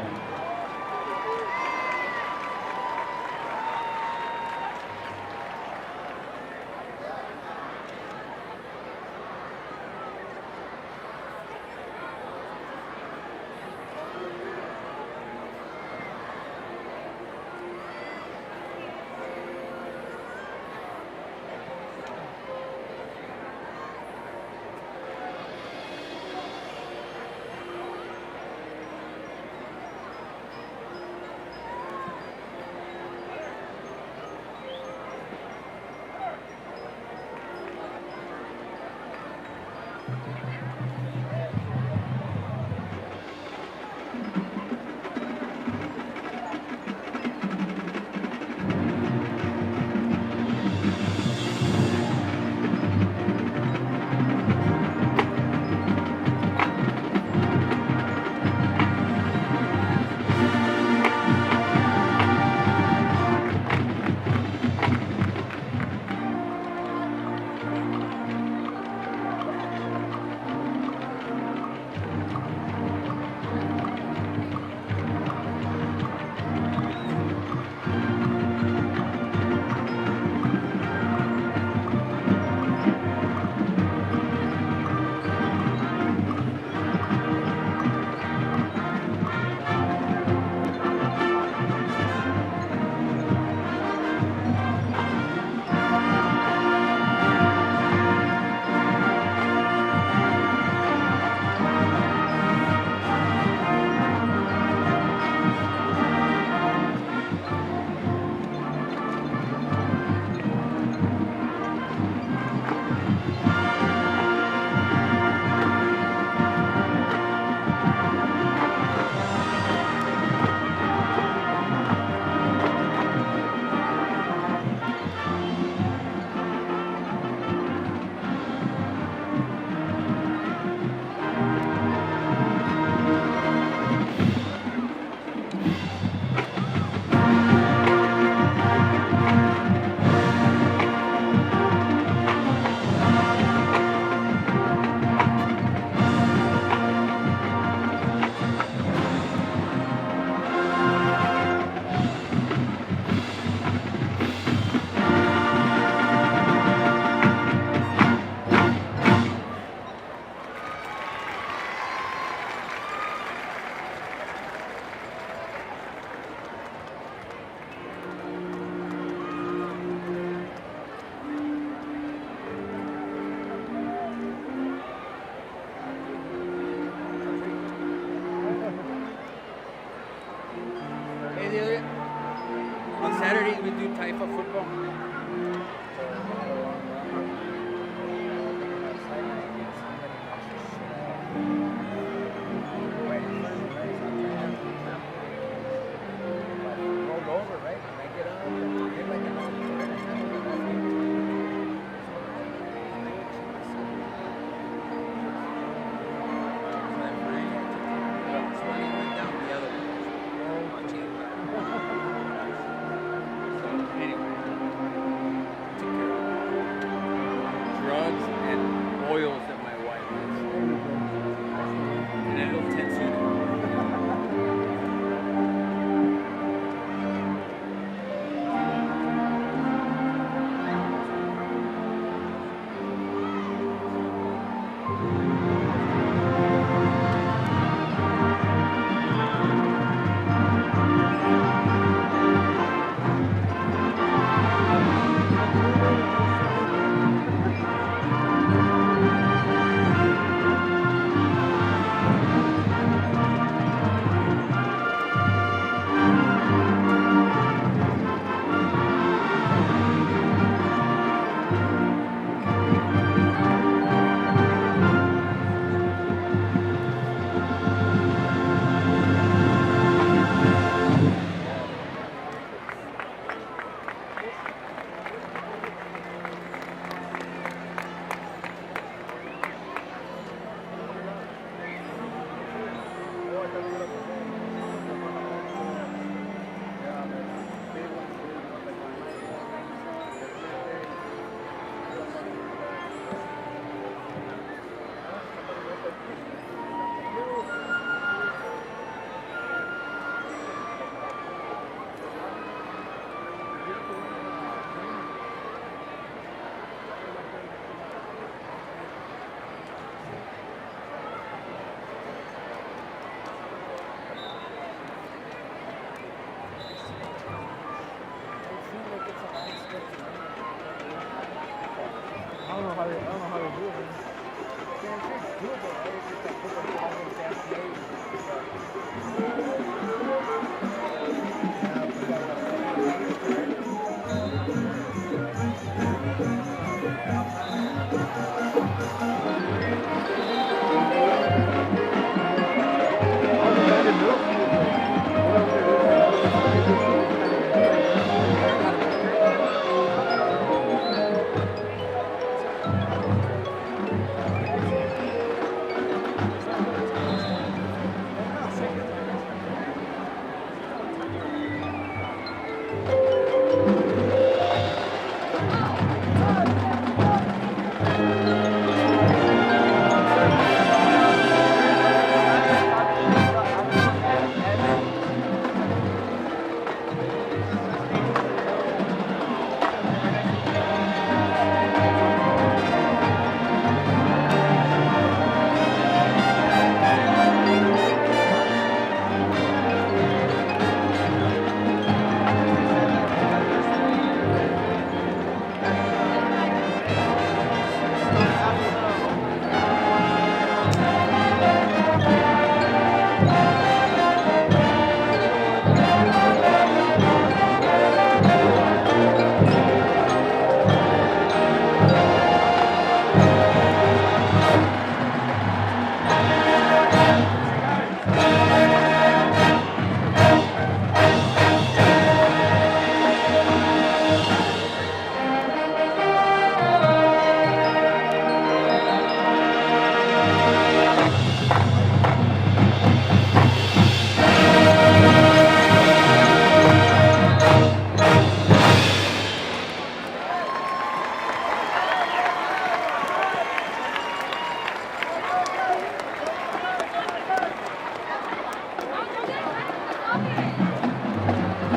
On Saturdays we do Taifa football.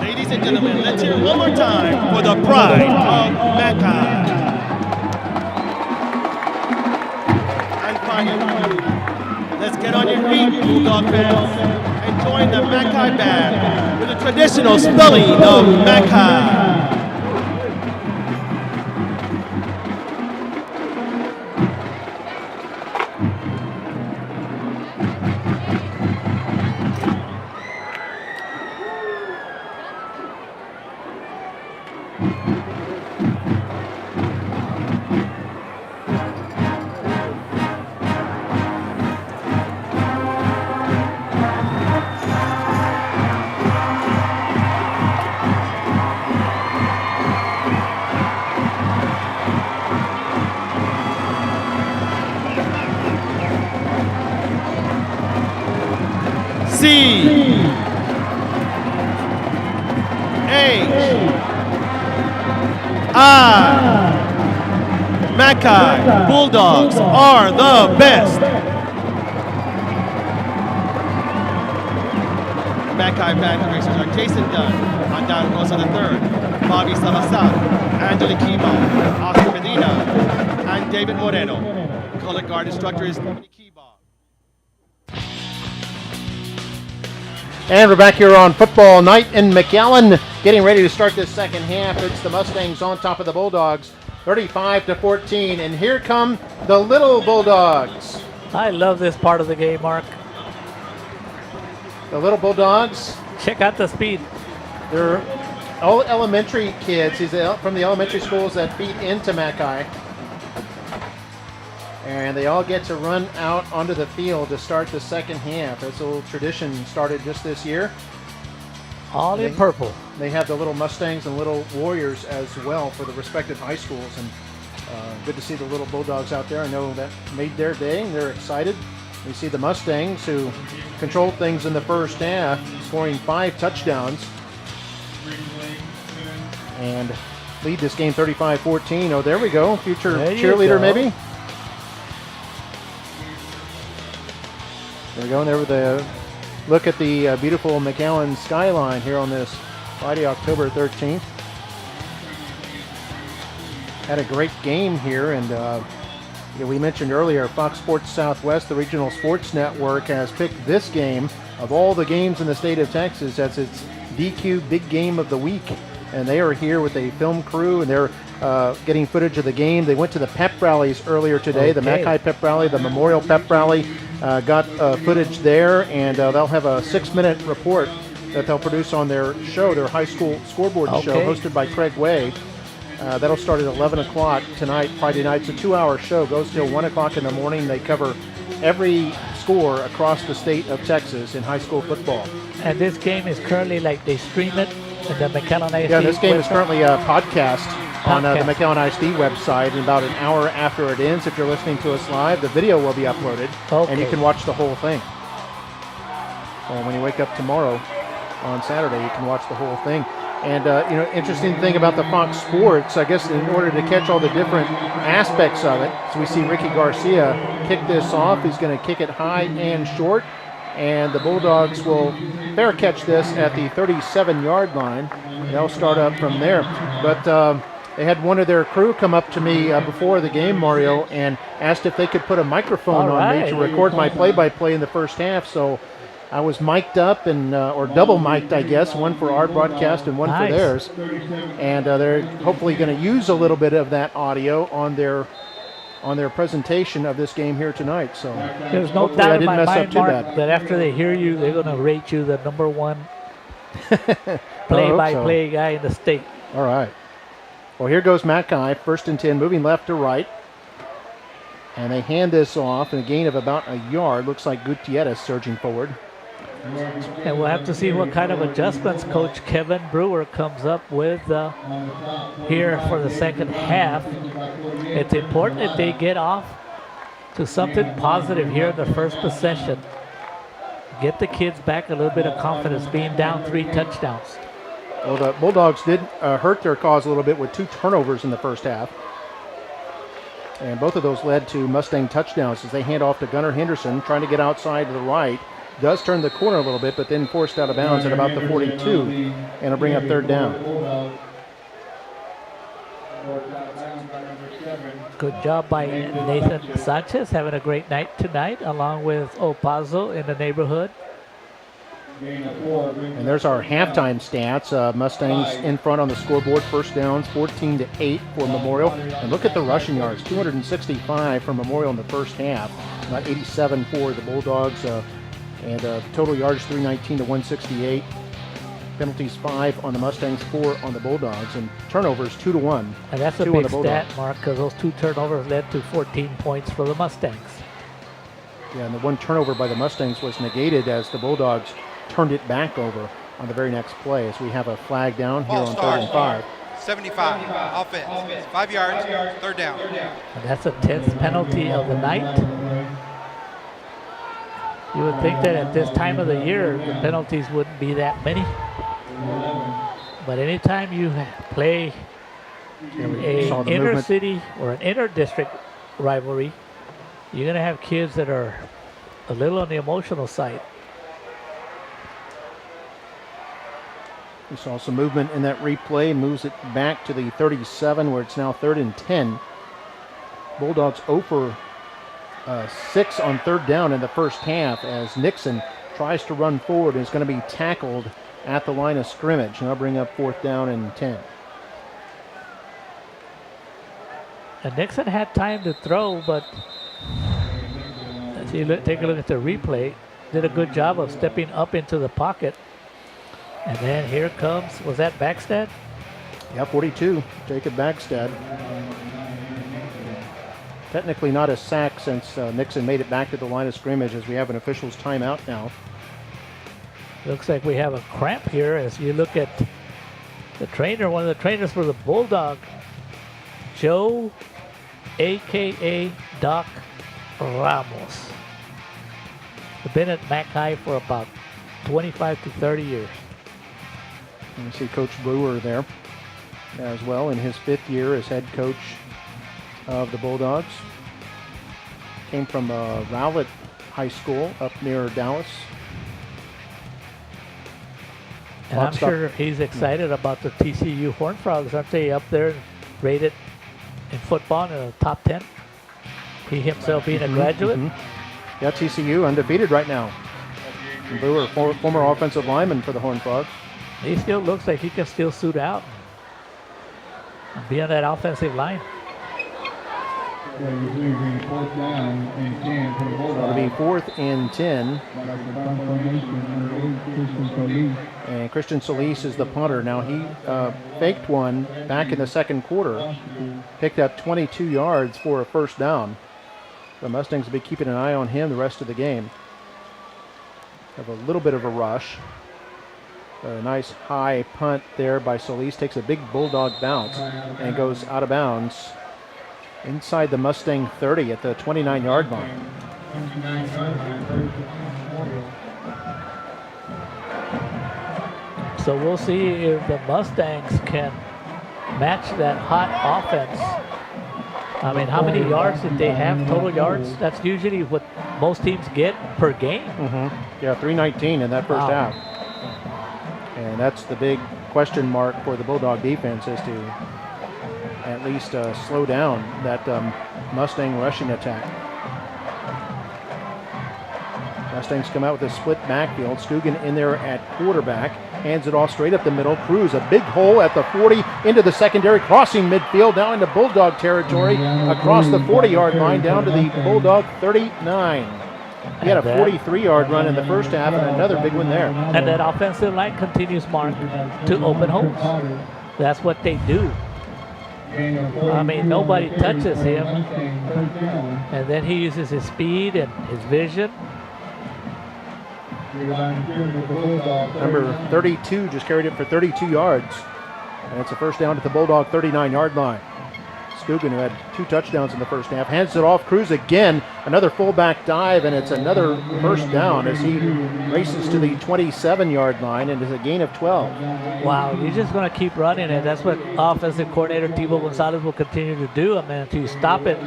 Ladies and gentlemen, let's hear it one more time for the pride of McAllen. And finally, let's get on your feet, Bulldog fans, and join the McAllen band with the traditional spelling of McAllen. C H I McAllen Bulldogs are the best. McAllen band racers are Jason Dunn on down Rosa III, Bobby Salazar, Angela Kiba, Oscar Medina, and David Moreno. Color guard instructor is And we're back here on football night in McAllen, getting ready to start this second half. It's the Mustangs on top of the Bulldogs, 35-14. And here come the little Bulldogs. I love this part of the game, Mark. The little Bulldogs. Check out the speed. They're all elementary kids. He's from the elementary schools that feed into Mackay. And they all get to run out onto the field to start the second half. That's a little tradition started just this year. All in purple. They have the little Mustangs and little Warriors as well for the respective high schools. And good to see the little Bulldogs out there. I know that made their day, and they're excited. We see the Mustangs, who controlled things in the first half, scoring 5 touchdowns. And lead this game 35-14. Oh, there we go. Future cheerleader, maybe. There we go, and there with the look at the beautiful McAllen skyline here on this Friday, October 13th. Had a great game here, and we mentioned earlier, Fox Sports Southwest, the regional sports network, has picked this game of all the games in the state of Texas as its DQ Big Game of the Week. And they are here with a film crew, and they're getting footage of the game. They went to the pep rallies earlier today, the Okay. Mackay pep rally, the Memorial pep rally. Got footage there, and they'll have a 6-minute report that they'll produce on their show, their high school scoreboard show, hosted by Craig Way. That'll start at 11 o'clock tonight, Friday night. It's a 2-hour show, goes till 1 o'clock in the morning. They cover every score across the state of Texas in high school football. And this game is currently, like, they stream it in the McAllen ISD. Yeah, this game is currently a podcast on the Podcast. McAllen ISD website. And about an hour after it ends, if you're listening to us live, the video will be uploaded, and you Okay. can watch the whole thing. So when you wake up tomorrow on Saturday, you can watch the whole thing. And, interesting thing about the Fox Sports, I guess in order to catch all the different aspects of it, so we see Ricky Garcia kick this off. He's going to kick it high and short, and the Bulldogs will fair catch this at the 37-yard line. They'll start up from there. But they had one of their crew come up to me before the game, Mario, and asked if they could put a microphone on me to record my play-by-play in the first half. So I was mic'd up and or double mic'd, I guess, one for our broadcast and one for theirs. And they're hopefully going to use a little bit of that audio on their presentation of this game here tonight. So There's no hopefully I doubt in didn't my mess up mind, too Mark, bad. that after they hear you, they're going to rate you the number one play-by-play guy in the state. All right. Well, here goes Mackay, 1st and 10, moving left to right. And they hand this off in a gain of about a yard. Looks like Gutierrez surging forward. And we'll have to see what kind of adjustments Coach Kevin Brewer comes up with here for the second half. It's important that they get off to something positive here in the first possession. Get the kids back a little bit of confidence, being down 3 touchdowns. Well, the Bulldogs did hurt their cause a little bit with 2 turnovers in the first half. And both of those led to Mustang touchdowns as they hand off to Gunnar Henderson, trying to get outside to the right. Does turn the corner a little bit, but then forced out of bounds at about the 42, and it'll bring up 3rd down. Good job by Nathan Sanchez, having a great night tonight, along with Opazo in the neighborhood. And there's our halftime stats. Mustangs in front on the scoreboard. First downs, 14-8 for Memorial. And look at the rushing yards, 265 for Memorial in the first half, about 87 for the Bulldogs. And total yards 319 to 168. Penalties 5 on the Mustangs, 4 on the Bulldogs, and turnovers 2-1. And that's a big stat, Mark, because those 2 turnovers led to 14 points for the Mustangs. Yeah, and the 1 turnover by the Mustangs was negated as the Bulldogs turned it back over on the very next play, as we have a flag down here on 3rd and 5. 75, offense, 5 yards, 3rd down. And that's a 10th penalty of the night. You would think that at this time of the year, the penalties wouldn't be that many. But anytime you play an inner city or an inner district rivalry, you're going to have kids that are a little on the emotional side. We saw some movement in that replay, moves it back to the 37, where it's now 3rd and 10. Bulldogs 0 for 6 on 3rd down in the first half, as Nixon tries to run forward and is going to be tackled at the line of scrimmage. And I'll bring up 4th down and 10. And Nixon had time to throw, but as you take a look at the replay, did a good job of stepping up into the pocket. And then here comes, was that Backstad? Yeah, 42, Jacob Backstad. Technically not a sack since Nixon made it back to the line of scrimmage, as we have an official's timeout now. Looks like we have a cramp here as you look at the trainer, one of the trainers for the Bulldog, Joe, a.k.a. Doc Ramos. He's been at Mackay for about 25 to 30 years. And we see Coach Brewer there as well in his 5th year as head coach of the Bulldogs. Came from Rowlett High School up near Dallas. And I'm sure he's excited about the TCU Horned Frogs. Aren't they up there rated in football in the top 10? He himself being a graduate. Yeah, TCU undefeated right now. And Brewer, former offensive lineman for the Horned Frogs. He still looks like he can still suit out. Be on that offensive line. It'll be 4th and 10. And Christian Solis is the punter. Now he faked one back in the second quarter. Picked up 22 yards for a first down. The Mustangs will be keeping an eye on him the rest of the game. Have a little bit of a rush. A nice high punt there by Solis. Takes a big Bulldog bounce and goes out of bounds inside the Mustang 30 at the 29-yard line. So we'll see if the Mustangs can match that hot offense. I mean, how many yards did they have, total yards? That's usually what most teams get per game. Yeah, 319 in that first half. And that's the big question mark for the Bulldog defense, is to at least slow down that Mustang rushing attack. Mustangs come out with a split backfield. Scogan in there at quarterback. Hands it off straight up the middle. Cruz, a big hole at the 40, into the secondary, crossing midfield, down into Bulldog territory, across the 40-yard line, down to the Bulldog 39. He had a 43-yard run in the first half and another big one there. And that offensive line continues, Mark, to open holes. That's what they do. I mean, nobody touches him. And then he uses his speed and his vision. Number 32 just carried it for 32 yards. And it's a first down at the Bulldog 39-yard line. Scogan, who had 2 touchdowns in the first half, hands it off. Cruz again, another fullback dive, and it's another first down as he races to the 27-yard line, and it's a gain of 12. Wow, he's just going to keep running it. That's what offensive coordinator Tibo Gonzalez will continue to do. I mean, to stop it,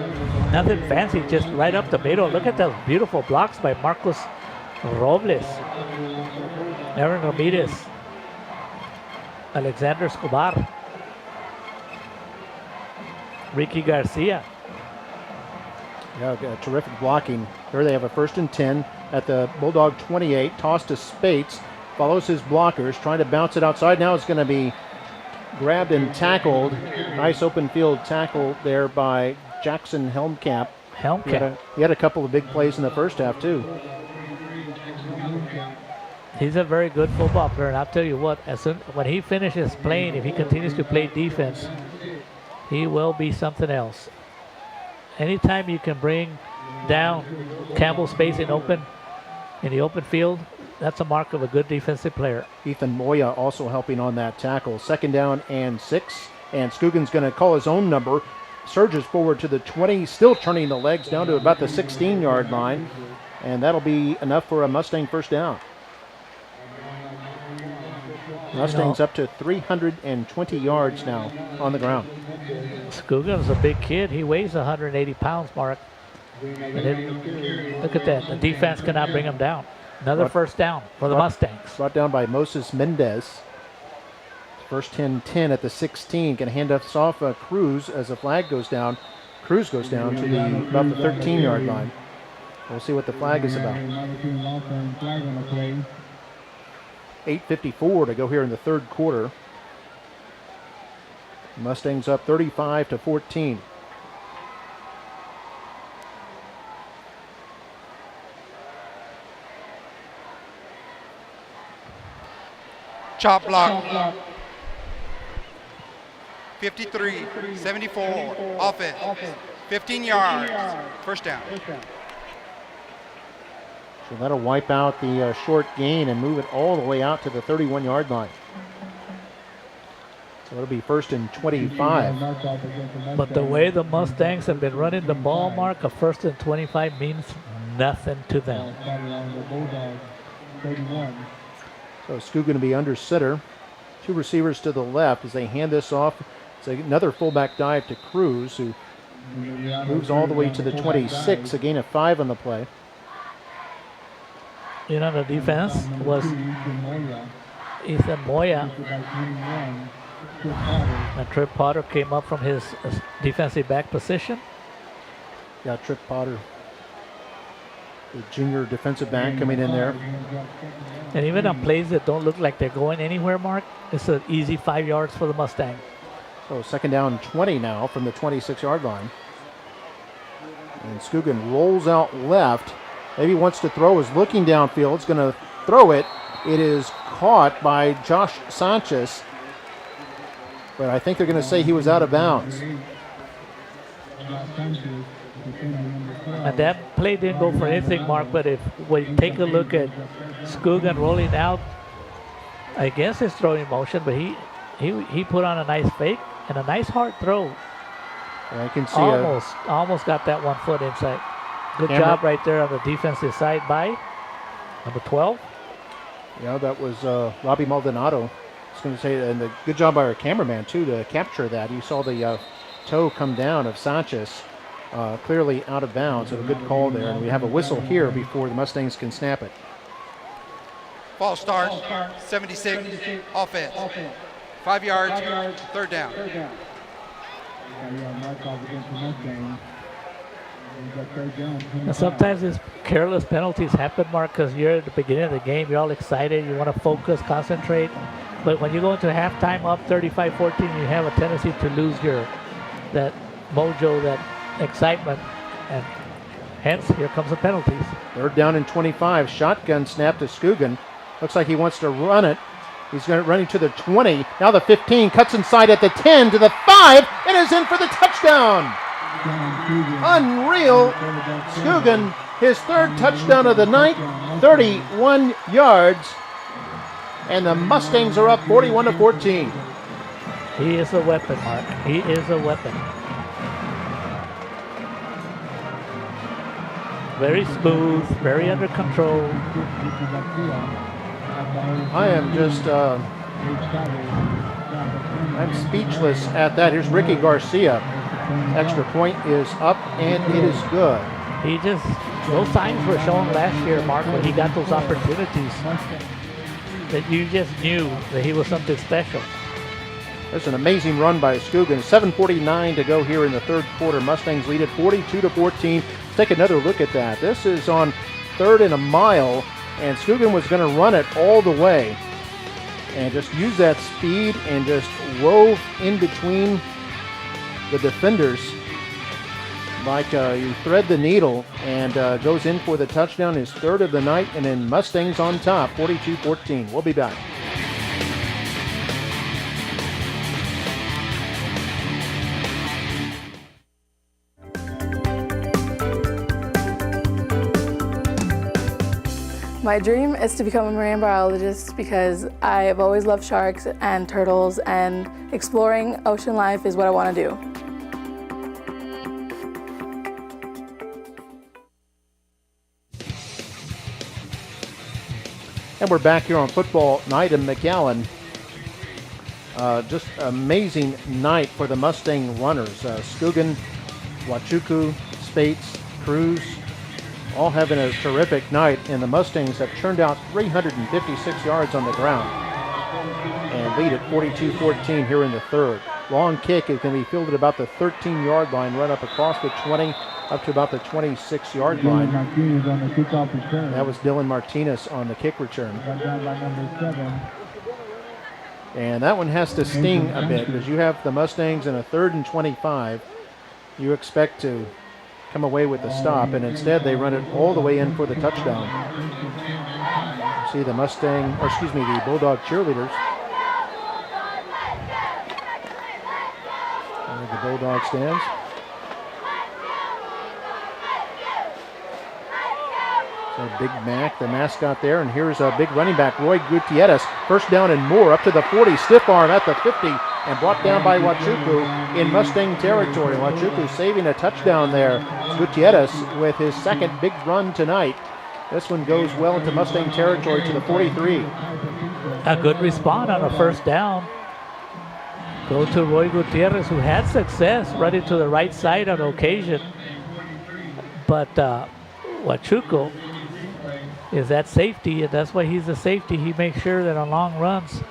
nothing fancy, just right up the middle. Look at those beautiful blocks by Marcos Robles, Aaron Ramirez, Alexander Escobar, Ricky Garcia. Yeah, terrific blocking. There they have a 1st and 10 at the Bulldog 28. Toss to Spates. Follows his blockers. Trying to bounce it outside. Now it's going to be grabbed and tackled. Nice open field tackle there by Jackson Helmkamp. He had a couple of big plays in the first half, too. He's a very good football player, and I'll tell you what, when he finishes playing, if he continues to play defense, he will be something else. Anytime you can bring down Campbell space in the open field, that's a mark of a good defensive player. Ethan Moya also helping on that tackle. 2nd down and 6, and Scogan's going to call his own number. Surges forward to the 20, still turning the legs down to about the 16-yard line, and that'll be enough for a Mustang first down. Mustangs up to 320 yards now on the ground. Scogan's a big kid. He weighs 180 pounds, Mark. And look at that. The defense cannot bring him down. Another first down for the Mustangs. Brought down by Moses Mendez. First and 10 at the 16. Going to hand us off Cruz as the flag goes down. Cruz goes down to about the 13-yard line. We'll see what the flag is about. 8:54 to go here in the third quarter. Mustangs up 35-14. Chop block. 53-74. Offense. 15 yards. First down. So that'll wipe out the short gain and move it all the way out to the 31-yard line. So it'll be 1st and 25. But the way the Mustangs have been running the ball, Mark, a 1st and 25 means nothing to them. So Scoot going to be under center. 2 receivers to the left as they hand this off. It's another fullback dive to Cruz, who moves all the way to the 26, a gain of 5 on the play. You know, the defense was Ethan Moya. And Trip Potter came up from his defensive back position. Yeah, Trip Potter, the junior defensive back, coming in there. And even on plays that don't look like they're going anywhere, Mark, it's an easy 5 yards for the Mustang. So 2nd down and 20 now from the 26-yard line. And Scogan rolls out left. Maybe wants to throw, is looking downfield. It's going to throw it. It is caught by Josh Sanchez. But I think they're going to say he was out of bounds. And that play didn't go for anything, Mark, but if we take a look at Scogan rolling out, I guess it's throwing motion, but he put on a nice fake and a nice hard throw. And I can see almost got that 1 foot inside. Good job right there on the defensive side by number 12. Yeah, that was Robbie Maldonado. I was going to say, and a good job by our cameraman, too, to capture that. You saw the toe come down of Sanchez, clearly out of bounds. So a good call there. And we have a whistle here before the Mustangs can snap it. False start, 76, offense. 5 yards, 3rd down. And sometimes these careless penalties happen, Mark, because you're at the beginning of the game, you're all excited, you want to focus, concentrate. But when you go into halftime up 35-14, you have a tendency to lose that mojo, that excitement, and hence here comes the penalties. 3rd down and 25. Shotgun snap to Scogan. Looks like he wants to run it. He's going to run to the 20. Now the 15, cuts inside at the 10 to the 5, and is in for the touchdown. Unreal. Scogan, his 3rd touchdown of the night, 31 yards. And the Mustangs are up 41-14. He is a weapon, Mark. He is a weapon. Very smooth, very under control. I am just, I'm speechless at that. Here's Ricky Garcia. Extra point is up, and it is good. He just, those signs were shown last year, Mark, when he got those opportunities, that you just knew that he was something special. There's an amazing run by Scogan. 7:49 to go here in the 3rd quarter. Mustangs lead it 42-14. Let's take another look at that. This is on 3rd and a mile, and Scogan was going to run it all the way and just use that speed and just wove in between the defenders like you thread the needle, and goes in for the touchdown, his 3rd of the night, and then Mustangs on top, 42-14. We'll be back. My dream is to become a marine biologist because I have always loved sharks and turtles, and exploring ocean life is what I want to do. And we're back here on football night in McAllen. Just amazing night for the Mustang runners. Scogan, Huachuca, Spates, Cruz, all having a terrific night, and the Mustangs have turned out 356 yards on the ground and lead at 42-14 here in the 3rd. Long kick is going to be fielded about the 13-yard line, run up across the 20, up to about the 26-yard line. That was Dylan Martinez on the kick return. And that one has to sting a bit because you have the Mustangs in a 3rd and 25. You expect to come away with the stop, and instead they run it all the way in for the touchdown. See the the Bulldog cheerleaders. There the Bulldog stands. So Big Mac, the mascot there, and here's a big running back, Roy Gutierrez. 1st down and more, up to the 40, stiff arm at the 50, and brought down by Huachuca in Mustang territory. Huachuca saving a touchdown there. Gutierrez with his 2nd big run tonight. This one goes well into Mustang territory to the 43. A good response on a 1st down. Go to Roy Gutierrez, who had success running to the right side on occasion. But Huachuca is that safety, and that's why he's the safety. He makes sure that on long runs,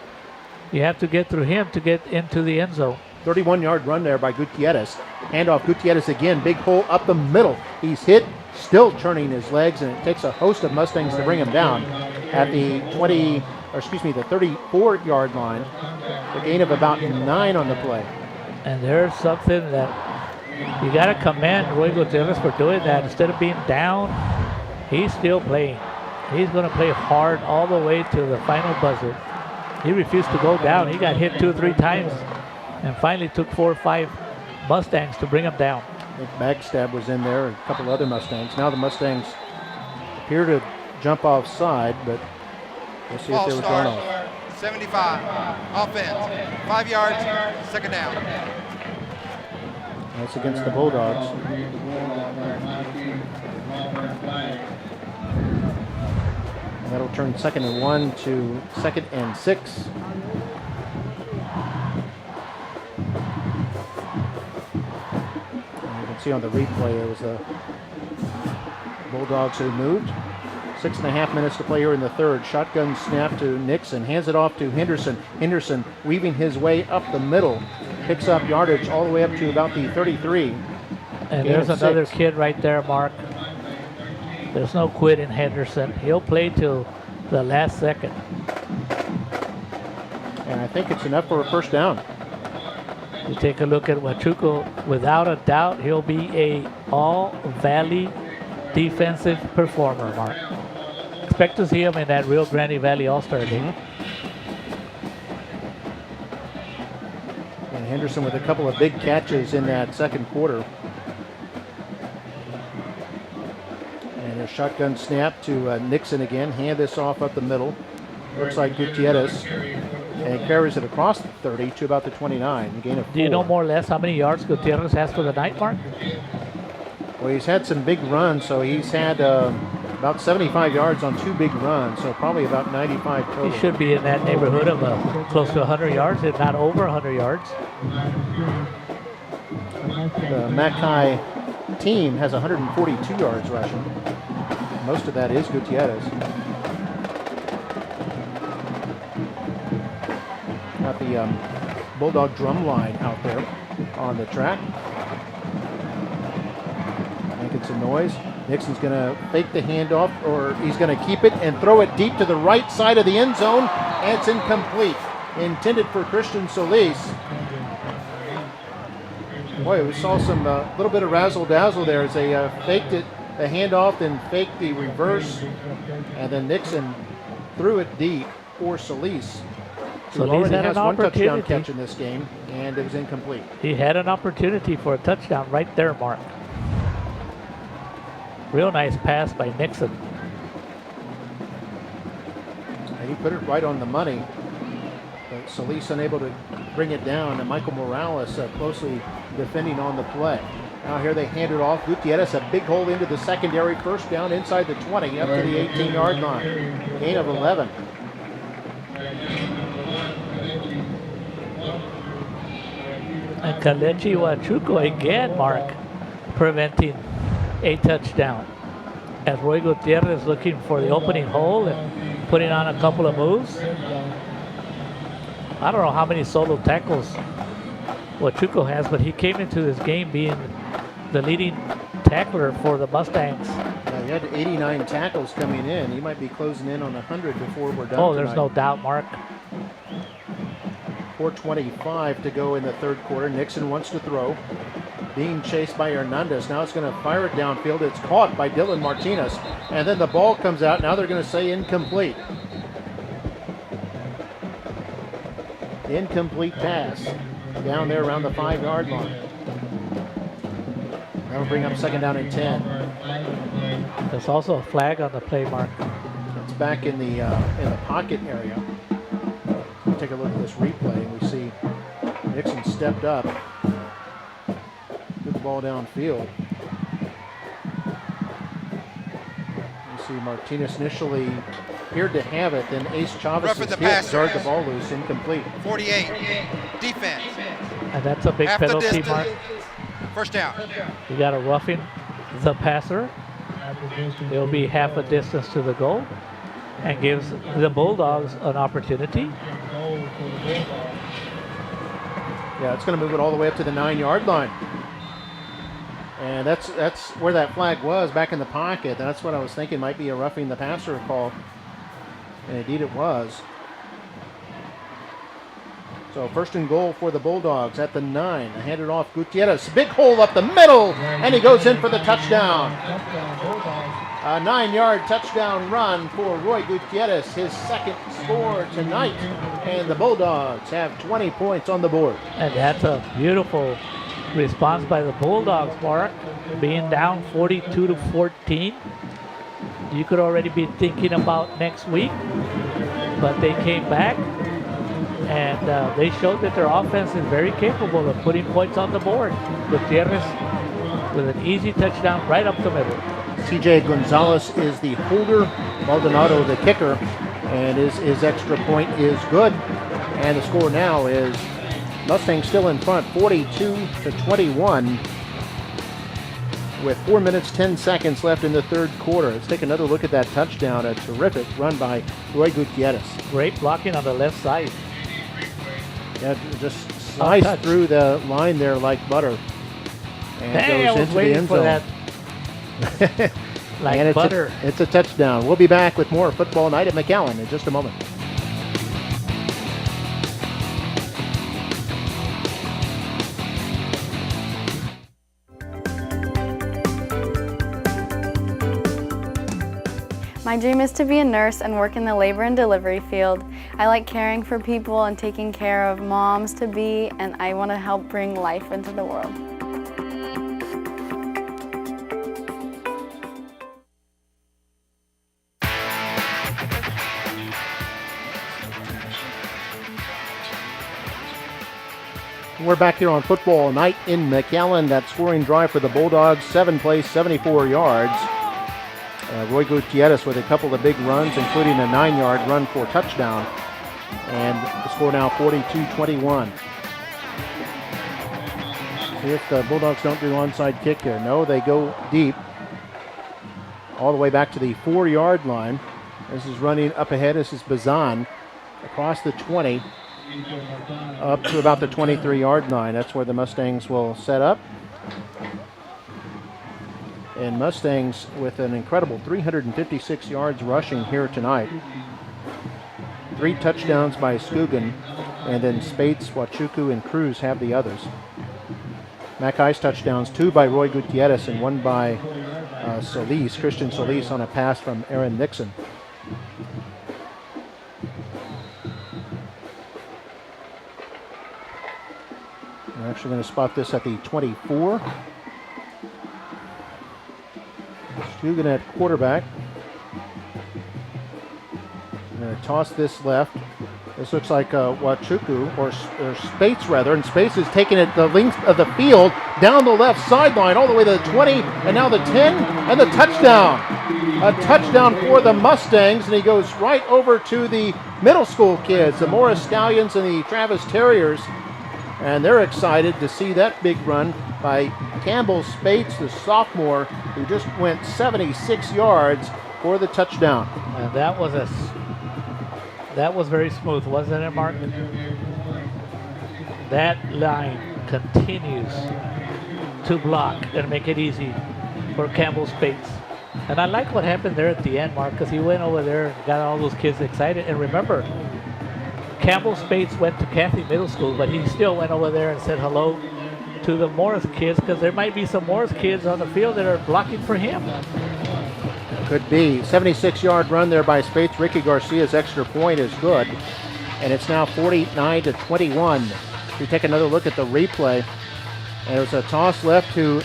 you have to get through him to get into the end zone. 31-yard run there by Gutierrez. Handoff Gutierrez again, big hole up the middle. He's hit, still turning his legs, and it takes a host of Mustangs to bring him down at the 34-yard line. A gain of about 9 on the play. And there's something that you got to commend Roy Gutierrez for doing that. Instead of being down, he's still playing. He's going to play hard all the way to the final buzzer. He refused to go down. He got hit 2 or 3 times and finally took 4 or 5 Mustangs to bring him down. I think Bagstab was in there, a couple other Mustangs. Now the Mustangs appear to jump offside, but we'll see if they were thrown off. 75, offense, 5 yards, second down. That's against the Bulldogs. And that'll turn 2nd and 1 to 2nd and 6. And you can see on the replay it was the Bulldogs who moved. 6.5 minutes to play here in the third. Shotgun snap to Nixon. Hands it off to Henderson. Henderson weaving his way up the middle. Picks up yardage all the way up to about the 33. And there's another kid right there, Mark. There's no quit in Henderson. He'll play till the last second. And I think it's enough for a first down. You take a look at Huachuco. Without a doubt, he'll be a all-Valley defensive performer, Mark. Expect to see him in that Rio Grande Valley All-Star game. And Henderson with a couple of big catches in that second quarter. And a shotgun snap to Nixon again. Hand this off up the middle. Looks like Gutierrez. And he carries it across the 30 to about the 29. A gain of 4. Do you know more or less how many yards Gutierrez has for the night, Mark? Well, he's had some big runs, so he's had about 75 yards on 2 big runs, so probably about 95 total. He should be in that neighborhood of close to 100 yards, if not over 100 yards. The Mackay team has 142 yards rushing. Most of that is Gutierrez. Got the Bulldog drum line out there on the track. Making some noise. Nixon's going to fake the handoff, or he's going to keep it and throw it deep to the right side of the end zone, and it's incomplete. Intended for Christian Solis. Boy, we saw some little bit of razzle-dazzle there as they faked it, the handoff, then faked the reverse, and then Nixon threw it deep for Solis. Who already has 1 touchdown catch in this game, and it was incomplete. He had an opportunity for a touchdown right there, Mark. Real nice pass by Nixon. And he put it right on the money. But Solis unable to bring it down, and Michael Morales closely defending on the play. Now here they hand it off. Gutierrez, a big hole into the secondary. First down inside the 20, up to the 18-yard line. Gain of 11. And Kalechi Huachuco again, Mark, preventing a touchdown. As Roy Gutierrez looking for the opening hole and putting on a couple of moves. I don't know how many solo tackles Huachuco has, but he came into this game being the leading tackler for the Mustangs. Yeah, he had 89 tackles coming in. He might be closing in on 100 before we're done. Oh, there's no doubt, Mark. 4:25 to go in the third quarter. Nixon wants to throw. Being chased by Hernandez. Now it's going to fire it downfield. It's caught by Dylan Martinez. And then the ball comes out. Now they're going to say incomplete. Incomplete pass down there around the 5-yard line. That'll bring up 2nd down and 10. There's also a flag on the play, Mark. It's back in the pocket area. We'll take a look at this replay, and we see Nixon stepped up. Good ball downfield. You see Martinez initially appeared to have it, then Ace Chavez jarred the ball loose, incomplete. 48, defense. And that's a big Half the penalty, distance. Mark. First down. You got to roughing the passer. It'll be half a distance to the goal and gives the Bulldogs an opportunity. Yeah, it's going to move it all the way up to the 9-yard line. And that's where that flag was, back in the pocket. That's what I was thinking might be a roughing the passer call. And indeed it was. So first and goal for the Bulldogs at the 9. Handed off Gutierrez. Big hole up the middle, and he goes in for the touchdown. A 9-yard touchdown run for Roy Gutierrez, his second score tonight. And the Bulldogs have 20 points on the board. And that's a beautiful response by the Bulldogs, Mark. Being down 42-14. You could already be thinking about next week, but they came back. And they showed that their offense is very capable of putting points on the board. Gutierrez with an easy touchdown right up the middle. CJ Gonzalez is the holder, Maldonado the kicker, and his extra point is good. And the score now is Mustangs still in front, 42-21, with 4 minutes, 10 seconds left in the third quarter. Let's take another look at that touchdown, a terrific run by Roy Gutierrez. Great blocking on the left side. Yeah, just sliced through the line there like butter. And goes into the end zone. That. Like and butter. It's a touchdown. We'll be back with more Football Night at McAllen in just a moment. My dream is to be a nurse and work in the labor and delivery field. I like caring for people and taking care of moms to be, and I want to help bring life into the world. We're back here on Football Night in McAllen. That scoring drive for the Bulldogs, 7 plays, 74 yards. Roy Gutierrez with a couple of big runs, including a 9-yard run for touchdown. And the score now 42-21. See if the Bulldogs don't do onside kick here. No, they go deep. All the way back to the 4-yard line. This is running up ahead. This is Bazan across the 20 up to about the 23-yard line. That's where the Mustangs will set up. And Mustangs with an incredible 356 yards rushing here tonight. 3 touchdowns by Scugan, and then Spates, Wachuku, and Cruz have the others. Mackay's touchdowns, 2 by Roy Gutierrez and 1 by Solis, Christian Solis, on a pass from Aaron Nixon. We're actually going to spot this at the 24. Scugan at quarterback. I'm going to toss this left. This looks like Wachuku, or Spates rather, and Spates is taking it the length of the field down the left sideline all the way to the 20, and now the 10, and the touchdown. A touchdown for the Mustangs, and he goes right over to the middle school kids, the Morris Stallions and the Travis Terriers, and they're excited to see that big run by Campbell Spates, the sophomore, who just went 76 yards for the touchdown. And that was very smooth, wasn't it, Mark? That line continues to block and make it easy for Campbell Spates. And I like what happened there at the end, Mark, because he went over there and got all those kids excited. And remember, Campbell Spates went to Cathy Middle School, but he still went over there and said hello to the Morris kids, because there might be some Morris kids on the field that are blocking for him. Could be. 76-yard run there by Spates. Ricky Garcia's extra point is good. And it's now 49-21. We take another look at the replay. And it was a toss left to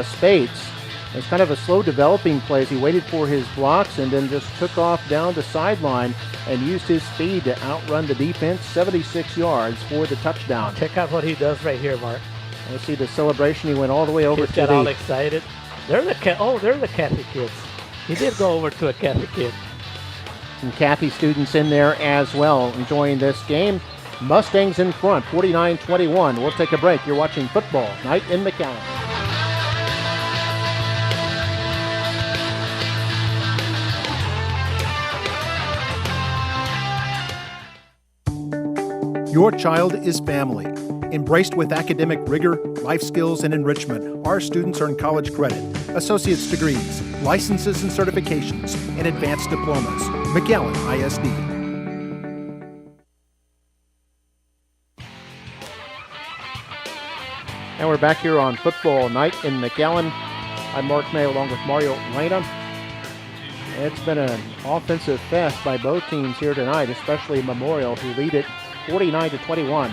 Spates. It's kind of a slow developing play as he waited for his blocks and then just took off down the sideline and used his speed to outrun the defense. 76 yards for the touchdown. Check out what he does right here, Mark. Let's see the celebration. He went all the way over Kids to got the... all excited. They're the Cathy kids. He did go over to a Cathy kid. Some Cathy students in there as well, enjoying this game. Mustangs in front, 49-21. We'll take a break. You're watching Football Night in McAllen. Your child is family. Embraced with academic rigor, life skills, and enrichment, our students earn college credit, associate's degrees, licenses and certifications, and advanced diplomas. McAllen ISD. And we're back here on Football Night in McAllen. I'm Mark May along with Mario Lena. It's been an offensive fest by both teams here tonight, especially Memorial, who lead it 49-21.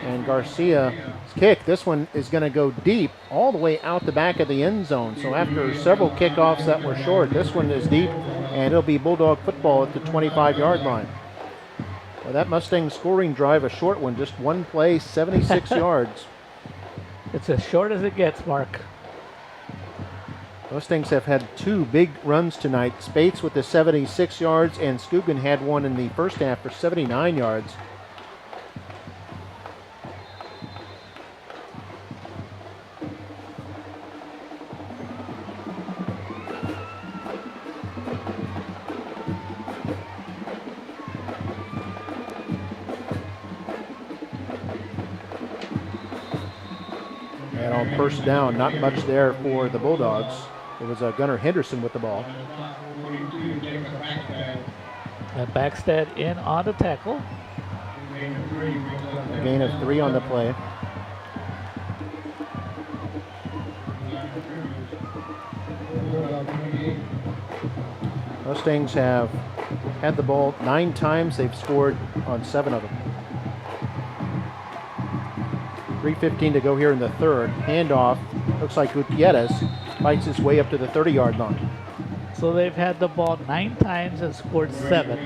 And Garcia's kick, this one is going to go deep all the way out the back of the end zone. So after several kickoffs that were short, this one is deep, and it'll be Bulldog football at the 25-yard line. Well, that Mustang scoring drive, a short one, just one play, 76 yards. It's as short as it gets, Mark. Mustangs have had two big runs tonight. Spates with the 76 yards, and Scogan had one in the first half for 79 yards. And on first down, not much there for the Bulldogs. It was Gunnar Henderson with the ball. And Backstead in on the tackle. A gain of 3 on the play. Mustangs have had the ball 9 times. They've scored on 7 of them. 3:15 to go here in the third. Handoff. Looks like Gutierrez fights his way up to the 30-yard line. So they've had the ball 9 times and scored 7.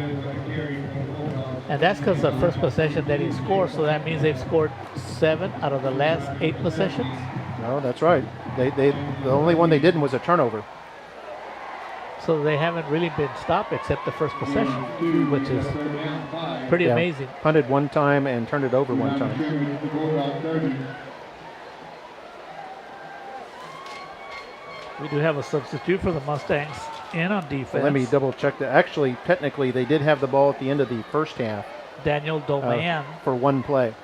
And that's because the first possession that he scored, so that means they've scored 7 out of the last 8 possessions? No, that's right. The only one they didn't was a turnover. So they haven't really been stopped except the first possession, which is pretty amazing. Punted 1 time and turned it over 1 time. We do have a substitute for the Mustangs in on defense. Well, let me double check that. Actually, technically, they did have the ball at the end of the first half. Daniel Domayan. For 1 play.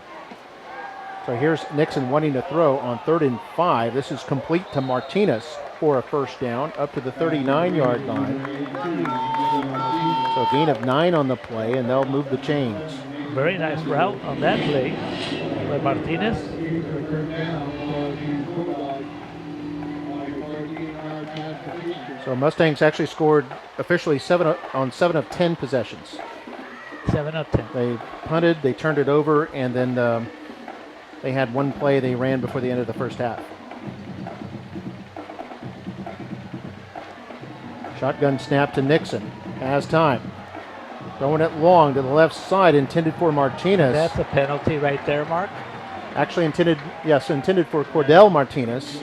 So here's Nixon wanting to throw on 3rd and 5. This is complete to Martinez for a first down up to the 39-yard line. So a gain of 9 on the play, and they'll move the chains. Very nice route on that play by Martinez. So Mustangs actually scored officially 7 of 10 possessions. 7 of 10. They punted, they turned it over, and then they had 1 play they ran before the end of the first half. Shotgun snap to Nixon. Has time. Throwing it long to the left side, intended for Martinez. That's a penalty right there, Mark. Actually intended for Cordell Martinez.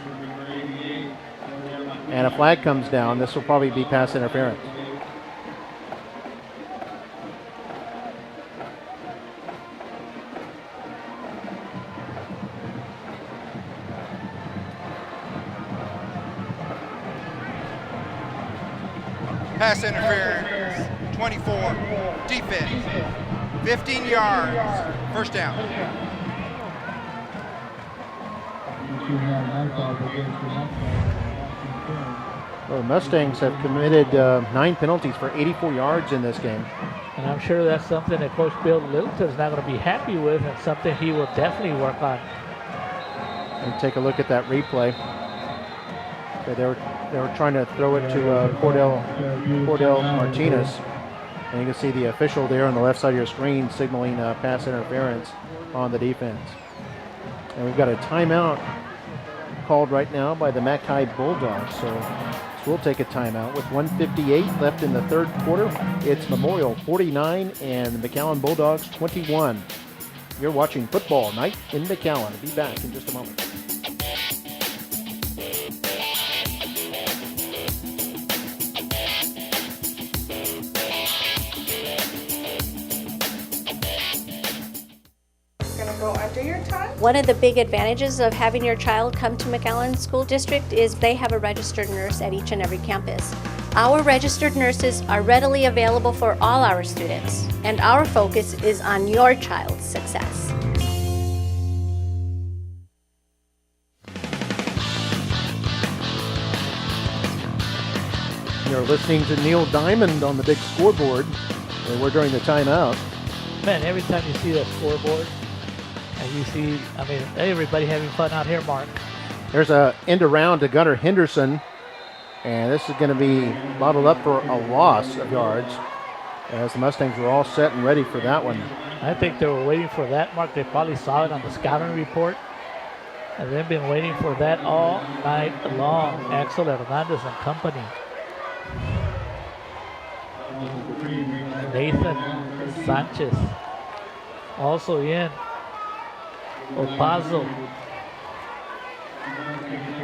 And a flag comes down. This will probably be pass interference. Pass interference, 24, defense, 15 yards, first down. Well, the Mustangs have committed 9 penalties for 84 yards in this game. And I'm sure that's something that Coach Bill Littleton's not going to be happy with, and something he will definitely work on. And take a look at that replay. Okay, they were trying to throw it to Cordell Martinez. And you can see the official there on the left side of your screen signaling pass interference on the defense. And we've got a timeout called right now by the Mackay Bulldogs. So we'll take a timeout with 1:58 left in the third quarter. It's Memorial 49 and the McAllen Bulldogs 21. You're watching Football Night in McAllen. I'll be back in just a moment. One of the big advantages of having your child come to McAllen School District is they have a registered nurse at each and every campus. Our registered nurses are readily available for all our students, and our focus is on your child's success. You're listening to Neil Diamond on the big scoreboard, and we're during the timeout. Man, every time you see that scoreboard, And you see, I mean, everybody having fun out here, Mark. There's a end around to Gunnar Henderson. And this is going to be bottled up for a loss of yards, as the Mustangs were all set and ready for that one. I think they were waiting for that, Mark. They probably saw it on the scouting report. And they've been waiting for that all night long. Axel Hernandez and company. Nathan Sanchez also in. Opazo.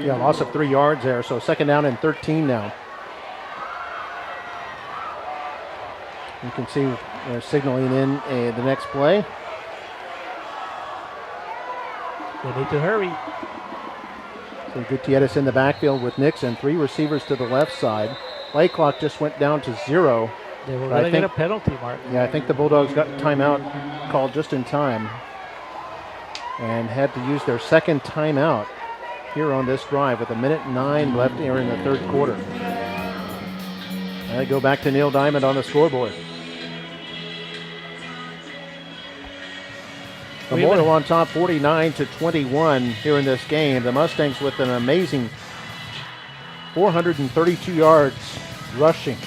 Yeah, loss of 3 yards there, so second down and 13 now. You can see they're signaling in the next play. They need to hurry. So Gutierrez in the backfield with Nixon, 3 receivers to the left side. Play clock just went down to 0. They were going to get a penalty, Mark. Yeah, I think the Bulldogs got timeout called just in time and had to use their second timeout here on this drive with 1:09 left here in the third quarter. And I go back to Neil Diamond on the scoreboard. Memorial on top 49-21 here in this game. The Mustangs with an amazing 432 yards rushing.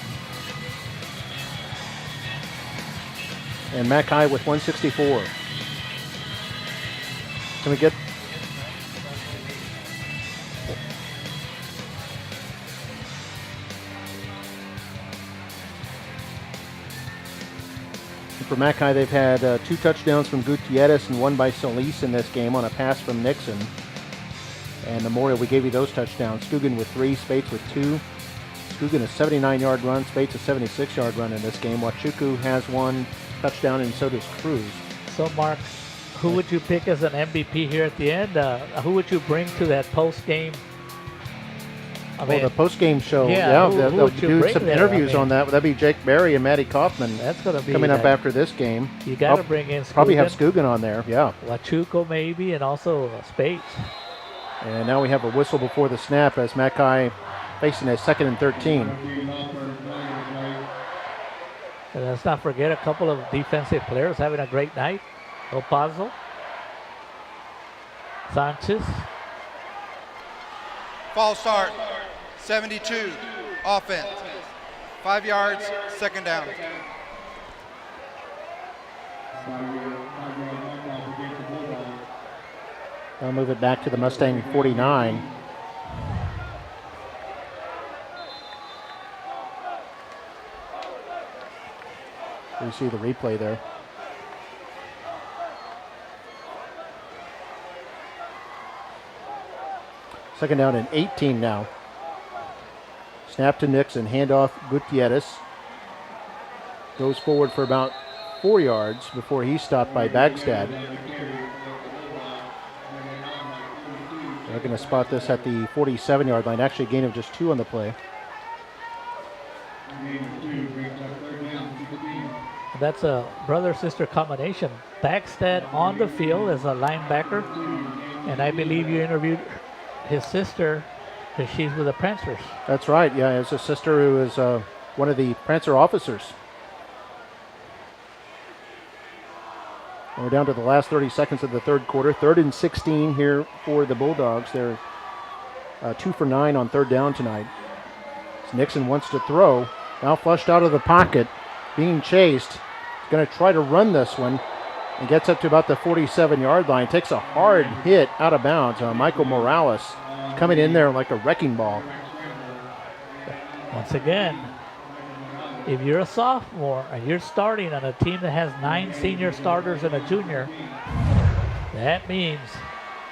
And Mackay with 164. Can we get... For Mackay, they've had 2 touchdowns from Gutierrez and 1 by Solis in this game on a pass from Nixon. And Memorial, we gave you those touchdowns. Scugan with 3, Spates with 2. Scugan a 79-yard run, Spates a 76-yard run in this game. Wachuku has 1 touchdown, and so does Cruz. So, Mark, who would you pick as an MVP here at the end? Who would you bring to that post-game? The post-game show, who they'll do some interviews on that. That'd be Jake Berry and Matty Kaufman. That's going to be coming up after this game. You got to bring in Scugan. Probably have Scugan on there, yeah. Wachuco maybe, and also Spates. And now we have a whistle before the snap as Mackay facing a 2nd and 13. And let's not forget a couple of defensive players having a great night. Opazo, Sanchez. False start, 72, offense. 5 yards, second down. I'll move it back to the Mustang 49. You see the replay there. Second down and 18 now. Snap to Nixon, handoff Gutierrez. Goes forward for about 4 yards before he's stopped by Bagstad. They're going to spot this at the 47-yard line. Actually, a gain of just 2 on the play. That's a brother-sister combination. Bagstad on the field as a linebacker. And I believe you interviewed his sister, because she's with the Prancers. That's right. Yeah, it's a sister who is one of the Prancer officers. And we're down to the last 30 seconds of the third quarter. 3rd and 16 here for the Bulldogs. They're 2 for 9 on third down tonight. So Nixon wants to throw. Now flushed out of the pocket, being chased. He's going to try to run this one and gets up to about the 47-yard line. Takes a hard hit out of bounds. Michael Morales is coming in there like a wrecking ball. Once again, if you're a sophomore and you're starting on a team that has 9 senior starters and a junior, that means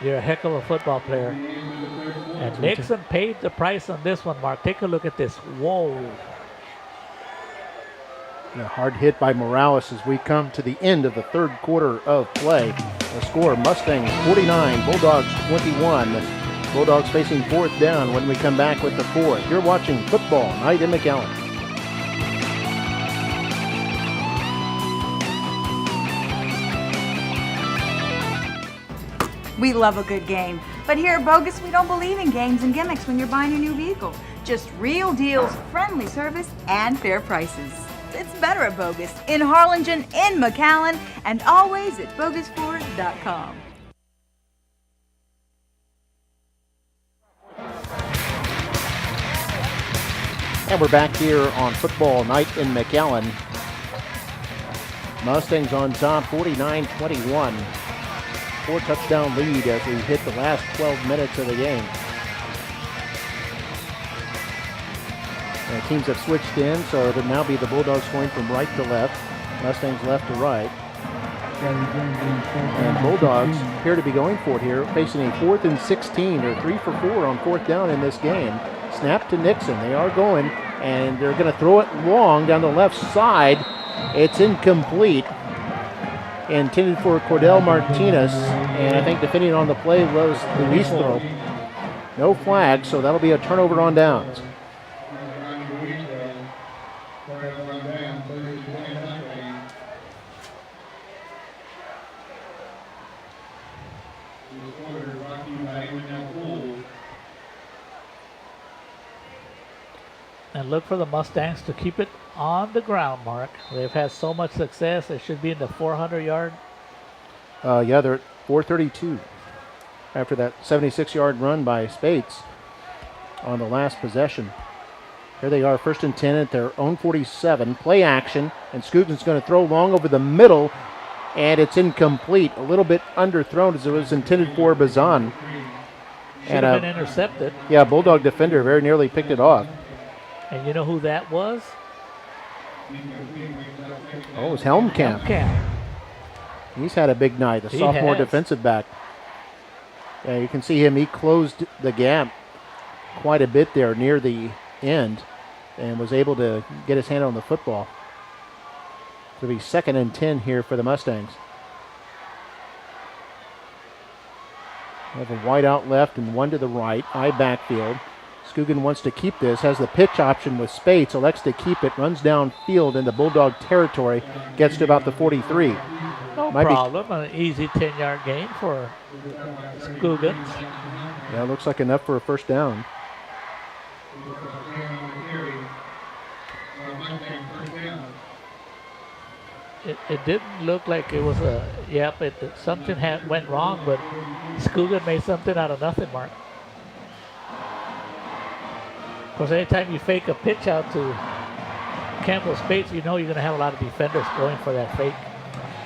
you're a heck of a football player. And Nixon paid the price on this one, Mark. Take a look at this. Whoa. A hard hit by Morales as we come to the end of the third quarter of play. The score, Mustangs 49, Bulldogs 21. Bulldogs facing 4th down when we come back with the 4th. You're watching Football Night in McAllen. We love a good game, but here at Bogus, we don't believe in games and gimmicks when you're buying a new vehicle. Just real deals, friendly service, and fair prices. It's better at Bogus, in Harlingen, in McAllen, and always at Bogus Ford MiTV.com. And we're back here on football night in McAllen. Mustangs on top, 49-21. 4-touchdown lead as we hit the last 12 minutes of the game. And teams have switched in, so it'll now be the Bulldogs going from right to left, Mustangs left to right. And Bulldogs appear to be going for it here, facing a 4th and 16. They're 3 for 4 on 4th down in this game. Snap to Nixon. They are going, and they're going to throw it long down the left side. It's incomplete. Intended for Cordell Martinez, and I think defending on the play was Luis throw. No flag, so that'll be a turnover on downs. And look for the Mustangs to keep it on the ground, Mark. They've had so much success. They should be in the 400-yard. Yeah, they're at 432 after that 76-yard run by Spates on the last possession. Here they are, 1st and 10 at their own 47. Play action, and Scootton's going to throw long over the middle, and it's incomplete. A little bit underthrown as it was intended for Bazan. Should have been intercepted. Yeah, Bulldog defender very nearly picked it off. And you know who that was? Oh, it was Helmkamp. He's had a big night, the sophomore defensive back. Yeah, you can see him. He closed the gap quite a bit there near the end and was able to get his hand on the football. It'll be 2nd and 10 here for the Mustangs. They have a wide out left and one to the right, I backfield. Scoogan wants to keep this, has the pitch option with Spates, elects to keep it, runs downfield into Bulldog territory, gets to about the 43. No problem, an easy 10-yard gain for Scoogans. Yeah, looks like enough for a 1st down. It didn't look like it was a, something went wrong, but Scoogan made something out of nothing, Mark. Of course, anytime you fake a pitch out to Campbell Spates, you know you're going to have a lot of defenders going for that fake.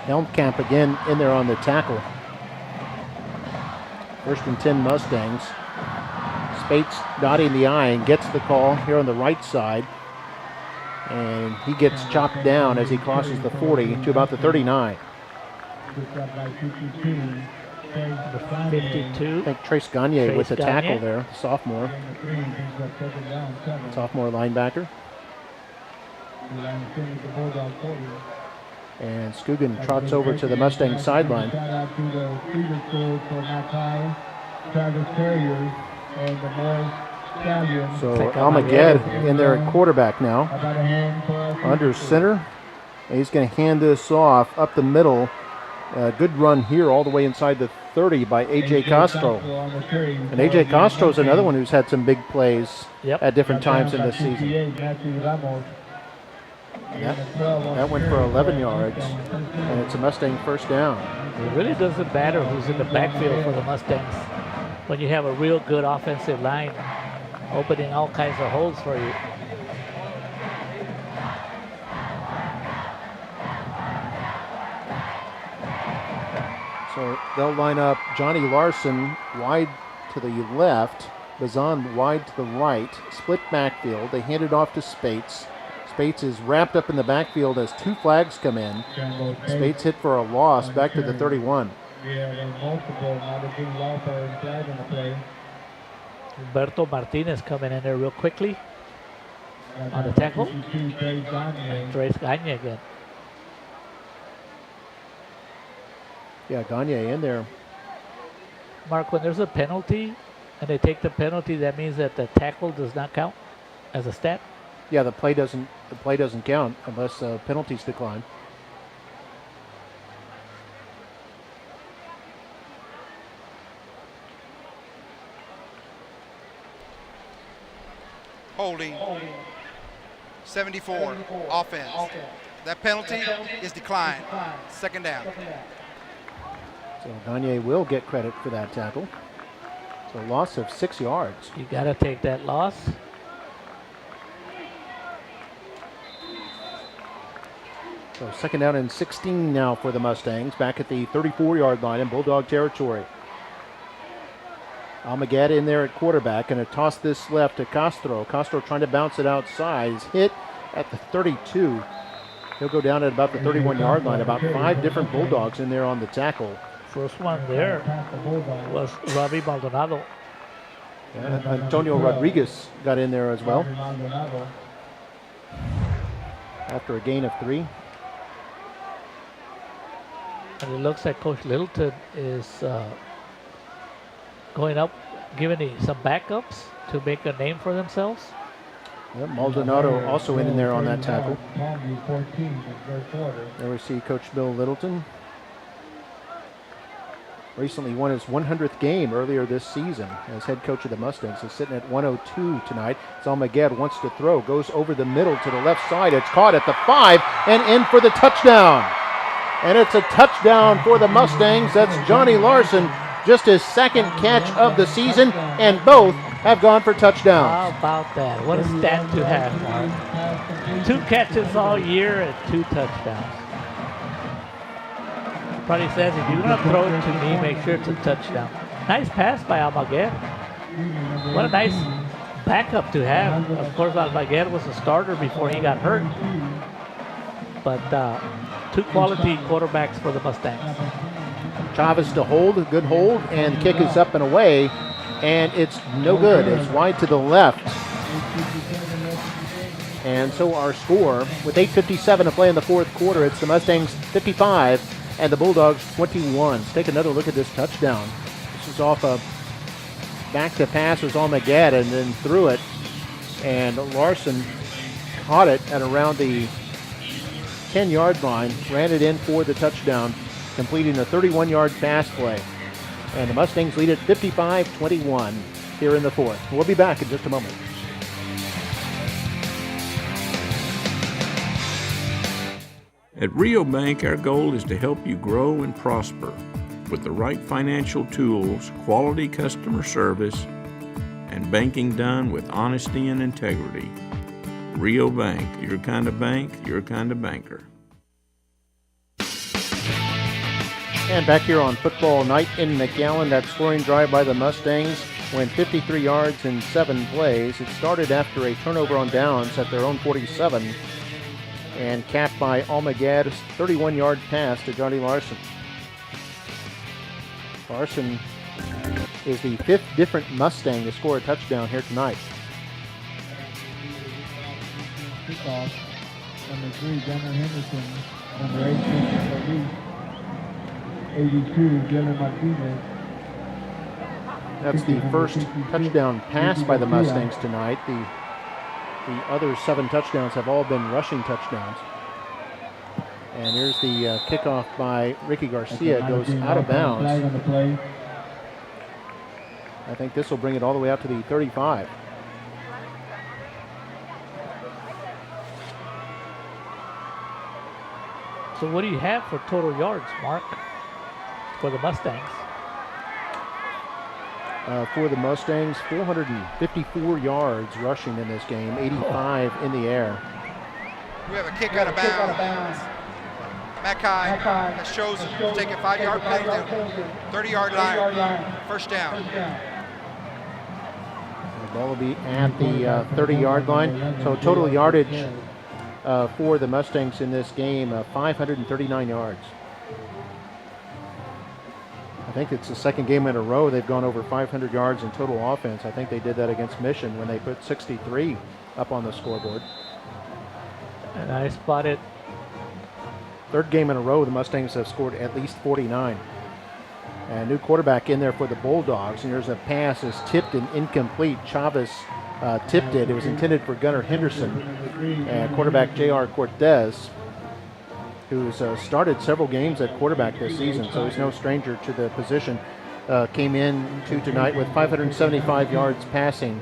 Helmkamp again in there on the tackle. 1st and 10 Mustangs. Spates dotting the I and gets the call here on the right side. And he gets chopped down as he crosses the 40 to about the 39. 52. I think Trace Gagne with the tackle there, sophomore. Sophomore linebacker. And Scoogan trots over to the Mustang sideline. So Almagued in there at quarterback now. Under center. And he's going to hand this off up the middle. Good run here all the way inside the 30 by A.J. Castro. And A.J. Castro is another one who's had some big plays at different times in this season. That went for 11 yards, and it's a Mustang 1st down. It really doesn't matter who's in the backfield for the Mustangs when you have a real good offensive line opening all kinds of holes for you. So they'll line up Johnny Larson wide to the left, Bazan wide to the right, split backfield. They hand it off to Spates. Spates is wrapped up in the backfield as 2 flags come in. Spates hit for a loss back to the 31. Humberto Martinez coming in there real quickly on the tackle. And Trace Gagne again. Yeah, Gagne in there. Mark, when there's a penalty and they take the penalty, that means that the tackle does not count as a stat? Yeah, the play doesn't count unless penalties decline. Holding. 74. Offense. That penalty is declined. 2nd down. So Gagne will get credit for that tackle. So loss of 6 yards. You got to take that loss. So 2nd down and 16 now for the Mustangs, back at the 34-yard line in Bulldog territory. Almaguer in there at quarterback, and a toss this left to Castro. Castro trying to bounce it outside. He's hit at the 32. He'll go down at about the 31-yard line. About 5 different Bulldogs in there on the tackle. First one there was Robbie Maldonado. Yeah, Antonio Rodriguez got in there as well. After a gain of 3. And it looks like Coach Littleton is going up, giving some backups to make a name for themselves. Yep, Maldonado also in there on that tackle. There we see Coach Bill Littleton. Recently won his 100th game earlier this season as head coach of the Mustangs. He's sitting at 102 tonight. Almaguer wants to throw, goes over the middle to the left side. It's caught at the 5 and in for the touchdown. And it's a touchdown for the Mustangs. That's Johnny Larson, just his 2nd catch of the season, and both have gone for touchdowns. How about that? What a stat to have, Mark. 2 catches all year and 2 touchdowns. Probably says, if you're going to throw it to me, make sure it's a touchdown. Nice pass by Almaguer. What a nice backup to have. Of course, Almaguer was a starter before he got hurt. But 2 quality quarterbacks for the Mustangs. Chavez to hold, a good hold, and the kick is up and away, and it's no good. It's wide to the left. And so our score, with 8:57 to play in the 4th quarter, it's the Mustangs 55 and the Bulldogs 21. Let's take another look at this touchdown. This is off a back to pass was Almaguer and then threw it, and Larson caught it at around the 10-yard line, ran it in for the touchdown, completing a 31-yard pass play. And the Mustangs lead at 55-21 here in the 4th. We'll be back in just a moment. At Rio Bank, our goal is to help you grow and prosper with the right financial tools, quality customer service, and banking done with honesty and integrity. Rio Bank, your kind of bank, your kind of banker. And back here on football night in McAllen, that scoring drive by the Mustangs went 53 yards in 7 plays. It started after a turnover on downs at their own 47 and capped by Almaguer's 31-yard pass to Johnny Larson. Larson is the 5th different Mustang to score a touchdown here tonight. Kickoff, number 3, Gunnar Henderson, number 18, 82, Dylan Martinez. That's the first touchdown pass by the Mustangs tonight. The other 7 touchdowns have all been rushing touchdowns. And here's the kickoff by Ricky Garcia. It goes out of bounds. I think this will bring it all the way out to the 35. So what do you have for total yards, Mark, for the Mustangs? For the Mustangs, 454 yards rushing in this game, 85 in the air. We have a kick out of bounds. McAllen that shows take a 5-yard penalty, 30-yard line, first down. The ball will be at the 30-yard line. So total yardage for the Mustangs in this game, 539 yards. I think it's the 2nd game in a row they've gone over 500 yards in total offense. I think they did that against Mission when they put 63 up on the scoreboard. And I spotted. 3rd game in a row the Mustangs have scored at least 49. And new quarterback in there for the Bulldogs. And here's a pass is tipped and incomplete. Chavez tipped it. It was intended for Gunnar Henderson. And quarterback J.R. Cortez, who's started several games at quarterback this season, so he's no stranger to the position, came in to tonight with 575 yards passing,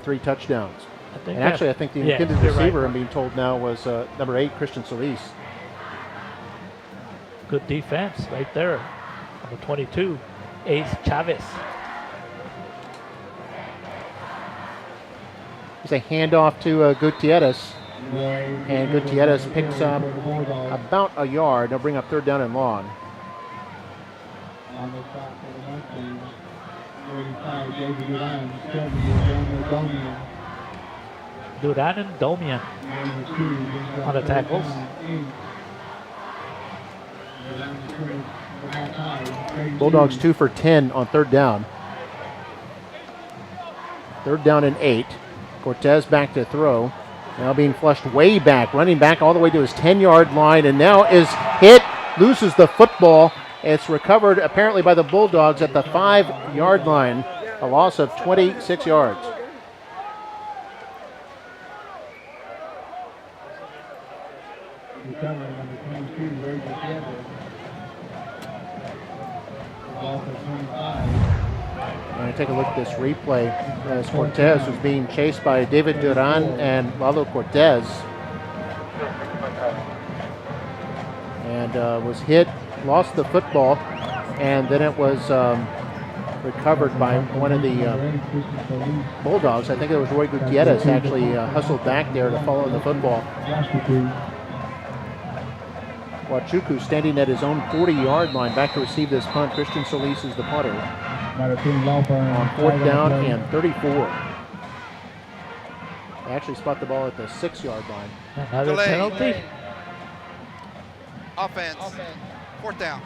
3 touchdowns. And actually, I think the intended receiver, I'm being told now, was number 8, Christian Solis. Good defense right there Number 22, Ace Chavez. It's a handoff to Gutierrez. And Gutierrez picks up about a yard. They'll bring up third down and long. On the top of the Mustangs, 35, David Duran, Duran and Domian on the tackles. Bulldogs 2 for 10 on third down. Third down and 8. Cortez back to throw. Now being flushed way back, running back all the way to his 10-yard line, and now is hit, loses the football. It's recovered apparently by the Bulldogs at the 5-yard line, a loss of 26 yards. And take a look at this replay as Cortez was being chased by David Duran and Lalo Cortez. And was hit, lost the football, and then it was recovered by one of the Bulldogs. I think it was Roy Gutierrez actually hustled back there to follow the football. Huachuku standing at his own 40-yard line back to receive this punt. Christian Solis is the punter. On fourth down and 34. They actually spot the ball at the 6-yard line. Another penalty. Offense. Fourth down.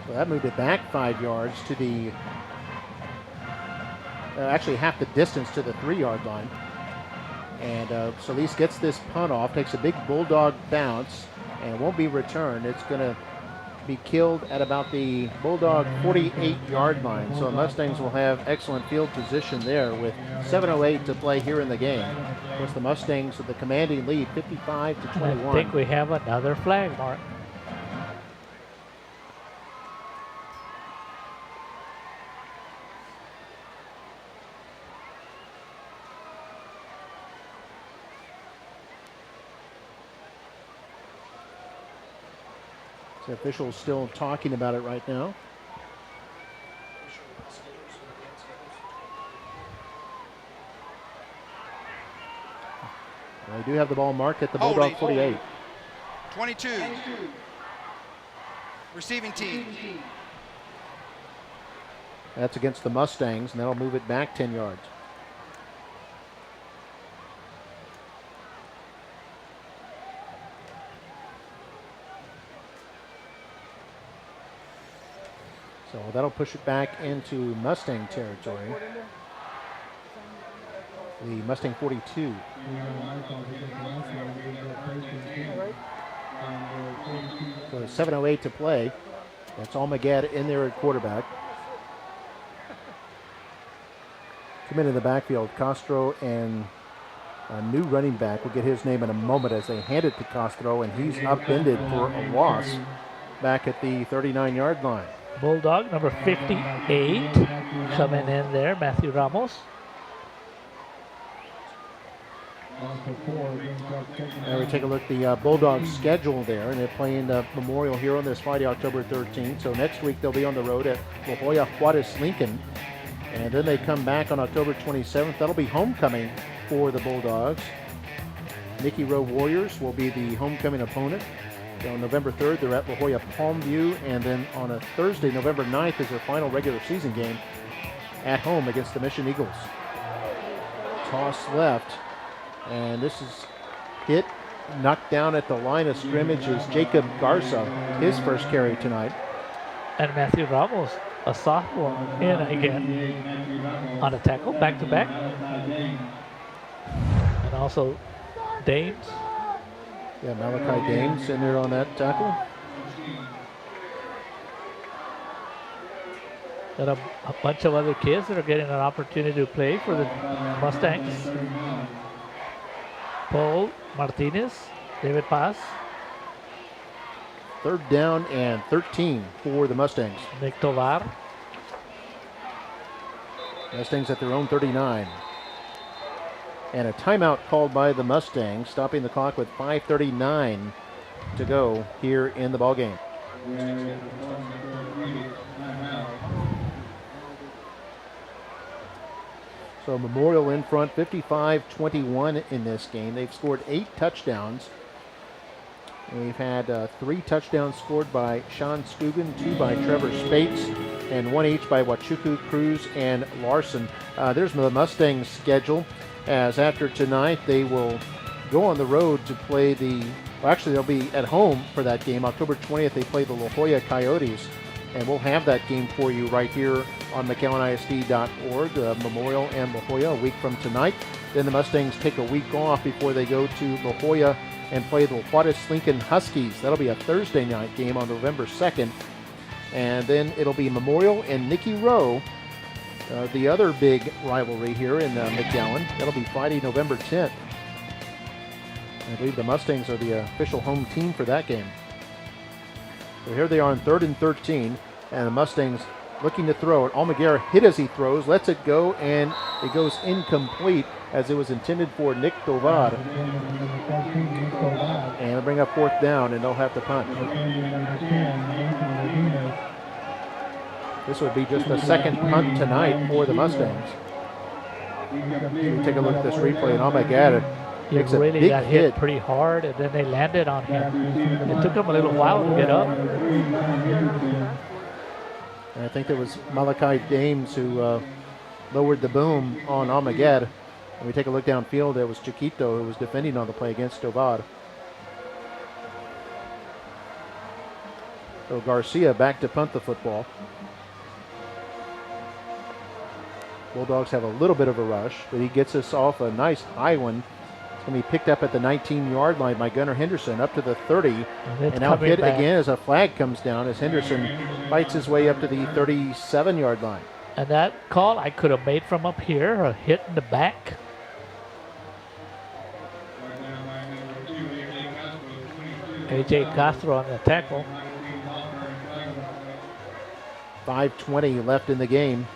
So that moved it back 5 yards to the, actually half the distance to the 3-yard line. And Solis gets this punt off, takes a big Bulldog bounce, and won't be returned. It's going to be killed at about the Bulldog 48-yard line. So the Mustangs will have excellent field position there with 7:08 to play here in the game. Of course, the Mustangs with the commanding lead, 55-21. I think we have another flag, Mark. The officials still talking about it right now. They do have the ball marked at the Bulldog 48. 22. Receiving team. That's against the Mustangs, and that'll move it back 10 yards. So that'll push it back into Mustang territory. The Mustang 42. So 7:08 to play. That's Almagad in there at quarterback. Come into the backfield, Castro, and a new running back. We'll get his name in a moment as they hand it to Castro, and he's upended for a loss back at the 39-yard line. Bulldog number 58 coming in there, Matthew Ramos. Now we take a look at the Bulldogs schedule there, and they're playing the Memorial here on this Friday, October 13th. So next week they'll be on the road at La Jolla Juarez Lincoln, and then they come back on October 27th. That'll be homecoming for the Bulldogs. Nicky Rowe Warriors will be the homecoming opponent. On November 3rd, they're at La Jolla Palmview, and then on a Thursday, November 9th, is their final regular season game at home against the Mission Eagles. Toss left, and this is hit, knocked down at the line of scrimmage is Jacob Garza, his first carry tonight. And Matthew Ramos, a sophomore, in again on a tackle, back-to-back. And also Dames. Yeah, Malachi Dames in there on that tackle. And a bunch of other kids that are getting an opportunity to play for the Mustangs. Paul Martinez, David Paz. Third down and 13 for the Mustangs. Nick Tovar. Mustangs at their own 39. And a timeout called by the Mustangs, stopping the clock with 5:39 to go here in the ballgame. So Memorial in front, 55-21 in this game. They've scored 8 touchdowns. We've had 3 touchdowns scored by Sean Scugan, 2 by Trevor Spates, and 1 each by Wachuku, Cruz, and Larson. There's the Mustangs schedule, as after tonight they will go on the road to play they'll be at home for that game. October 20th they play the La Jolla Coyotes, and we'll have that game for you right here on McAllenisd.org, Memorial and La Jolla a week from tonight. Then the Mustangs take a week off before they go to La Jolla and play the Juarez Lincoln Huskies. That'll be a Thursday night game on November 2nd. And then it'll be Memorial and Nicky Rowe, the other big rivalry here in McAllen. That'll be Friday, November 10th. I believe the Mustangs are the official home team for that game. So here they are on 3rd and 13, and the Mustangs looking to throw it. Almaguer hit as he throws, lets it go, and it goes incomplete as it was intended for Nick Tovar. And they'll bring up 4th down, and they'll have to punt. This would be just the 2nd punt tonight for the Mustangs. Take a look at this replay, and Almaguer he really got hit pretty hard, and then they landed on him. It took him a little while to get up. And I think it was Malachi Dames who lowered the boom on Almaguer. When we take a look downfield, it was Chiquito who was defending on the play against Tovar. So Garcia back to punt the football. Bulldogs have a little bit of a rush, but he gets us off a nice high one. It's going to be picked up at the 19-yard line by Gunnar Henderson up to the 30. And now hit again as a flag comes down as Henderson fights his way up to the 37-yard line. And that call I could have made from up here, a hit in the back. A.J. Castro on the tackle. 5:20 left in the game.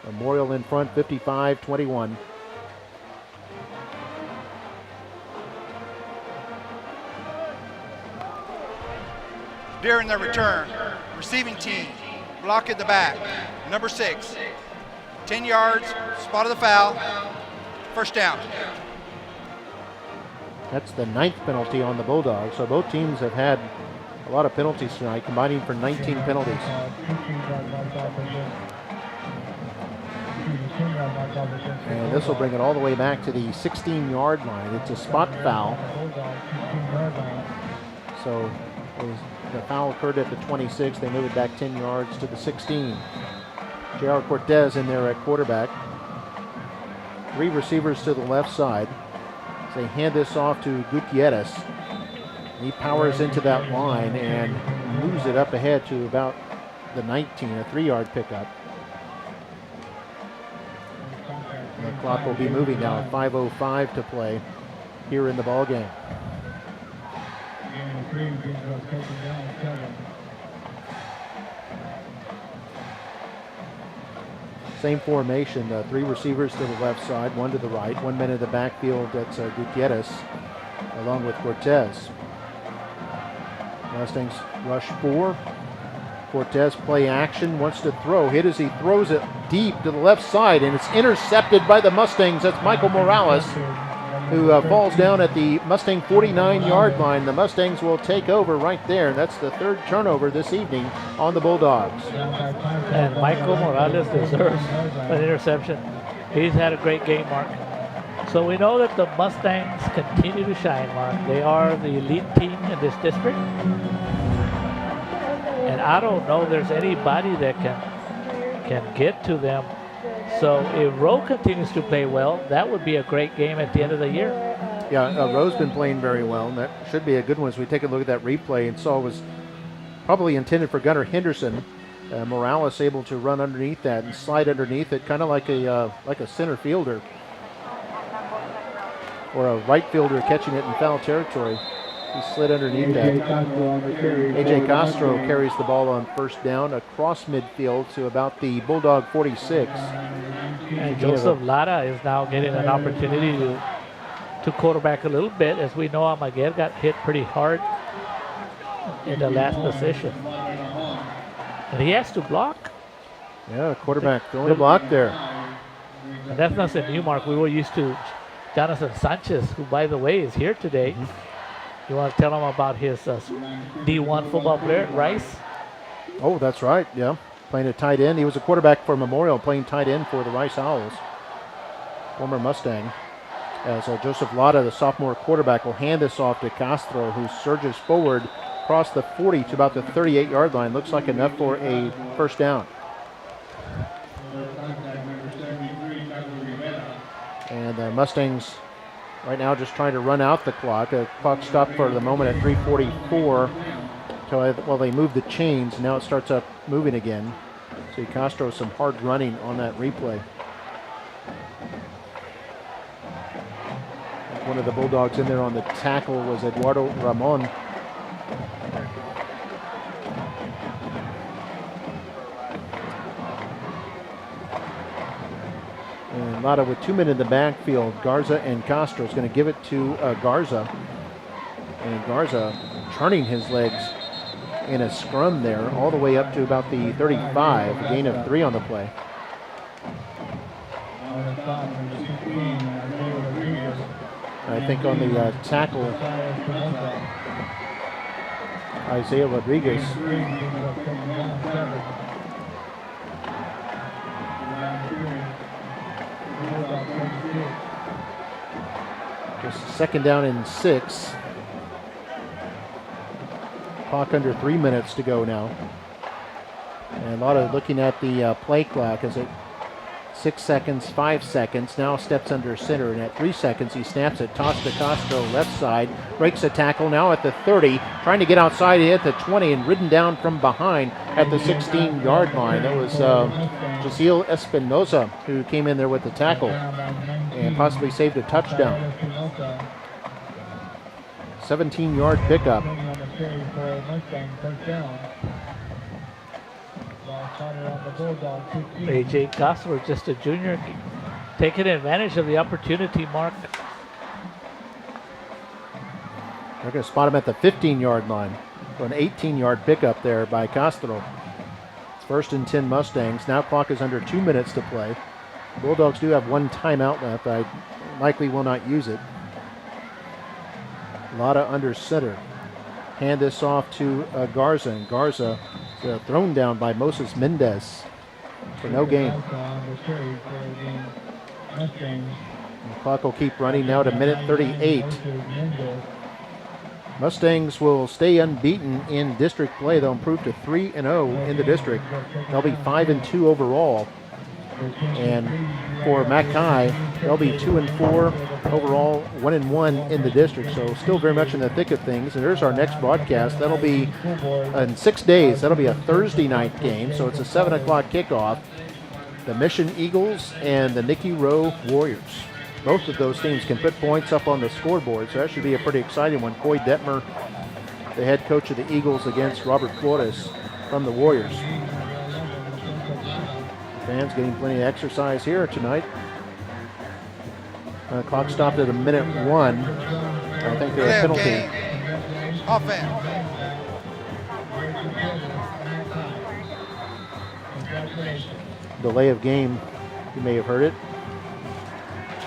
Memorial in front, 55-21. During the return, receiving team, block at the back, number 6, 10 yards, spot of the foul, 1st down. That's the 9th penalty on the Bulldogs. So both teams have had a lot of penalties tonight, combining for 19 penalties. And this will bring it all the way back to the 16-yard line. It's a spot foul. So the foul occurred at the 26. They move it back 10 yards to the 16. J.R. Cortez in there at quarterback. 3 receivers to the left side. They hand this off to Gutierrez. He powers into that line and moves it up ahead to about the 19, a 3-yard pickup. The clock will be moving now at 5:05 to play here in the ball game. Same formation, 3 receivers to the left side, 1 to the right, 1 man in the backfield. That's Gutierrez along with Cortez. Mustangs rush 4. Cortez play action, wants to throw. Hit as he throws it deep to the left side, and it's intercepted by the Mustangs. That's Michael Morales, who falls down at the Mustang 49-yard line. The Mustangs will take over right there. That's the 3rd turnover this evening on the Bulldogs. And Michael Morales deserves an interception. He's had a great game, Mark. So we know that the Mustangs continue to shine, Mark. They are the elite team in this district. And I don't know there's anybody that can get to them. So if Rowe continues to play well, that would be a great game at the end of the year. Yeah, Rowe's been playing very well, and that should be a good one as we take a look at that replay and saw it was probably intended for Gunnar Henderson. Morales able to run underneath that and slide underneath it, kind of like a center fielder or a right fielder catching it in foul territory. He slid underneath that. A.J. Castro carries the ball on first down across midfield to about the Bulldog 46. And Joseph Lara is now getting an opportunity to quarterback a little bit. As we know, Amaguer got hit pretty hard in the last position. And he has to block. Yeah, quarterback throwing a block there. And that's nothing new, Mark. We were used to Jonathan Sanchez, who, by the way, is here today. You want to tell him about his D1 football player, Rice? Oh, that's right, yeah. Playing a tight end. He was a quarterback for Memorial, playing tight end for the Rice Owls. Former Mustang. As Joseph Lada, the sophomore quarterback, will hand this off to Castro, who surges forward across the 40 to about the 38-yard line. Looks like enough for a first down. And the Mustangs right now just trying to run out the clock. The clock stopped for the moment at 3:44 until they move the chains. Now it starts up moving again. See Castro some hard running on that replay. One of the Bulldogs in there on the tackle was Eduardo Ramon. And Lada with 2 men in the backfield. Garza and Castro is going to give it to Garza. And Garza turning his legs in a scrum there all the way up to about the 35. A gain of 3 on the play. I think on the tackle, Isaiah Rodriguez. Just second down and 6. Clock under 3 minutes to go now. And a lot of looking at the play clock as it 6 seconds, 5 seconds, now steps under center, and at 3 seconds he snaps it, toss to Castro, left side, breaks a tackle, now at the 30, trying to get outside, he hit the 20 and ridden down from behind at the 16-yard line. That was Josiel Espinoza who came in there with the tackle and possibly saved a touchdown. 17-yard pickup. A.J. Castro, just a junior, taking advantage of the opportunity, Mark. They're going to spot him at the 15-yard line. So an 18-yard pickup there by Castro. It's 1st and 10 Mustangs. Now clock is under 2 minutes to play. The Bulldogs do have 1 timeout left. I likely will not use it. Lada under center. Hand this off to Garza, and Garza thrown down by Moses Mendez for no gain. The clock will keep running now to minute 38. Mustangs will stay unbeaten in district play. They'll improve to 3-0 in the district. They'll be 5-2 overall. And for Mackay, they'll be 2-4 overall, 1-1 in the district. So still very much in the thick of things. And there's our next broadcast. That'll be in 6 days. That'll be a Thursday night game. So it's a 7 o'clock kickoff. The Mission Eagles and the Nicky Rowe Warriors. Both of those teams can put points up on the scoreboard. So that should be a pretty exciting one. Coy Detmer, the head coach of the Eagles, against Robert Flores from the Warriors. Fans getting plenty of exercise here tonight. Clock stopped at a minute 1. I think there's a penalty. Offense. Delay of game, you may have heard it,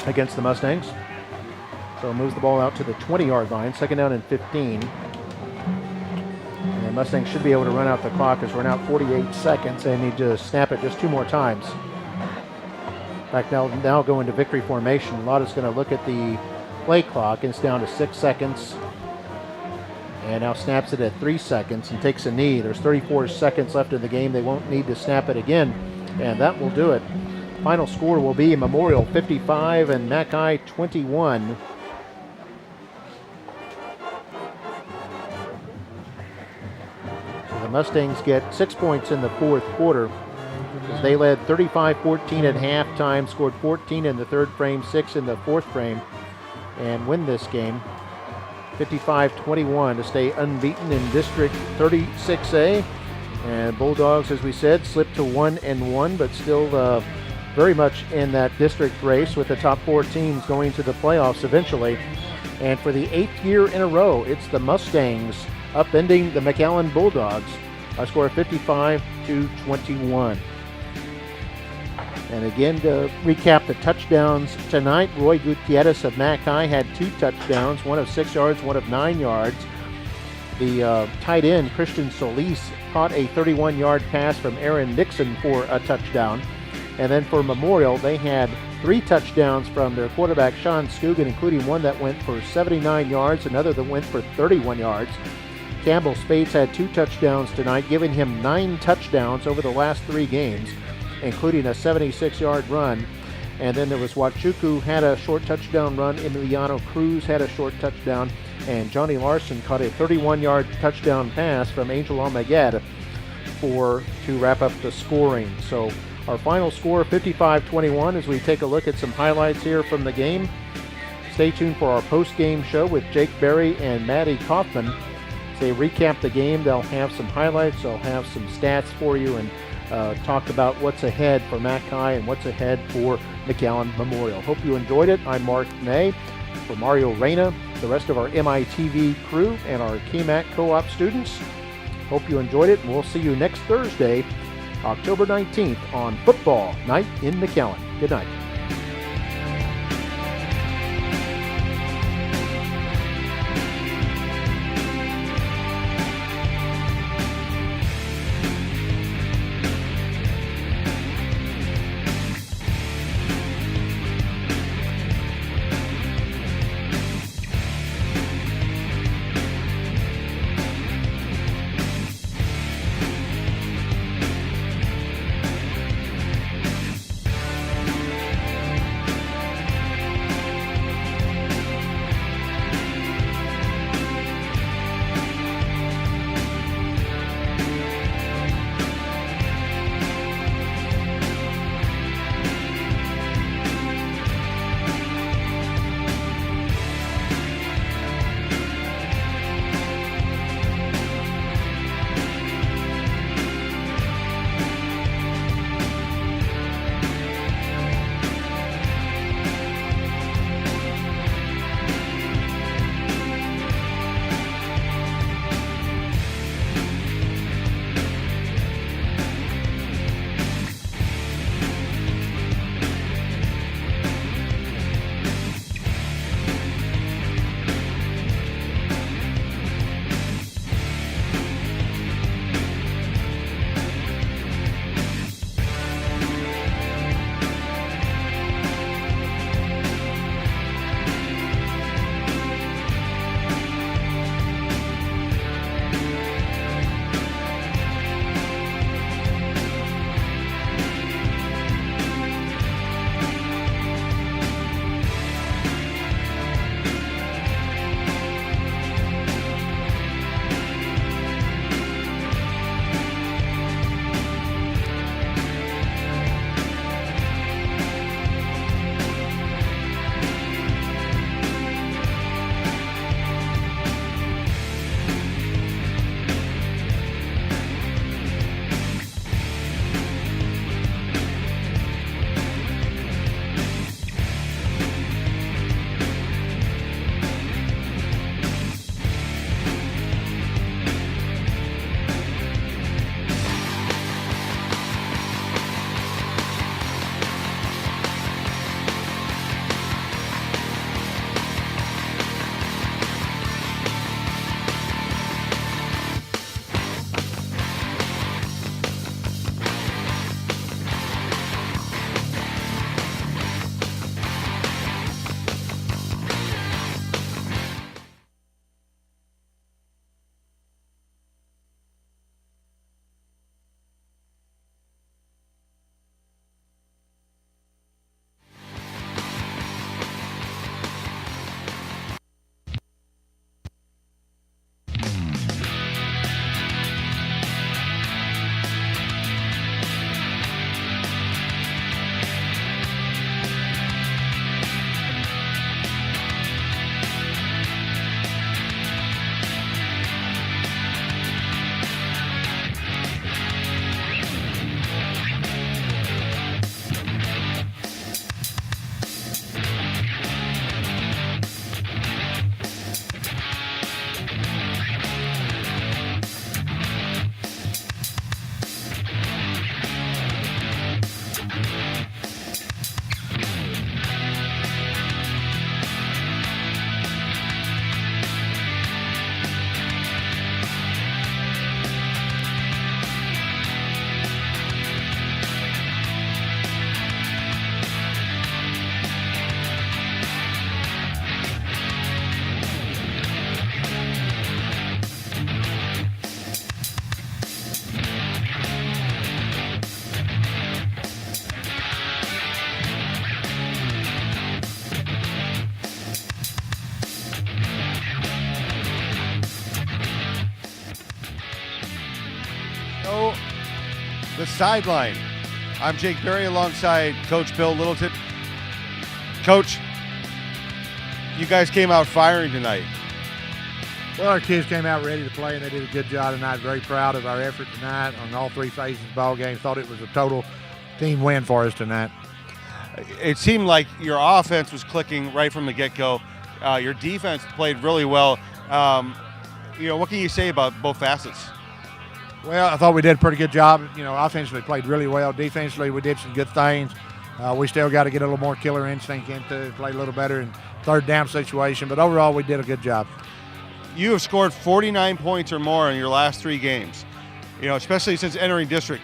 against the Mustangs. So it moves the ball out to the 20-yard line, 2nd down and 15. And Mustangs should be able to run out the clock as we're now 48 seconds. They need to snap it just 2 more times. In fact, now go into victory formation. Lada's going to look at the play clock, and it's down to 6 seconds. And now snaps it at 3 seconds and takes a knee. There's 34 seconds left in the game. They won't need to snap it again, and that will do it. Final score will be Memorial 55 and Mackay 21. The Mustangs get 6 points in the 4th quarter as they led 35-14 at halftime, scored 14 in the 3rd frame, 6 in the 4th frame, and win this game 55-21 to stay unbeaten in District 36A. And Bulldogs, as we said, slipped to 1-1, but still very much in that district race with the top 4 teams going to the playoffs eventually. And for the 8th year in a row, it's the Mustangs upending the McAllen Bulldogs by a score of 55-21. And again, to recap the touchdowns tonight, Roy Gutierrez of Mackay had 2 touchdowns, one of 6 yards, one of 9 yards. The tight end, Christian Solis, caught a 31-yard pass from Aaron Nixon for a touchdown. And then for Memorial, they had 3 touchdowns from their quarterback, Sean Scugan, including one that went for 79 yards, another that went for 31 yards. Campbell Spades had 2 touchdowns tonight, giving him 9 touchdowns over the last 3 games, including a 76-yard run. And then there was Wachuku had a short touchdown run, Emiliano Cruz had a short touchdown, and Johnny Larson caught a 31-yard touchdown pass from Angel Almaguer to wrap up the scoring. So our final score, 55-21, as we take a look at some highlights here from the game. Stay tuned for our post-game show with Jake Berry and Maddie Kaufman. As they recap the game, they'll have some highlights, they'll have some stats for you, and talk about what's ahead for Mackay and what's ahead for McAllen Memorial. Hope you enjoyed it. I'm Mark May. For Mario Reyna, the rest of our MITV crew, and our KMAC co-op students, hope you enjoyed it, and we'll see you next Thursday, October 19th on Football Night in McAllen. Good night. sideline. I'm Jake Berry alongside Coach Bill Littleton. Coach, you guys came out firing tonight. Well, our kids came out ready to play, and they did a good job tonight. Very proud of our effort tonight on all three phases of the ball game. Thought it was a total team win for us tonight. It seemed like your offense was clicking right from the get-go. Your defense played really well. What can you say about both facets? Well, I thought we did a pretty good job. Offensively played really well. Defensively, we did some good things. We still got to get a little more killer instinct into play a little better in third down situation. But overall, we did a good job. You have scored 49 points or more in your last 3 games, especially since entering district.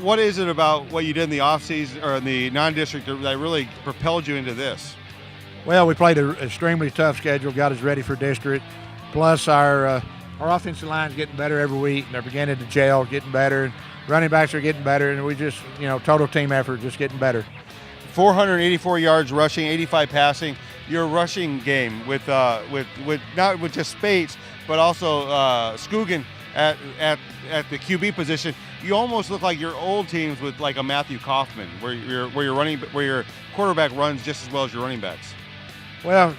What is it about what you did in the offseason or in the non-district that really propelled you into this? Well, we played an extremely tough schedule, got us ready for district. Plus, our offensive line's getting better every week, and they're beginning to gel, getting better. Running backs are getting better, and we just, total team effort, just getting better. 484 yards rushing, 85 passing. Your rushing game with not with just Spates, but also Scoogin at the QB position. You almost look like your old teams with like a Matthew Kaufman, where your quarterback runs just as well as your running backs. Well,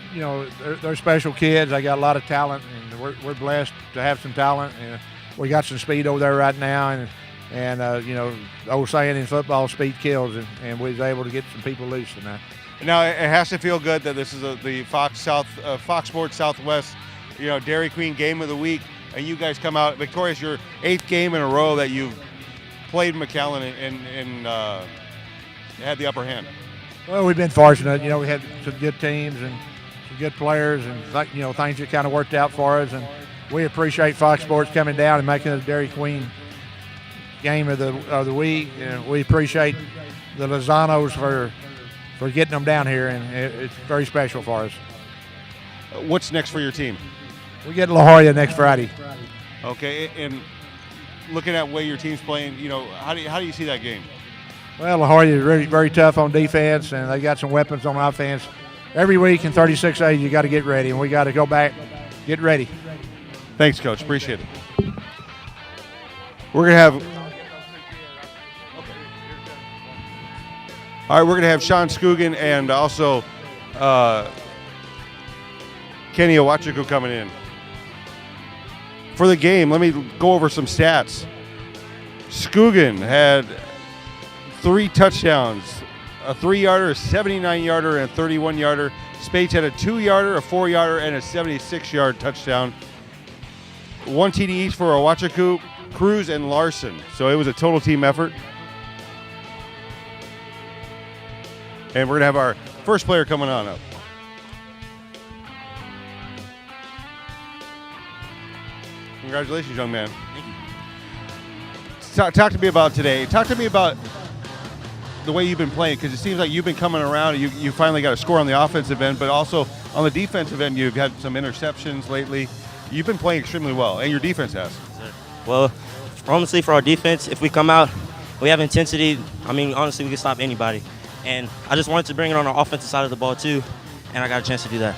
they're special kids. They got a lot of talent, and we're blessed to have some talent. And we got some speed over there right now, and the old saying in football, speed kills, and we was able to get some people loose tonight. Now it has to feel good that this is the Fox Sports Southwest, Dairy Queen Game of the Week, and you guys come out victorious. Your 8th game in a row that you've played McAllen and had the upper hand. Well, we've been fortunate. We had some good teams and some good players, and things that kind of worked out for us. And we appreciate Fox Sports coming down and making it a Dairy Queen Game of the week. And we appreciate the Lozanos for getting them down here, and it's very special for us. What's next for your team? We get La Jolla next Friday. Okay, and looking at where your team's playing, how do you see that game? Well, La Jolla is really very tough on defense, and they got some weapons on offense. Every week in 36 days, you got to get ready, and we got to go back, get ready. Thanks, Coach. Appreciate it. We're gonna have. All right, we're going to have Sean Scoogin and also Kenny Owachiku coming in. For the game, let me go over some stats. Scoogin had 3 touchdowns, a 3-yarder, a 79-yarder, and a 31-yarder. Spates had a 2-yarder, a 4-yarder, and a 76-yard touchdown. 1 TD each for Owachiku, Cruz, and Larson. So it was a total team effort. And we're going to have our first player coming on up. Congratulations, young man. Thank you. Talk to me about today. Talk to me about the way you've been playing, because it seems like you've been coming around. You finally got a score on the offensive end, but also on the defensive end, you've had some interceptions lately. You've been playing extremely well, and your defense has. Well, honestly, for our defense, if we come out, we have intensity. Honestly, we can stop anybody. And I just wanted to bring it on our offensive side of the ball, too, and I got a chance to do that.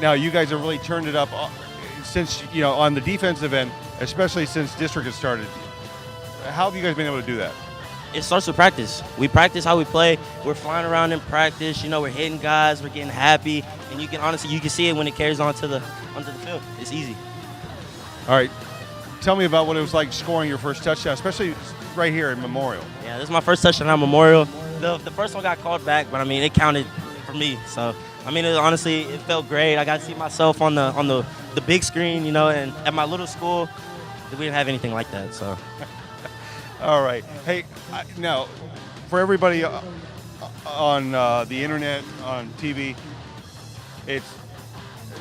Now, you guys have really turned it up since, on the defensive end, especially since district has started. How have you guys been able to do that? It starts with practice. We practice how we play. We're flying around in practice. We're hitting guys. We're getting happy. And you can see it when it carries onto the field. It's easy. All right. Tell me about what it was like scoring your first touchdown, especially right here in Memorial. Yeah, this is my first touchdown at Memorial. The first one got called back, but it counted for me. So honestly, it felt great. I got to see myself on the big screen, and at my little school, we didn't have anything like that. So. All right. Hey, now for everybody on the internet, on TV,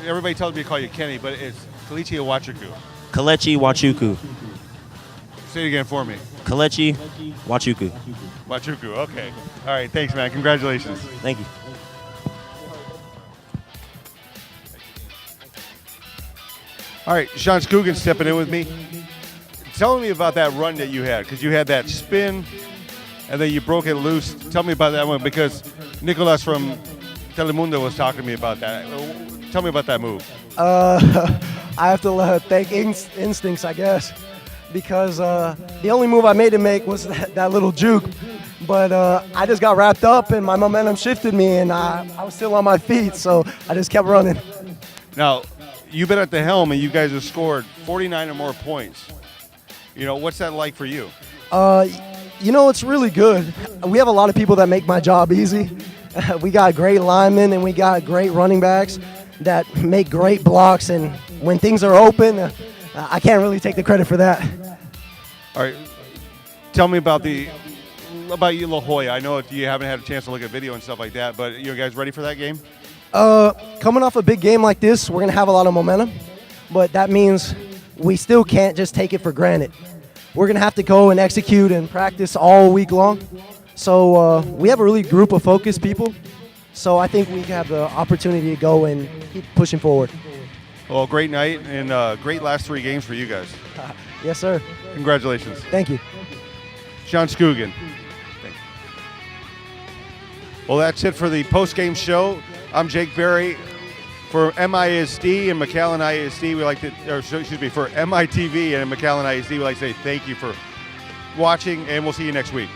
everybody tells me to call you Kenny, but it's Kelechi Owachiku. Kelechi Owachiku. Say it again for me. Kelechi Owachiku. Owachiku, okay. All right, thanks, man. Congratulations. Thank you. All right, Sean Scoogin stepping in with me. Tell me about that run that you had, because you had that spin, and then you broke it loose. Tell me about that one, because Nicolas from Telemundo was talking to me about that. Tell me about that move. I have to thank instincts, I guess. because the only move I made to make was that little juke. But I just got wrapped up and my momentum shifted me and I was still on my feet, so I just kept running. Now, you've been at the helm and you guys have scored 49 or more points. You know, what's that like for you? You know, it's really good. We have a lot of people that make my job easy. We got great linemen and we got great running backs that make great blocks, and when things are open, I can't really take the credit for that. All right, tell me about you, La Jolla. I know you haven't had a chance to look at video and stuff like that, but you guys ready for that game? Coming off a big game like this, we're going to have a lot of momentum, but that means we still can't just take it for granted. We're going to have to go and execute and practice all week long. So we have a really group of focused people, so I think we have the opportunity to go and keep pushing forward. Well, great night and great last 3 games for you guys. Yes, sir. Congratulations. Thank you. Sean Scoogan. Well, that's it for the post-game show. I'm Jake Berry. For MISD and McAllen ISD, for MITV and McAllen ISD, we like to say thank you for watching, and we'll see you next week.